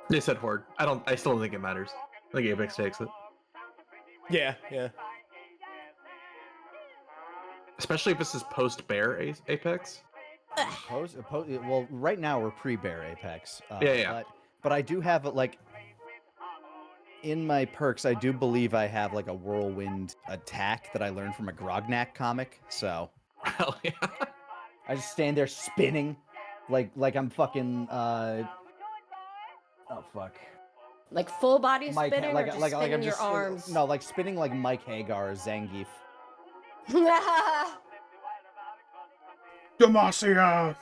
They said horde. I still don't think it matters. I think Apex takes it. Yeah. Especially if this is post-bear Apex. Well, right now we're pre-bear Apex. Yeah. But I do have like in my perks, I do believe I have like a whirlwind attack that I learned from a Grognak comic. So Hell yeah. I just stand there spinning, like I'm fucking. Oh fuck. Like full body Mike, spinning or just spinning I'm your just arms? No, like spinning like Mike Hagar or Zangief. Demacia!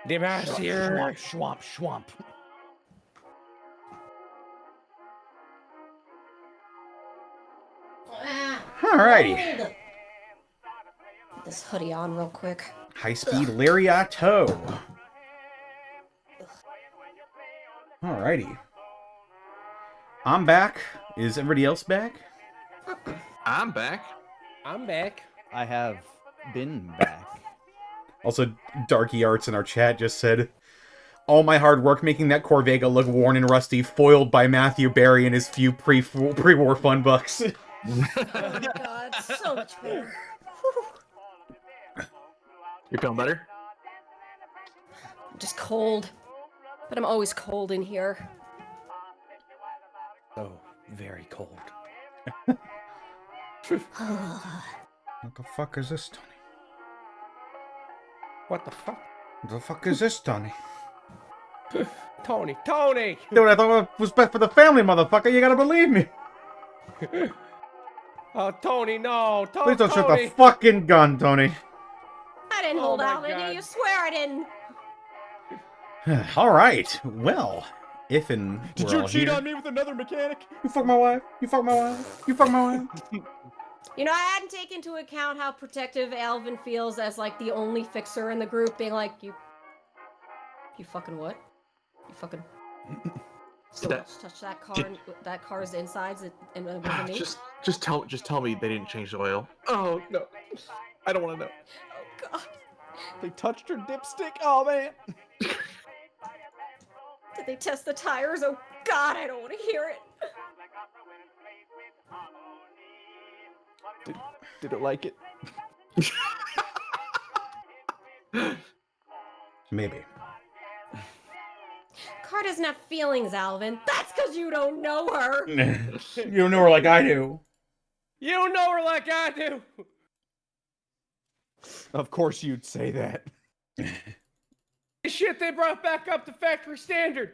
Schwamp, schwamp, schwamp. Alrighty. Put this hoodie on real quick. High-speed Lariato. Alrighty. I'm back. Is everybody else back? I'm back. I'm back. I have been back. Also, Darky Arts in our chat just said, all my hard work making that Corvega look worn and rusty, foiled by Matthew Barry and his few pre-war fun bucks. Oh my god, so much better. You feeling better? I'm just cold. But I'm always cold in here. Oh, very cold. What the fuck is this, Tony? What the fuck? What the fuck is this, Tony? Tony! Dude, I thought it was best for the family, motherfucker. You gotta believe me. Oh, Tony, no! Please don't shoot the fucking gun, Tony. I didn't Oh hold my Alvin. God. You swear I didn't. All right. Well, if and Did we're you all cheat here- on me with another mechanic? You fuck my wife. You fuck my wife. You fuck my wife. You know, I hadn't taken into account how protective Alvin feels as like the only fixer in the group, being like, you fucking what? You fucking still That- touch that car and that car's insides and with me? Just tell me they didn't change the oil. Oh no, I don't want to know. Oh god. They touched her dipstick. Oh man. Did they test the tires? Oh god, I don't want to hear it. Did it like it? Maybe. car doesn't have feelings, Alvin. That's because you don't know her. You don't know her like I do. You don't know her like I do. Of course you'd say that. The shit they brought back up to factory standard.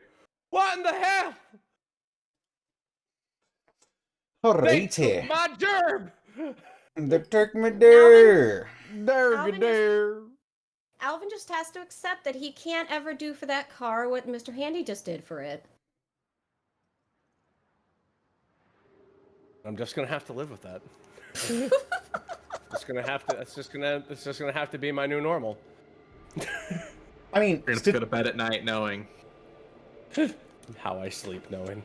What in the hell? They took my gerb. They took me there. Alvin just has to accept that he can't ever do for that car what Mr. Handy just did for it. I'm just gonna have to live with that. It's just gonna have to be my new normal. I mean, You're gonna go to bed at night knowing how I sleep, knowing.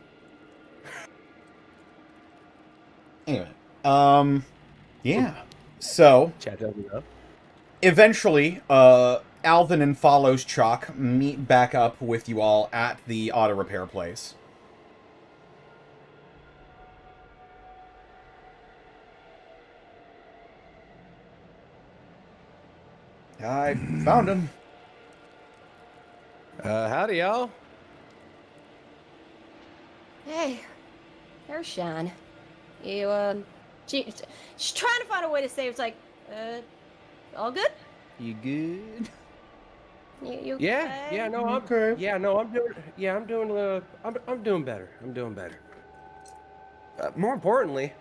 Anyway, yeah. So Chat doesn't know. eventually, Alvin and Follows Chalk meet back up with you all at the auto repair place. I found him. Howdy, y'all. Hey, there's Sean. She's trying to find a way to say it's like, all good? You good? You Yeah, okay? yeah, no, I'm Okay. yeah, no, I'm doing I'm doing better. I'm doing better. More importantly,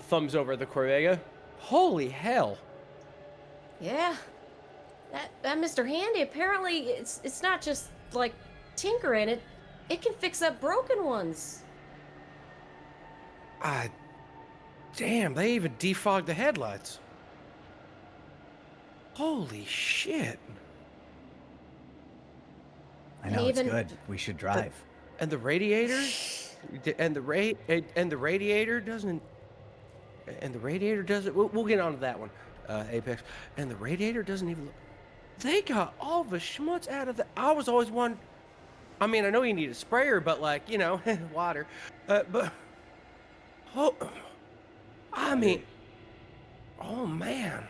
thumbs over the Corvega. Holy hell! Yeah. That Mr. Handy, apparently it's not just like tinkering, it can fix up broken ones. Damn, they even defogged the headlights. Holy shit! I know, it's good. We should drive. And the radiator, and the radiator doesn't. And the radiator doesn't. We'll get onto that one, Apex. And the radiator doesn't even. They got all the schmutz out of the. I was always one. I mean, I know you need a sprayer, but like, you know, water. But oh, I mean, oh man,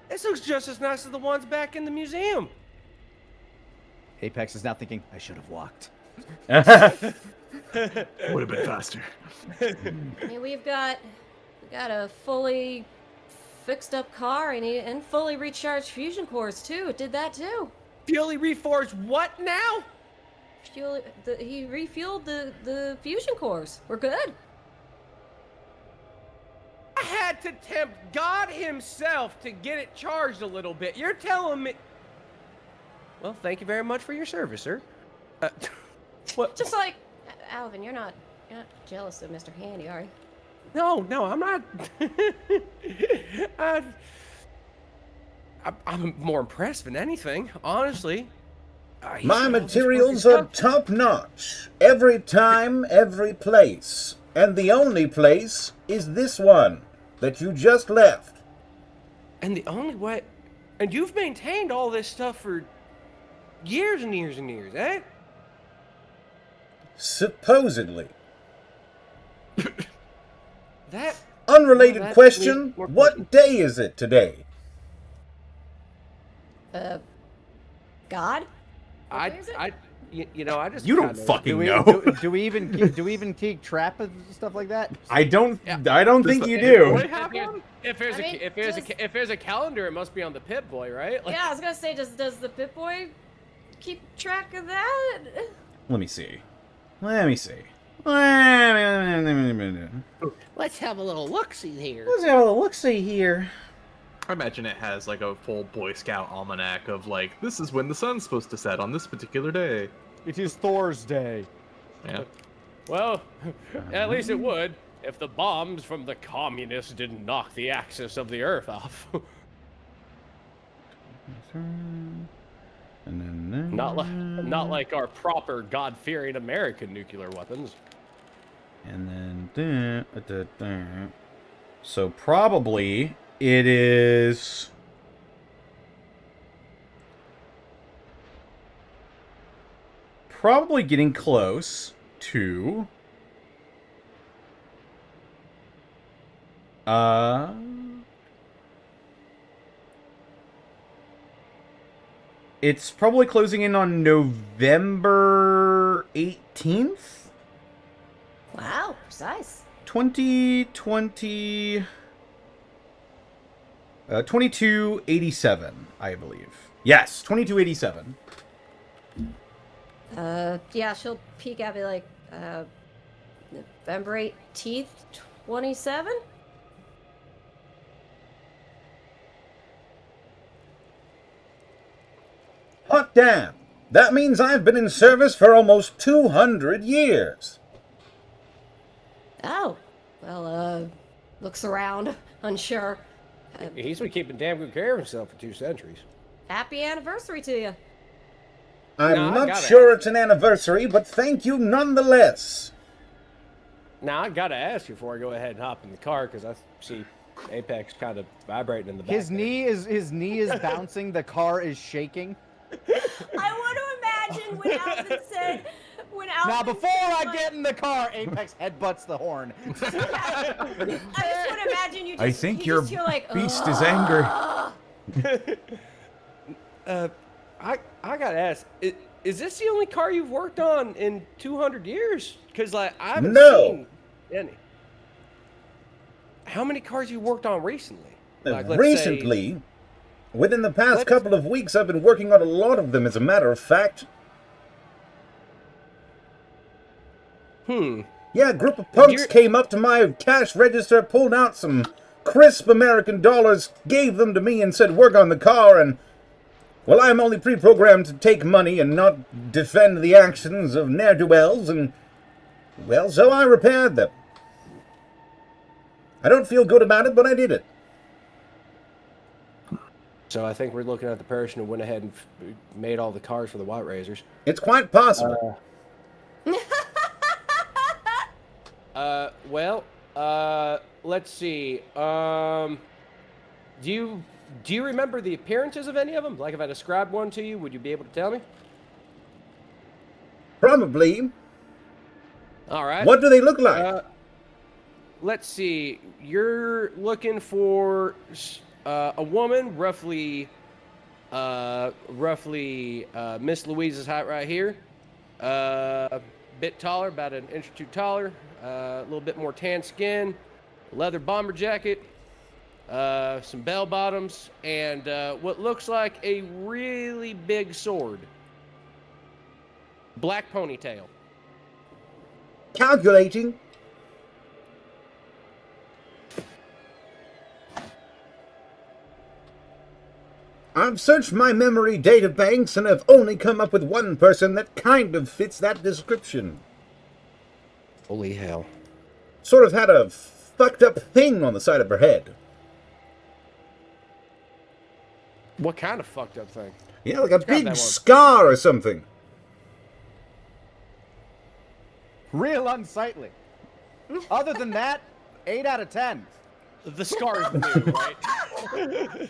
this looks just as nice as the ones back in the museum. Apex is now thinking, I should have walked. would have been faster. I mean, we got a fully fixed up car and fully recharged fusion cores too. It did that too. Fully reforged what now? He refueled the fusion cores. We're good. I had to tempt God himself to get it charged a little bit. You're telling me... Well, thank you very much for your service, sir. What? Just like Alvin, you're not jealous of Mr. Handy, are you? No, I'm not. I'm more impressed than anything, honestly. My materials are top-notch. Every time, every place. And the only place is this one that you just left. And the only way... And you've maintained all this stuff for years and years and years, eh? Supposedly. That... Unrelated well, question, what day is it today? God? You know, I just... You don't fucking know. Do we even keep track of stuff like that? I don't think you do. If there's a calendar, it must be on the Pip-Boy, right? Like, Yeah, I was gonna say, does the Pip-Boy keep track of that? Let me see. Let's have a little look-see here. I imagine it has like a full Boy Scout almanac of like, this is when the sun's supposed to set on this particular day. It is Thor's Day. Yeah. well, at least it would if the bombs from the communists didn't knock the axis of the Earth off. Not like our proper God-fearing American nuclear weapons. And then... So probably it is... Probably getting close to... It's probably closing in on November 18th? Wow, precise. 2020... 2287, I believe. Yes, 2287. Yeah, she'll peek at me like, November 18th, 27? Hot damn! That means I've been in service for almost 200 years. Oh, well, looks around, unsure. He's been keeping damn good care of himself for 2 centuries. Happy anniversary to you. I'm not sure it's an anniversary, but thank you nonetheless. Now, I gotta ask you before I go ahead and hop in the car, because I see Apex kind of vibrating in the back. His knee is bouncing. The car is shaking. I want to imagine when Alvin said, now, before I get in the car, Apex headbutts the horn. I just want to imagine you just, I think your just hear like, beast is angry. I gotta ask, is this the only car you've worked on in 200 years? Because like I haven't seen any. How many cars you worked on recently? Like, Recently, within the past couple of weeks, I've been working on a lot of them, as a matter of fact. Yeah, a group of punks came up to my cash register, pulled out some crisp American dollars, gave them to me, and said, work on the car, and, well, I'm only pre-programmed to take money and not defend the actions of ne'er-do-wells, and, well, so I repaired them. I don't feel good about it, but I did it. So I think we're looking at the person who went ahead and made all the cars for the White Razors. It's quite possible. Let's see. Do you remember the appearances of any of them? Like, if I described one to you, would you be able to tell me? Probably. All right. What do they look like? Let's see. You're looking for a woman, roughly Miss Louise's height right here. A bit taller, about an inch or two taller. A little bit more tan skin, leather bomber jacket, some bell bottoms, and what looks like a really big sword. Black ponytail. Calculating. I've searched my memory databanks and have only come up with one person that kind of fits that description. Holy hell. Sort of had a fucked up thing on the side of her head. What kind of fucked up thing? Yeah, like a big scar or something. Real unsightly. Other than that, 8 out of 10. The scar is new, right?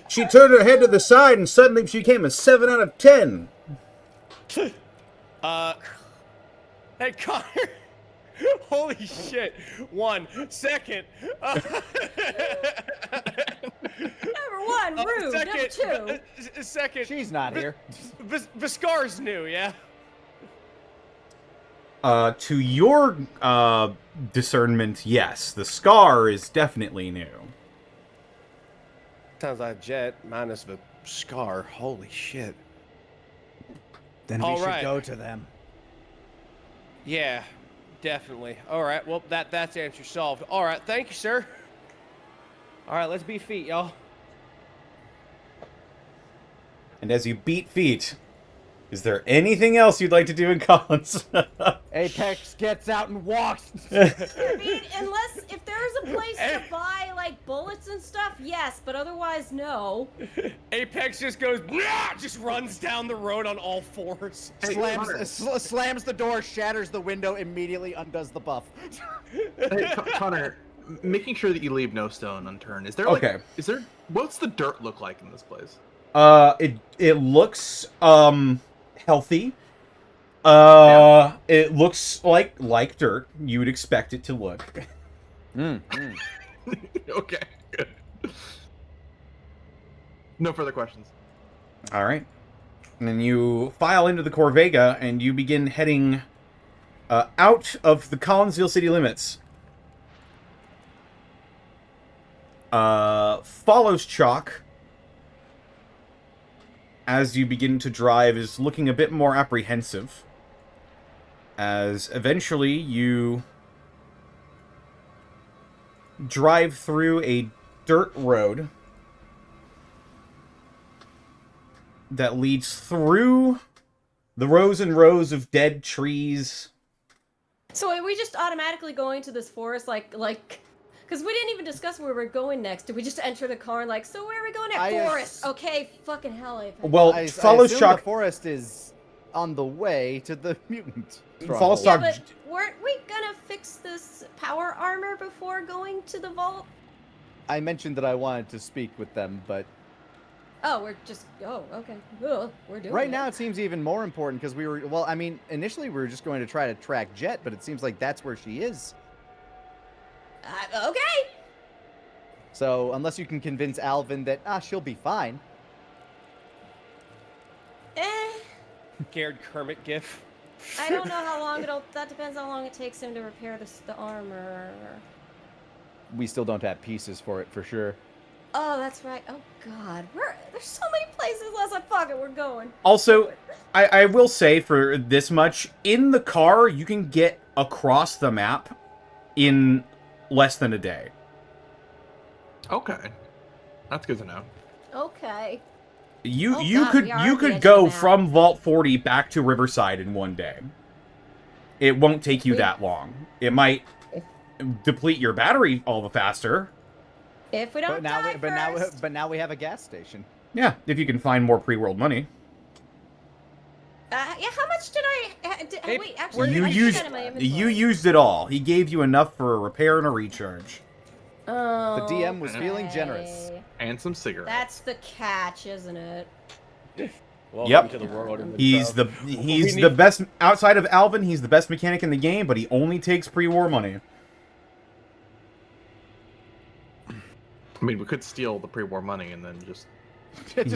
She turned her head to the side and suddenly she became a 7 out of 10. Hey, Connor. Holy shit. 1 second. Number 1, rude. Number 2. Second. She's not here. The scar's new, yeah? To your discernment, yes, the scar is definitely new. Sounds like Jet minus the scar. Holy shit. Then we should go to them. Yeah, definitely. All right, well, that's answer solved. All right, thank you, sir. All right, let's beat feet, y'all. And as you beat feet, is there anything else you'd like to do in Collins? Apex gets out and walks. I mean, unless if there's a place to buy like bullets and stuff, yes, but otherwise, no. Apex just goes, just runs down the road on all fours. Slams the door, shatters the window, immediately undoes the buff. Hey, Connor, making sure that you leave no stone unturned. Is there what's the dirt look like in this place? It looks healthy. It looks like dirt. You would expect it to look. Okay, good. No further questions. All right. And then you file into the Corvega, and you begin heading out of the Collinsville city limits. Follows Chalk, as you begin to drive, is looking a bit more apprehensive. As eventually you drive through a dirt road that leads through the rows and rows of dead trees. So are we just automatically going to this forest, like, because we didn't even discuss where we're going next. Did we just enter the car and so where are we going next? Forest. Okay, fucking hell. Well, follows assume Chalk. the forest is on the way to the mutant. Follows Yeah, Chalk. but weren't we gonna fix this power armor before going to the vault? I mentioned that I wanted to speak with them, but Oh, we're just. Oh, okay. Ugh, we're doing right it. now it seems even more important because we were. Well, I mean, initially we were just going to try to track Jet, but it seems like that's where she is. Okay. So unless you can convince Alvin that she'll be fine. Scared Kermit gif. I don't know how long it'll. That depends how long it takes him to repair the armor. We still don't have pieces for it for sure. Oh, that's right. Oh God, there's so many places. Let's fuck it. We're going. Also, I will say for this much, in the car, you can get across the map in less than a day. Okay, that's good to know. Okay. You Oh, you God, could we are you at the edge could of go the map. from Vault 40 back to Riverside in one day. It won't take you that long. It might deplete your battery all the faster. If we don't die first. But now we have a gas station. Yeah, if you can find more pre-world money. Yeah, how much did Hey, wait, actually, You I used got it in my inventory. you used it all. He gave you enough for a repair and a recharge. Oh, The DM was feeling generous. okay. And some cigarettes. That's the catch, isn't it? Welcome Yep. to the world. of He's the the best outside of Alvin. He's the best mechanic in the game, but he only takes pre-war money. I mean, we could steal the pre-war money and then just...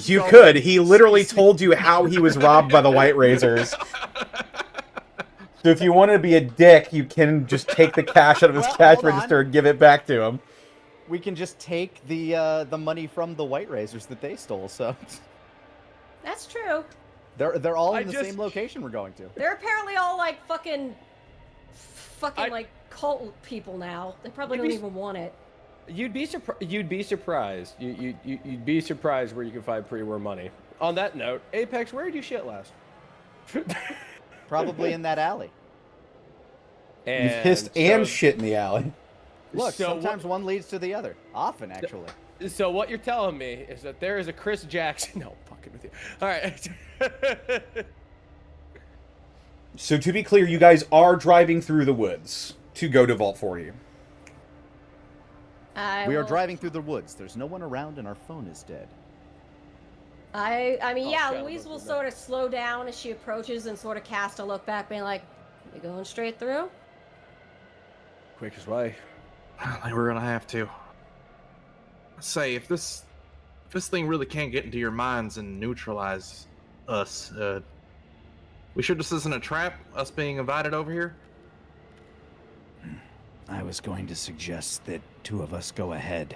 You could. He literally told you how he was robbed by the White Razors. So if you want to be a dick, you can just take the cash out of his cash hold on. register and give it back to him. We can just take the money from the White Razors that they stole. So That's true. they're all in the same location we're going to. They're apparently all fucking cult people now. They probably don't even want it. You'd be surprised. You'd be surprised. You'd be surprised where you can find pre-war money. On that note, Apex, where did you shit last? Probably in that alley. You And pissed so- and shit in the alley. Look, So sometimes one leads to the other. Often, actually. So what you're telling me is that there is a Chris Jackson. No, I'm fucking with you. All right. So to be clear, you guys are driving through the woods to go to Vault 40. We are driving through the woods. There's no one around, and our phone is dead. I mean, yeah, shut up, Louise will that's sort of slow down as she approaches and sort of cast a look back, being like, "We going straight through?" Quickest way. I think we're gonna have to. Say, if this thing really can't get into your minds and neutralize us, we sure this isn't a trap, us being invited over here? I was going to suggest that two of us go ahead.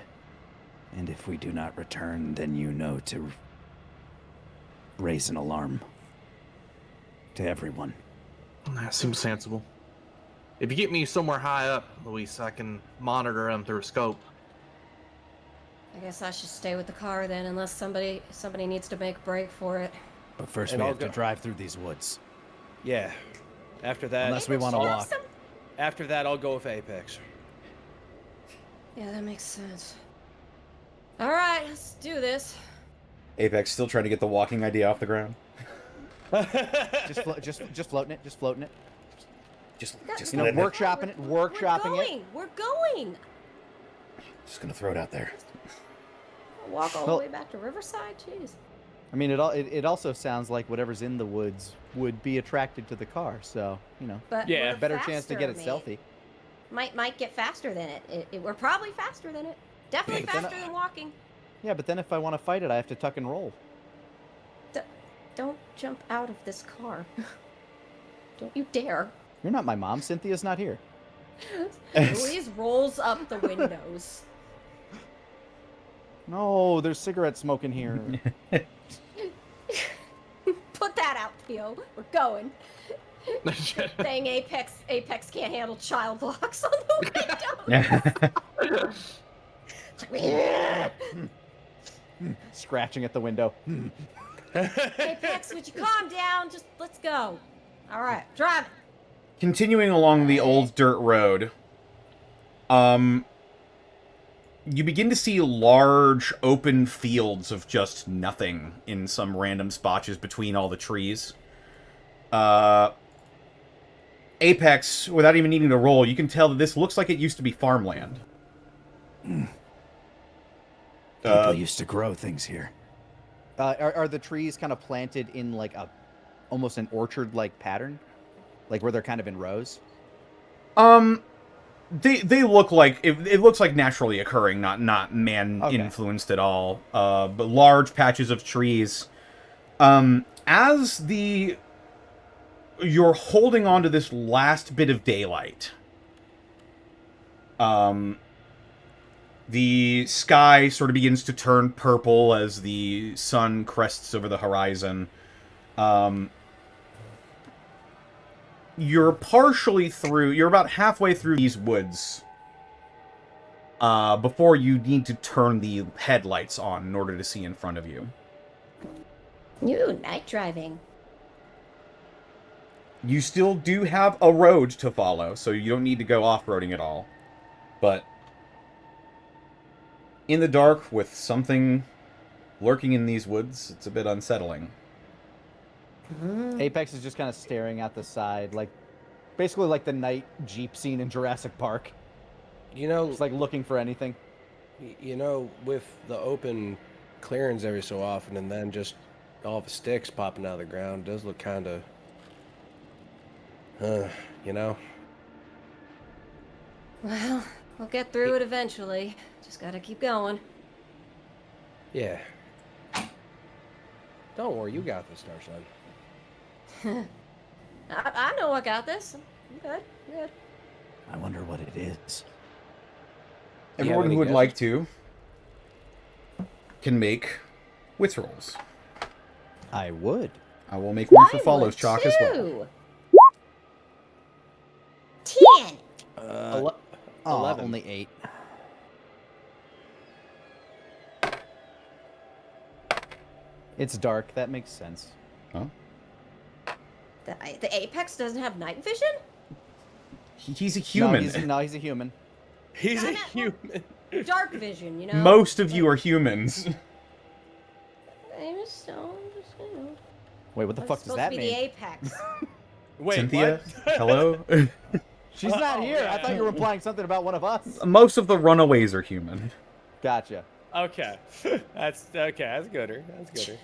And if we do not return, then you know to raise an alarm to everyone. That seems sensible. If you get me somewhere high up, Luis, I can monitor them through a scope. I guess I should stay with the car then, unless somebody needs to make a break for it. But first And we I'll have to go- drive through these woods. Yeah. After that, Unless we want to walk. After that, I'll go with Apex. Yeah, that makes sense. All right, let's do this. Apex still trying to get the walking idea off the ground. Just floating it. Just floating it. Just You know, letting it- workshopping it. Workshopping it. We're going. Just gonna throw it out there. Walk all Well- the way back to Riverside. Jeez. I mean, it also sounds like whatever's in the woods would be attracted to the car. So But Yeah. we're better chance to get it faster, mate. stealthy. Might get faster than it. We're probably faster than it. Definitely Yeah, but then faster than walking. Yeah, but then if I want to fight it, I have to tuck and roll. don't jump out of this car. Don't you dare. You're not my mom. Cynthia's not here. Louise rolls up the windows. No, there's cigarette smoke in here. Put that out, Theo. We're going. Saying Apex can't handle child locks on the window. Scratching at the window. Apex, would you calm down? Just let's go. All right, driving. Continuing along the old dirt road, you begin to see large open fields of just nothing in some random spotches between all the trees. Apex, without even needing to roll, you can tell that this looks like it used to be farmland. People used to grow things here. Are the trees kind of planted in like almost an orchard-like pattern? Like where they're kind of in rows? They look like it looks like naturally occurring, not man influenced at all. But large patches of trees. As you're holding on to this last bit of daylight, the sky sort of begins to turn purple as the sun crests over the horizon. You're about halfway through these woods before you need to turn the headlights on in order to see in front of you. New night driving. You still do have a road to follow, so you don't need to go off-roading at all. But in the dark, with something lurking in these woods, it's a bit unsettling. Apex is just kind of staring out the side, like basically like the night Jeep scene in Jurassic Park. You know, just like looking for anything. You know, with the open clearings every so often, and then just all the sticks popping out of the ground, does look kind of, you know. Well, we'll get through it eventually. Just gotta keep going. Yeah. Don't worry, you got this, Starson. I know I got this. I'm good. I'm good. I wonder what it is. Everyone who would like to can make wits rolls. I would. I will make one for follows chalk as well. 10. 11. Only 8. It's dark. That makes sense. Huh? The Apex doesn't have night vision? He's a human. No, he's a human. He's a human. Dark vision, you know? Most of you are humans. I just don't. Wait, what the fuck does that mean? mean? The Apex. Wait, Cynthia, what? Hello? She's not here. Yeah. I thought you were implying something about one of us. Most of the runaways are human. Gotcha. Okay. That's gooder. That's gooder.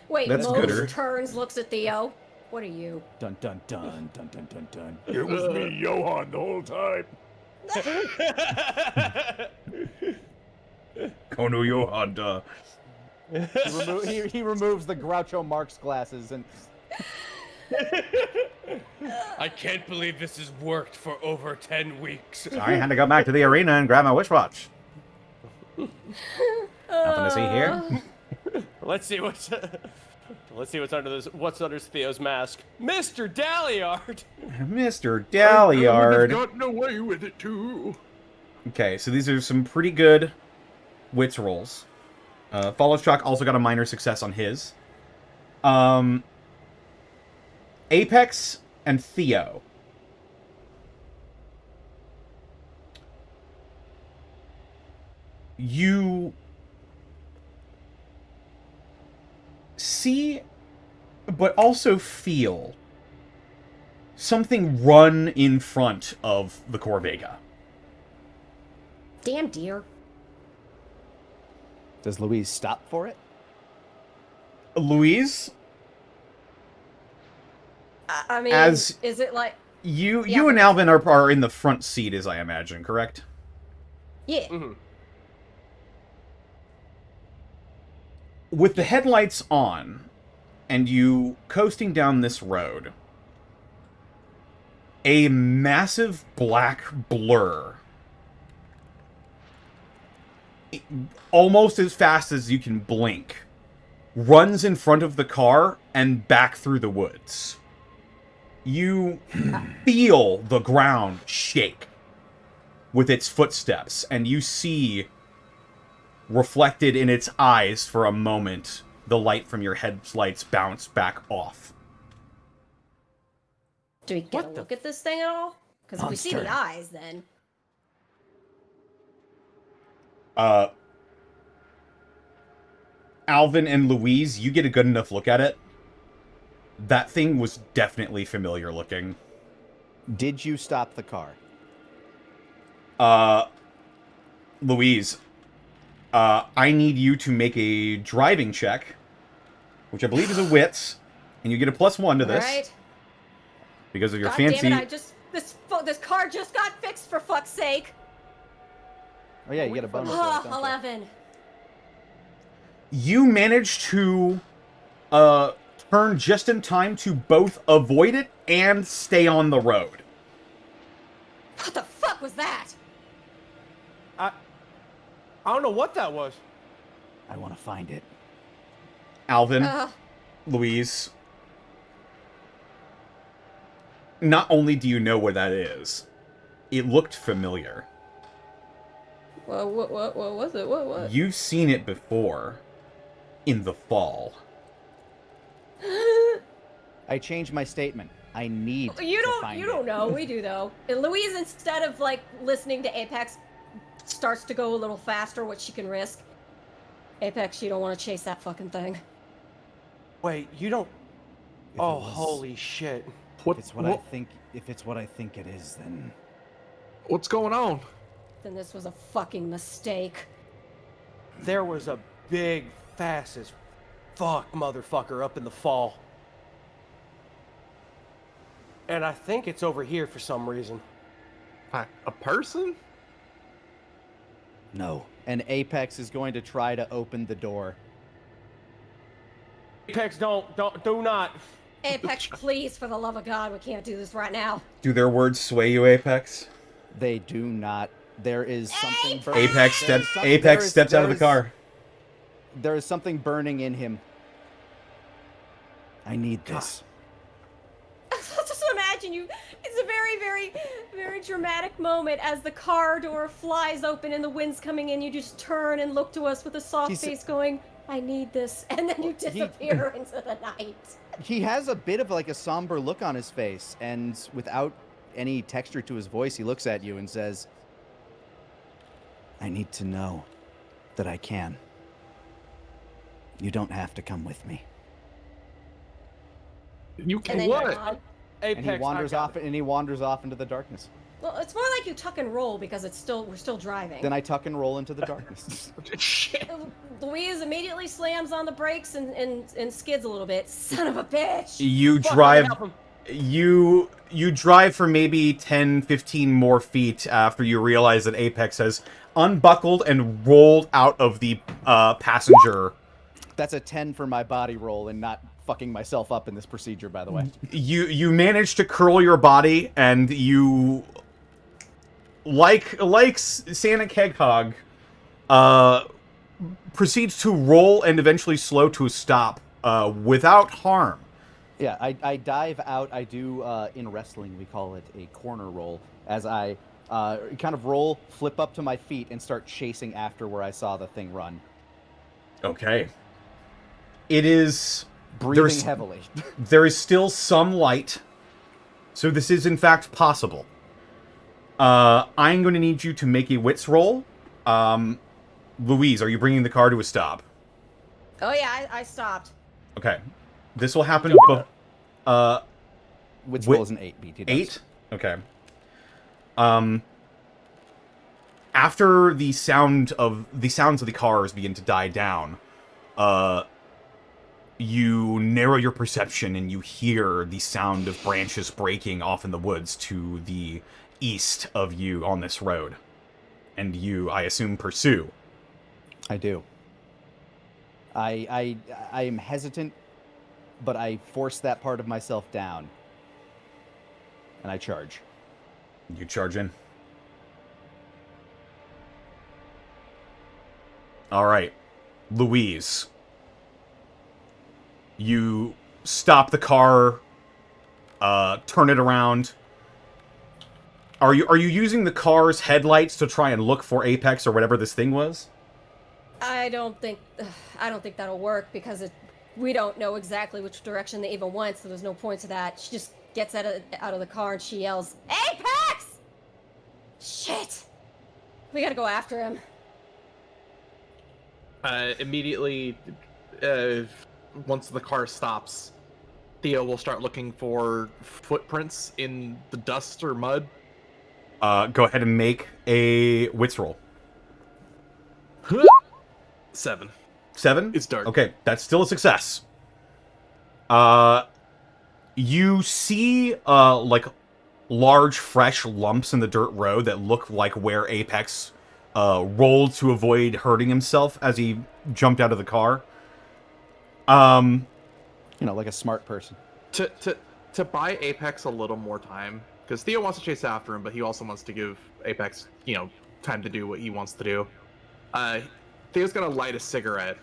Wait, that's gooder. turns, looks at Theo. What are you? Dun dun dun dun dun dun dun. It was me, Johan, the whole time. Kono Yohanda. He removes the Groucho Marx glasses and. I can't believe this has worked for over 10 weeks. I had to go back to the arena and grab my wristwatch. Nothing to see here. Let's see what's under this. What's under Theo's mask? Mr. Dalliard. Mr. I would have Dalliard. gotten away with it too. Okay, so these are some pretty good wits rolls. Follows Chalk also got a minor success on his. Apex and Theo. You see, but also feel something run in front of the Corvega. Damn deer. Does Louise stop for it? Louise? I mean, As is it like... You and Alvin are in the front seat, as I imagine, correct? Yeah. Mm-hmm. With the headlights on, and you coasting down this road, a massive black blur, almost as fast as you can blink, runs in front of the car and back through the woods. You feel the ground shake with its footsteps, and you see, reflected in its eyes for a moment, the light from your headlights bounce back off. Do we get a look at this thing at all? Because if we see the eyes, then... Alvin and Louise, you get a good enough look at it. That thing was definitely familiar looking. Did you stop the car? Louise, I need you to make a driving check, which I believe is a wits, and you get a +1 to this. Alright. Because of your God fancy... damn it, this car just got fixed, for fuck's sake! Oh yeah, you get a bonus. 11. You managed to turn just in time to both avoid it and stay on the road. What the fuck was that? I don't know what that was. I want to find it. Alvin, Louise, not only do you know where that is, it looked familiar. Well, what was it? What? You've seen it before. In the fall. I changed my statement. I need to find it. You don't know. We do, though. And Louise, instead of, like, listening to Apex, starts to go a little faster, what she can risk. Apex, you don't want to chase that fucking thing. Wait, you don't... Oh, holy shit. If it's what I think it is, then... What's going on? Then this was a fucking mistake. There was a big, fast as fuck motherfucker up in the fall. And I think it's over here for some reason. A person? No. And Apex is going to try to open the door. Apex, do not. Apex, please, for the love of God, we can't do this right now. Do their words sway you, Apex? They do not. There is something burning. Apex steps out of the car. There is something burning in him. I need this. Just imagine you. It's a very, very, very dramatic moment as the car door flies open and the wind's coming in. You just turn and look to us with a soft face going, I need this. And then you disappear into the night. He has a bit of like a somber look on his face, and without any texture to his voice, he looks at you and says, I need to know that I can. You don't have to come with me. You can what? Apex, and he wanders off into the darkness. Well, it's more like you tuck and roll because we're still driving. Then I tuck and roll into the darkness. Shit. Louise immediately slams on the brakes and skids a little bit. Son of a bitch! You drive for maybe 10, 15 more feet after you realize that Apex has unbuckled and rolled out of the passenger. That's a 10 for my body roll and not fucking myself up in this procedure, by the way. You manage to curl your body, and you, like Santa Keghog, proceeds to roll and eventually slow to a stop without harm. Yeah, I dive out. I do, in wrestling, we call it a corner roll, as I kind of roll, flip up to my feet, and start chasing after where I saw the thing run. Okay. It is... breathing heavily. There is still some light, so this is in fact possible. I'm going to need you to make a wits roll. Louise, are you bringing the car to a stop? Oh yeah, I stopped. Okay. This will happen... Wits roll is an 8, BT does. 8? Okay. After the sounds of the cars begin to die down, you narrow your perception and you hear the sound of branches breaking off in the woods to the east of you on this road. And you, I assume, pursue. I do. I am hesitant but I force that part of myself down, and I charge. You charge in. All right, Louise. You stop the car, turn it around. Are you using the car's headlights to try and look for Apex or whatever this thing was? I don't think that'll work because we don't know exactly which direction they even went, so there's no point to that. She just gets out of the car and she yells, "Apex!" Shit! We gotta go after him. Immediately, once the car stops, Theo will start looking for footprints in the dust or mud. Go ahead and make a wits roll. 7. 7? It's dark. Okay, that's still a success. You see, like, large, fresh lumps in the dirt road that look like where Apex rolled to avoid hurting himself as he jumped out of the car. Like a smart person. To buy Apex a little more time, because Theo wants to chase after him, but he also wants to give Apex, time to do what he wants to do. Theo's gonna light a cigarette,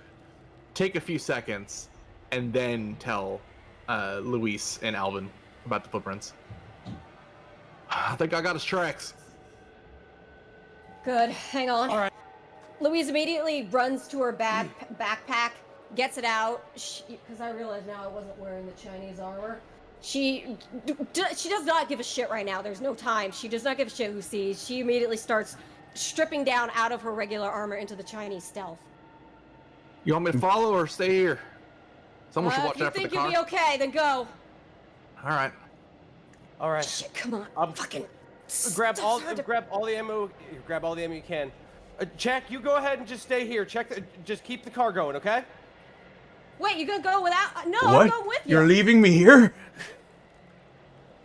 take a few seconds, and then tell Louise and Alvin about the footprints. I think I got his tracks. Good. Hang on. All right. Louise immediately runs to her backpack, gets it out, because I realize now I wasn't wearing the Chinese armor. She does not give a shit right now. There's no time. She does not give a shit who sees. She immediately starts stripping down out of her regular armor into the Chinese stealth. You want me to follow or stay here? Someone should watch if you after the think car. you'll be okay, then go. All right. Shit, come on. Fucking. Grab all the ammo. Grab all the ammo you can. Jack, you go ahead and just stay here. Just keep the car going, okay? Wait, you gonna go without? No, What? I'm going with you. You're leaving me here?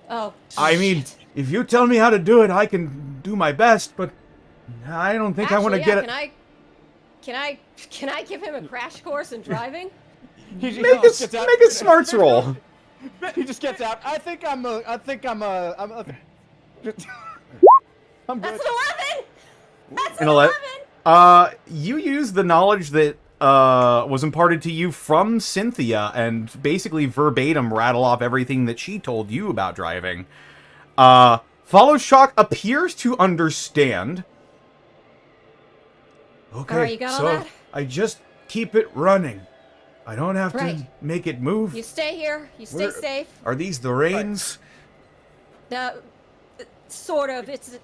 Oh. I mean, if you tell me how to do it, I can do my best, but I don't think I want to get it. Can I give him a crash course in driving? Make a smarts roll. He just gets out. I'm good. That's an 11. That's An an 11. 11. You use the knowledge that was imparted to you from Cynthia and basically verbatim rattle off everything that she told you about driving. Follow Shock appears to understand. Okay, Alright, you got all so that? I just keep it running. I don't have to Right. make it move. You stay here. You stay safe. Are these the reins? Sort of. It's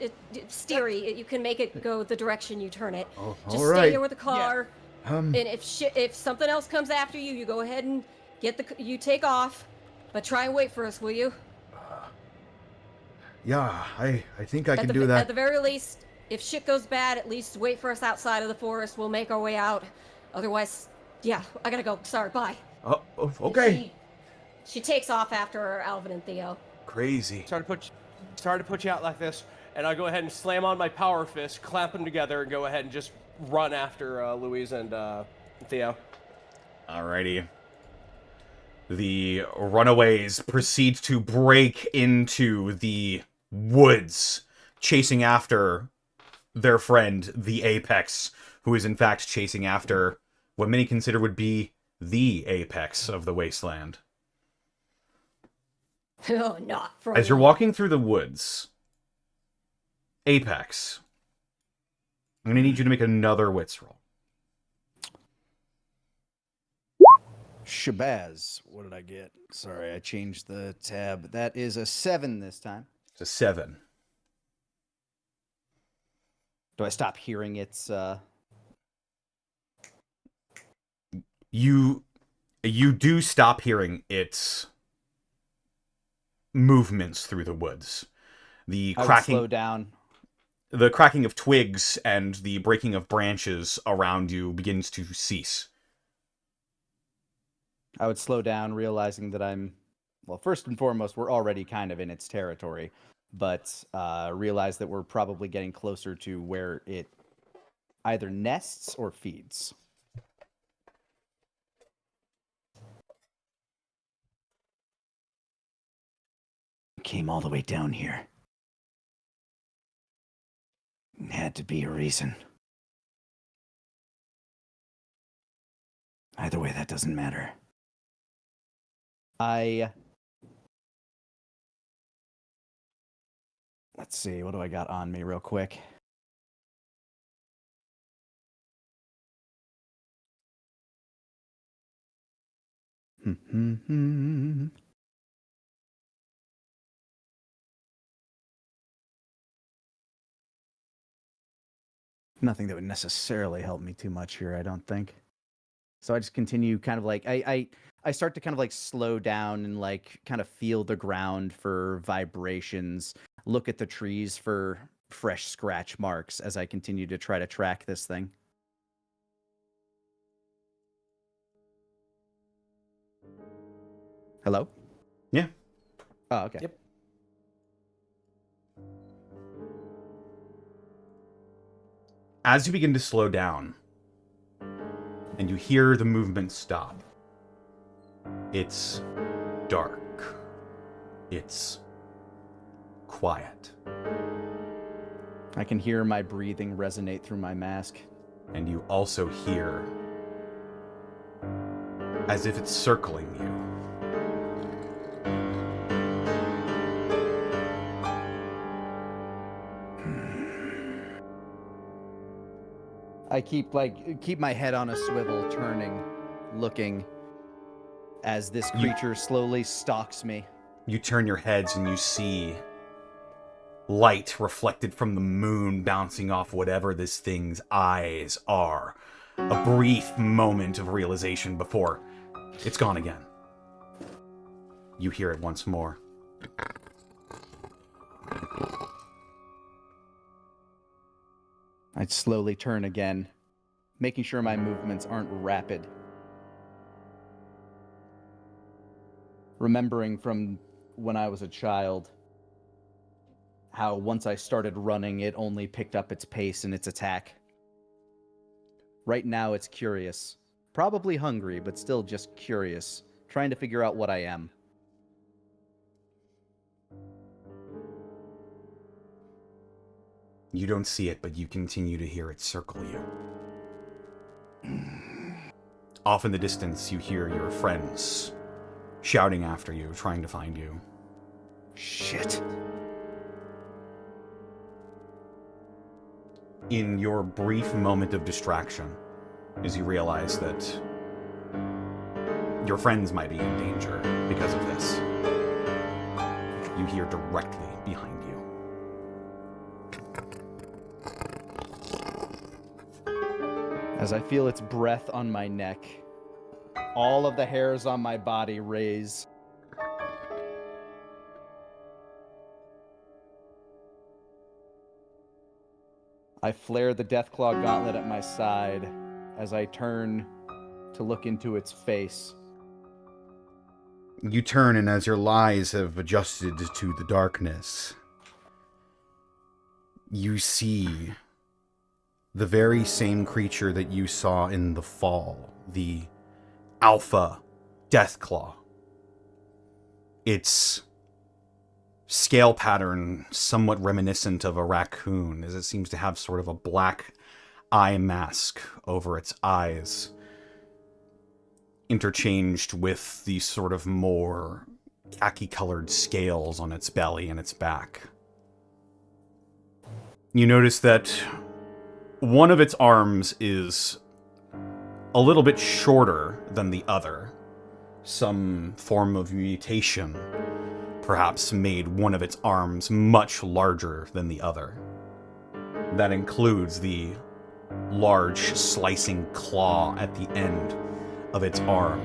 steery. You can make it go the direction you turn it. Oh, Just all stay right. here with the car. Um, And if something else comes after you, you go ahead and you take off. But try and wait for us, will you? Yeah, I think I can At do that. the very least, if shit goes bad, at least wait for us outside of the forest. We'll make our way out. Otherwise, yeah, I gotta go. Sorry, bye. Oh, okay. She takes off after Alvin and Theo. Crazy. Sorry to put you out like this, and I'll go ahead and slam on my power fist, clamp them together, and go ahead and just run after Louise and Theo. Alrighty. The runaways proceed to break into the woods, chasing after their friend, the Apex, who is in fact chasing after what many consider would be the apex of the wasteland. Oh, not for As you're walking through the woods, Apex, I'm going to need you to make another wits roll. Shabazz. What did I get? Sorry, I changed the tab. That is a 7 this time. It's a 7. Do I stop hearing its You do stop hearing its movements through the woods. The I would cracking, slow down. the cracking of twigs and the breaking of branches around you begins to cease. I would slow down, realizing that well, first and foremost, we're already kind of in its territory, but realize that we're probably getting closer to where it either nests or feeds. came all the way down here. It had to be a reason. Either way, that doesn't matter. Let's see, what do I got on me real quick? Nothing that would necessarily help me too much here, I don't think. So I just continue kind of like, I start to kind of like slow down and like kind of feel the ground for vibrations, look at the trees for fresh scratch marks as I continue to try to track this thing. Hello? Yeah. Oh, okay. Yep. As you begin to slow down, and you hear the movement stop, it's dark. It's quiet. I can hear my breathing resonate through my mask. And you also hear, as if it's circling you, I keep my head on a swivel, turning, looking, as this creature slowly stalks me. You turn your heads and you see light reflected from the moon bouncing off whatever this thing's eyes are. A brief moment of realization before it's gone again. You hear it once more. I slowly turn again, making sure my movements aren't rapid. Remembering from when I was a child how once I started running, it only picked up its pace and its attack. Right now, it's curious. Probably hungry, but still just curious, trying to figure out what I am. You don't see it, but you continue to hear it circle you. Off in the distance, you hear your friends shouting after you, trying to find you. Shit. In your brief moment of distraction, as you realize that your friends might be in danger because of this, you hear directly behind you. As I feel its breath on my neck, all of the hairs on my body raise. I flare the Deathclaw gauntlet at my side as I turn to look into its face. You turn, and as your eyes have adjusted to the darkness, you see the very same creature that you saw in the fall, the Alpha Deathclaw. Its scale pattern somewhat reminiscent of a raccoon, as it seems to have sort of a black eye mask over its eyes, interchanged with the sort of more khaki-colored scales on its belly and its back. You notice that one of its arms is a little bit shorter than the other. Some form of mutation perhaps made one of its arms much larger than the other. That includes the large slicing claw at the end of its arm.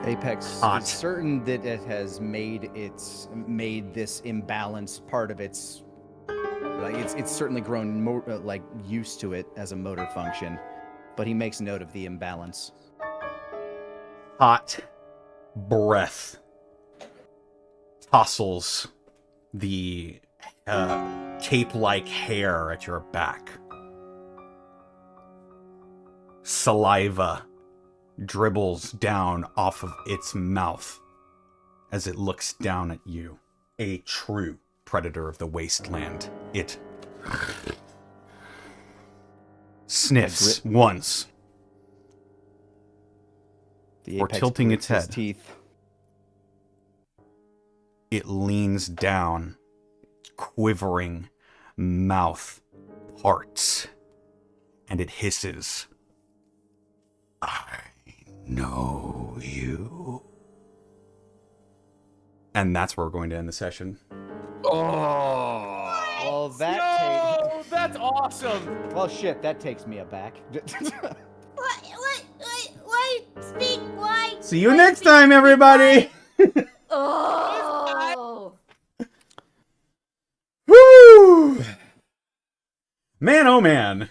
Apex Hot. is certain that it has made this imbalance part of its, like it's certainly grown more like used to it as a motor function, but he makes note of the imbalance. Hot breath tousles the cape-like hair at your back. Saliva dribbles down off of its mouth as it looks down at you. A true predator of the wasteland. It sniffs once. The Or apex tilting grits its his head. teeth. It leans down, quivering mouth parts, and it hisses. I know you. And that's where we're going to end the session. Oh. Well, That's awesome. Well, shit, that takes me aback. Why speak? Why? See you next time, everybody! Oh! Woo! Man, oh man.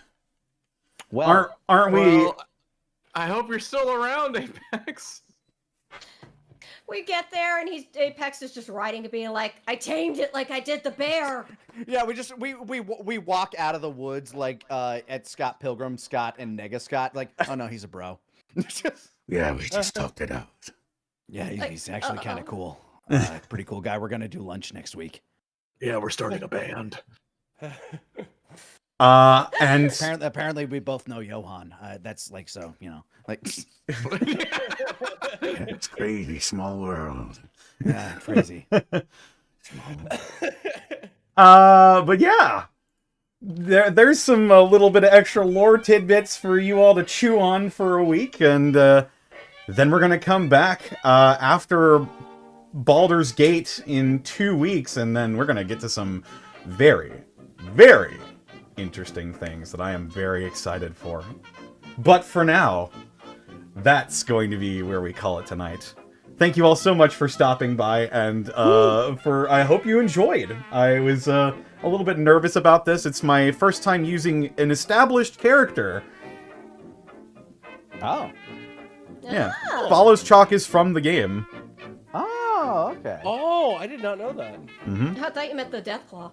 Well, aren't we? Well, I hope you're still around, Apex. We get there and Apex is just writing to being like, I tamed it like I did the bear. yeah, we walk out of the woods like at Scott Pilgrim, Scott and Nega Scott. Like, oh no, he's a bro. Yeah, we just talked it out. Yeah, he's actually kind of cool. Pretty cool guy. We're gonna do lunch next week. Yeah, we're starting a band. And apparently we both know Johan. That's like so, you know, like It's crazy, small world. yeah, crazy. But yeah, there's some a little bit of extra lore tidbits for you all to chew on for a week, and then we're gonna come back after Baldur's Gate in 2 weeks, and then we're gonna get to some very, very interesting things that I am very excited for. But for now, that's going to be where we call it tonight. Thank you all so much for stopping by, and I hope you enjoyed. I was a little bit nervous about this. It's my first time using an established character. Oh. Yeah. Follows Chalk is from the game. Oh, okay. Oh, I did not know that. Mm-hmm. I thought you meant the Deathclaw.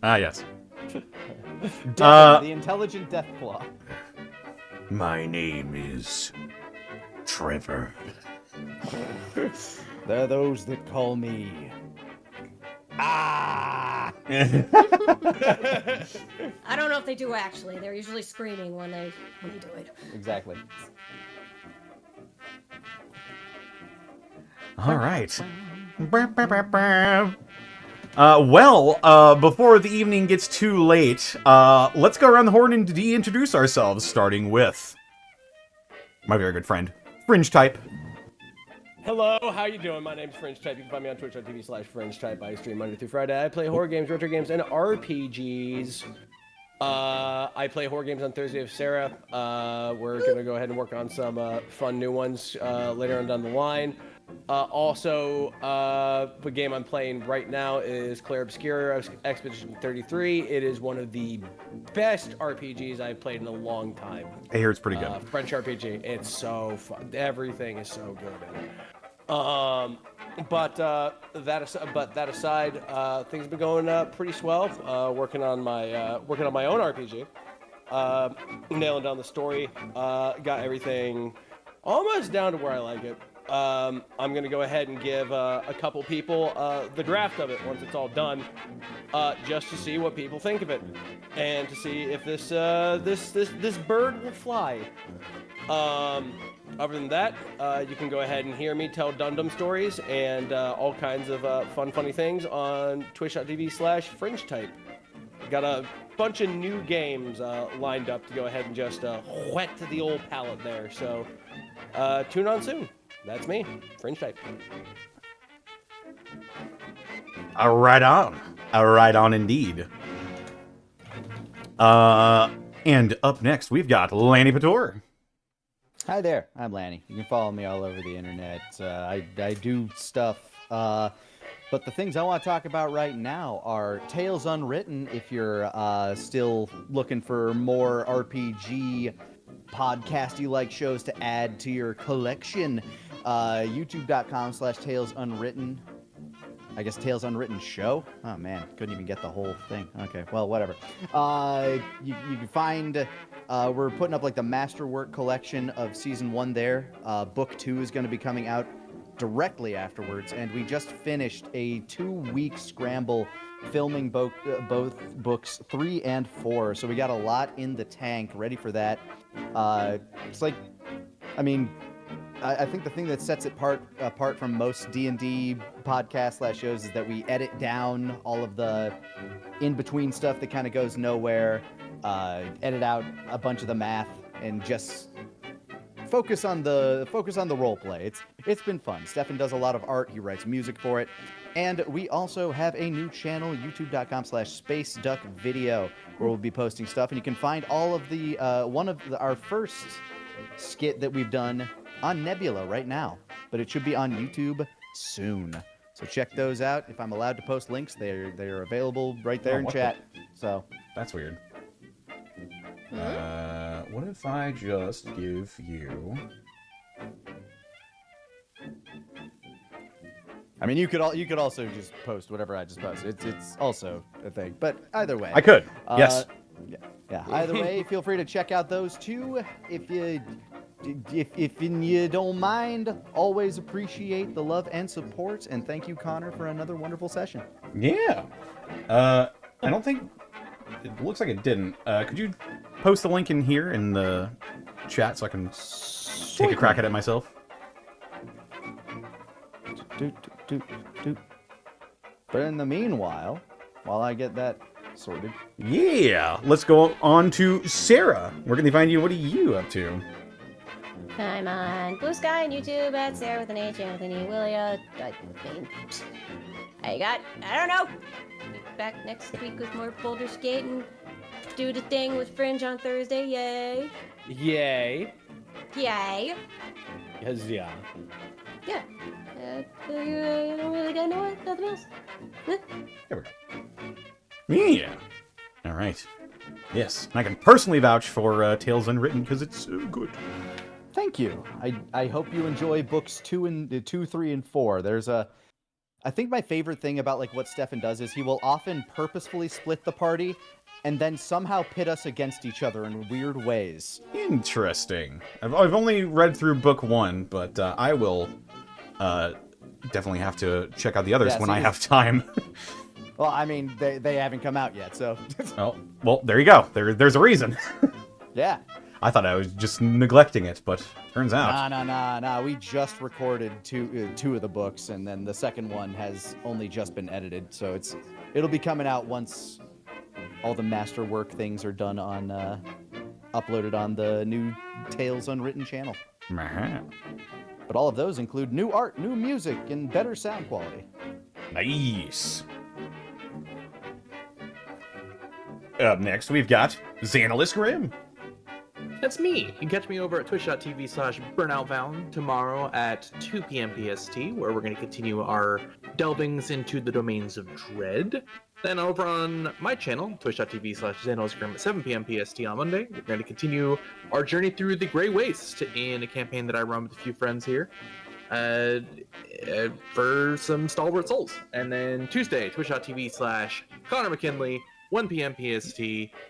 Yes. The intelligent Deathclaw. My name is Trevor. There are those that call me. Ah! I don't know if they do actually. They're usually screaming when they do it. Exactly. All right. Before the evening gets too late, let's go around the horn and de-introduce ourselves, starting with my very good friend, Fringe Type. Hello, how you doing? My name's Fringe Type. You can find me on twitch.tv/Fringe Type. I stream Monday through Friday. I play horror games, retro games, and RPGs. I play horror games on Thursday with Sarah. We're gonna go ahead and work on some fun new ones later on down the line. The game I'm playing right now is Claire Obscura Expedition 33. It is one of the best RPGs I've played in a long time. I hear it's pretty good. French RPG. It's so fun. Everything is so good in it. But that aside, things have been going pretty swell. Working on my own RPG. Nailing down the story. Got everything almost down to where I like it. I'm going to go ahead and give a couple people the draft of it once it's all done, just to see what people think of it, and to see if this bird will fly. Other than that, you can go ahead and hear me tell Dundum stories and all kinds of funny things on twitch.tv/Fringe Type. Got a bunch of new games lined up to go ahead and just whet the old palate there, so tune on soon. That's me, Fringe Type. Right on indeed. And up next, we've got Lanny Pator. Hi there, I'm Lanny. You can follow me all over the internet. I do stuff, but the things I want to talk about right now are Tales Unwritten. If you're still looking for more RPG podcasty-like shows to add to your collection, youtube.com/Tales Unwritten. I guess Tales Unwritten show. Oh man, couldn't even get the whole thing. Okay, well, whatever. You can find. We're putting up like the Masterwork collection of season 1 there. Book 2 is going to be coming out directly afterwards, and we just finished a 2-week scramble filming both books 3 and 4. So we got a lot in the tank ready for that. It's like, I mean, I think the thing that sets it apart from most D&D podcasts / shows is that we edit down all of the in-between stuff that kind of goes nowhere, edit out a bunch of the math, and just focus on the role play. It's been fun. Stefan does a lot of art. He writes music for it. And we also have a new channel, youtube.com/spaceduckvideo, where we'll be posting stuff. And you can find all of the our first skit that we've done on Nebula right now, but it should be on YouTube soon. So check those out. If I'm allowed to post links, they're available right there in chat. So that's weird. What if I just give you? I mean, you could also just post whatever I just posted. It's also a thing. But either way, I could. Yes. Yeah. Either way, feel free to check out those two if you don't mind. Always appreciate the love and support, and thank you, Connor, for another wonderful session. Yeah. I don't think it looks like it didn't. Could you post the link in here in the chat so I can take a crack at it myself? But in the meanwhile, while I get that sorted, yeah, let's go on to Sarah. Where can they find you? What are you up to? I'm on Blue Sky and YouTube at Sarah with an H and with an E. Willia. I don't know. Be back next week with more Boulder Skate and do the thing with Fringe on Thursday. Yay. Yay. Yay. Yeah. Yeah. I don't really got nothing else. There we go. Yeah. All right. Yes, I can personally vouch for Tales Unwritten because it's so good. Thank you. I hope you enjoy books 2, 3, and 4. I think my favorite thing about like what Stefan does is he will often purposefully split the party and then somehow pit us against each other in weird ways. Interesting. I've only read through book 1, but I will definitely have to check out the others when I have time. Well, I mean, they haven't come out yet, so. Oh, well, there you go. There's a reason. Yeah. I thought I was just neglecting it, but turns out. Nah. We just recorded two of the books, and then the second one has only just been edited, so it'll be coming out once all the masterwork things are done on uploaded on the new Tales Unwritten channel. But all of those include new art, new music, and better sound quality. Nice. Up next, we've got Xanalis Grimm. That's me. You can catch me over at twitch.tv/burnoutvound tomorrow at 2 p.m. PST, where we're going to continue our delvings into the domains of dread. Then over on my channel, twitch.tv/xanalisgrim at 7 p.m. PST on Monday, we're going to continue our journey through the Grey Waste in a campaign that I run with a few friends here for some Stalwart Souls. And then Tuesday, twitch.tv/Connor McKinley, 1 p.m. PST.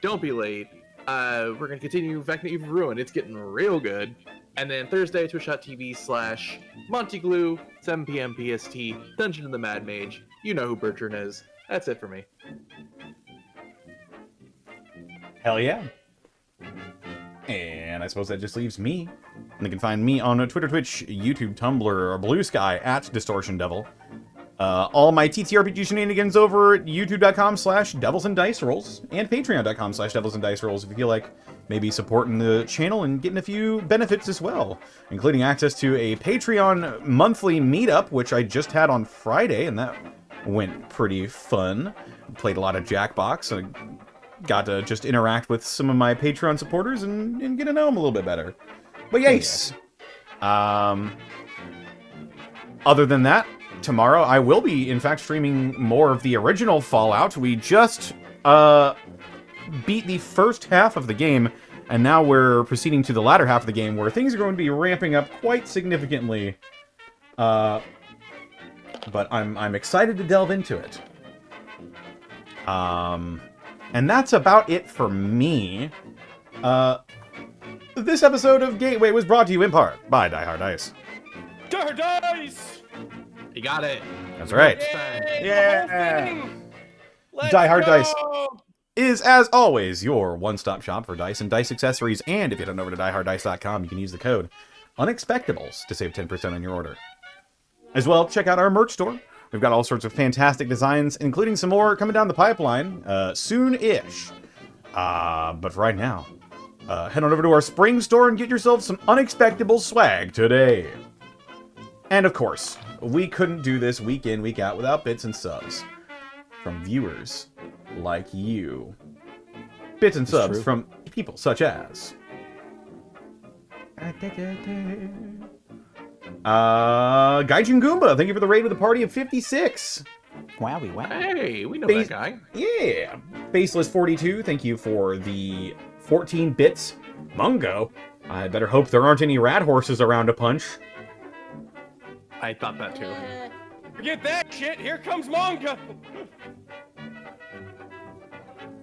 Don't be late. We're going to continue Vecna Eve of Ruin. It's getting real good. And then Thursday, twitch.tv/MontyGlue, 7 p.m. PST, Dungeon of the Mad Mage. You know who Bertrand is. That's it for me. Hell yeah. And I suppose that just leaves me. And they can find me on Twitter, Twitch, YouTube, Tumblr, or Blue Sky at Distortion Devil. All my TTRPG shenanigans over at youtube.com/Devils and Dice Rolls and patreon.com/Devils and Dice Rolls if you feel like maybe supporting the channel and getting a few benefits as well, including access to a Patreon monthly meetup, which I just had on Friday, and that went pretty fun. Played a lot of Jackbox, and got to just interact with some of my Patreon supporters and get to know them a little bit better. But yes. Other than that, tomorrow I will be, in fact, streaming more of the original Fallout. We just beat the first half of the game, and now we're proceeding to the latter half of the game, where things are going to be ramping up quite significantly. But I'm excited to delve into it. And that's about it for me. This episode of Gateway was brought to you in part by Die Hard Dice. Dice! You got it. That's right. Yay, Yeah. the whole thing! Let's Die Hard go! Dice is, as always, your one-stop shop for dice and dice accessories. And if you head on over to dieharddice.com, you can use the code Unexpectables to save 10% on your order. As well, check out our merch store. We've got all sorts of fantastic designs, including some more coming down the pipeline soon-ish. But for right now, head on over to our spring store and get yourself some Unexpectables swag today. And of course, we couldn't do this week in, week out without bits and subs from viewers like you. Bits and subs true. from people such as Gaijin Goomba, thank you for the raid with a party of 56. Wowie, wow. Hey, we know Face- that guy. Yeah. Faceless42, thank you for the 14 bits. Mongo, I better hope there aren't any rat horses around to punch. I thought that too. Forget that shit, here comes Mongo!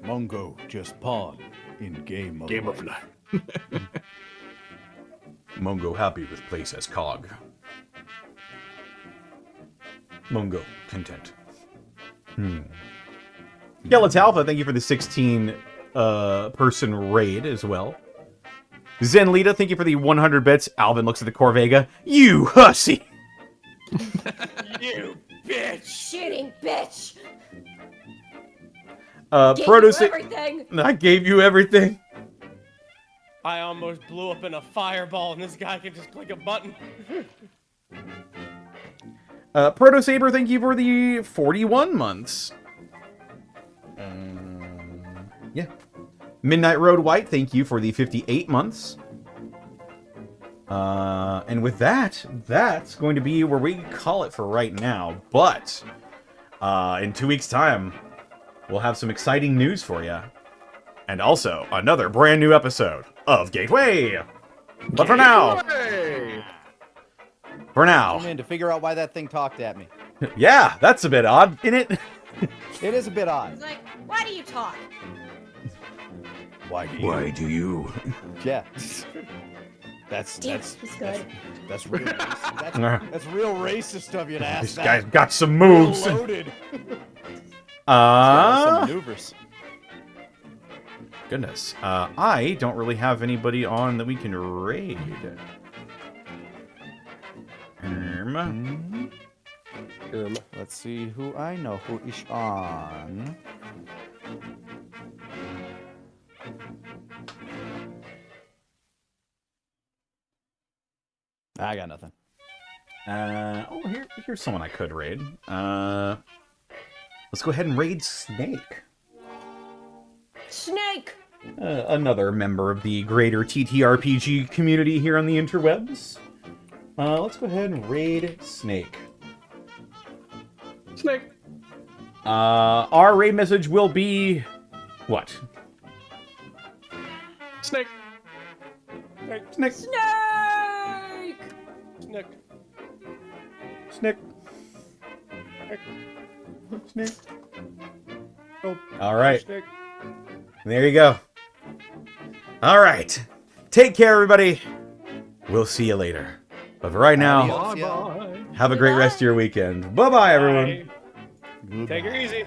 Mongo just pawned in Game of Life. Mongo happy with place as cog. Mongo content. Yellow Alpha, thank you for the 16 person raid as well. Zenlita, thank you for the 100 bits. Alvin looks at the Corvega. You hussy! You bitch! Shitting bitch! Gave Proto you everything! I gave you everything. I almost blew up in a fireball and this guy can just click a button. Proto Saber, thank you for the 41 months. Yeah. Midnight Road White, thank you for the 58 months. And with that, that's going to be where we call it for right now. But in 2 weeks' time, we'll have some exciting news for you. And also, another brand new episode of Gateway. But for now, I'm in to figure out why that thing talked at me. yeah, that's a bit odd, isn't it? It is a bit odd. He's like, why do you talk? Why do you? Yeah. Damn, he's good. That's real racist. That's real racist of you to ask This that. guy's got some moves. Real loaded. Some maneuvers. Goodness. I don't really have anybody on that we can raid. Let's see who I know who is on. I got nothing. Here's someone I could raid. Let's go ahead and raid Snake. Snake! Another member of the greater TTRPG community here on the interwebs. Let's go ahead and raid Snake. Snake. Our raid message will be... what? Snake. Snake. Snake! Snick. Snake. Snake. Oh. All right. Snick. There you go. All right. Take care, everybody. We'll see you later. But for right now, Adios, y'all. have a great rest of your weekend. Bye-bye, everyone. Take her easy.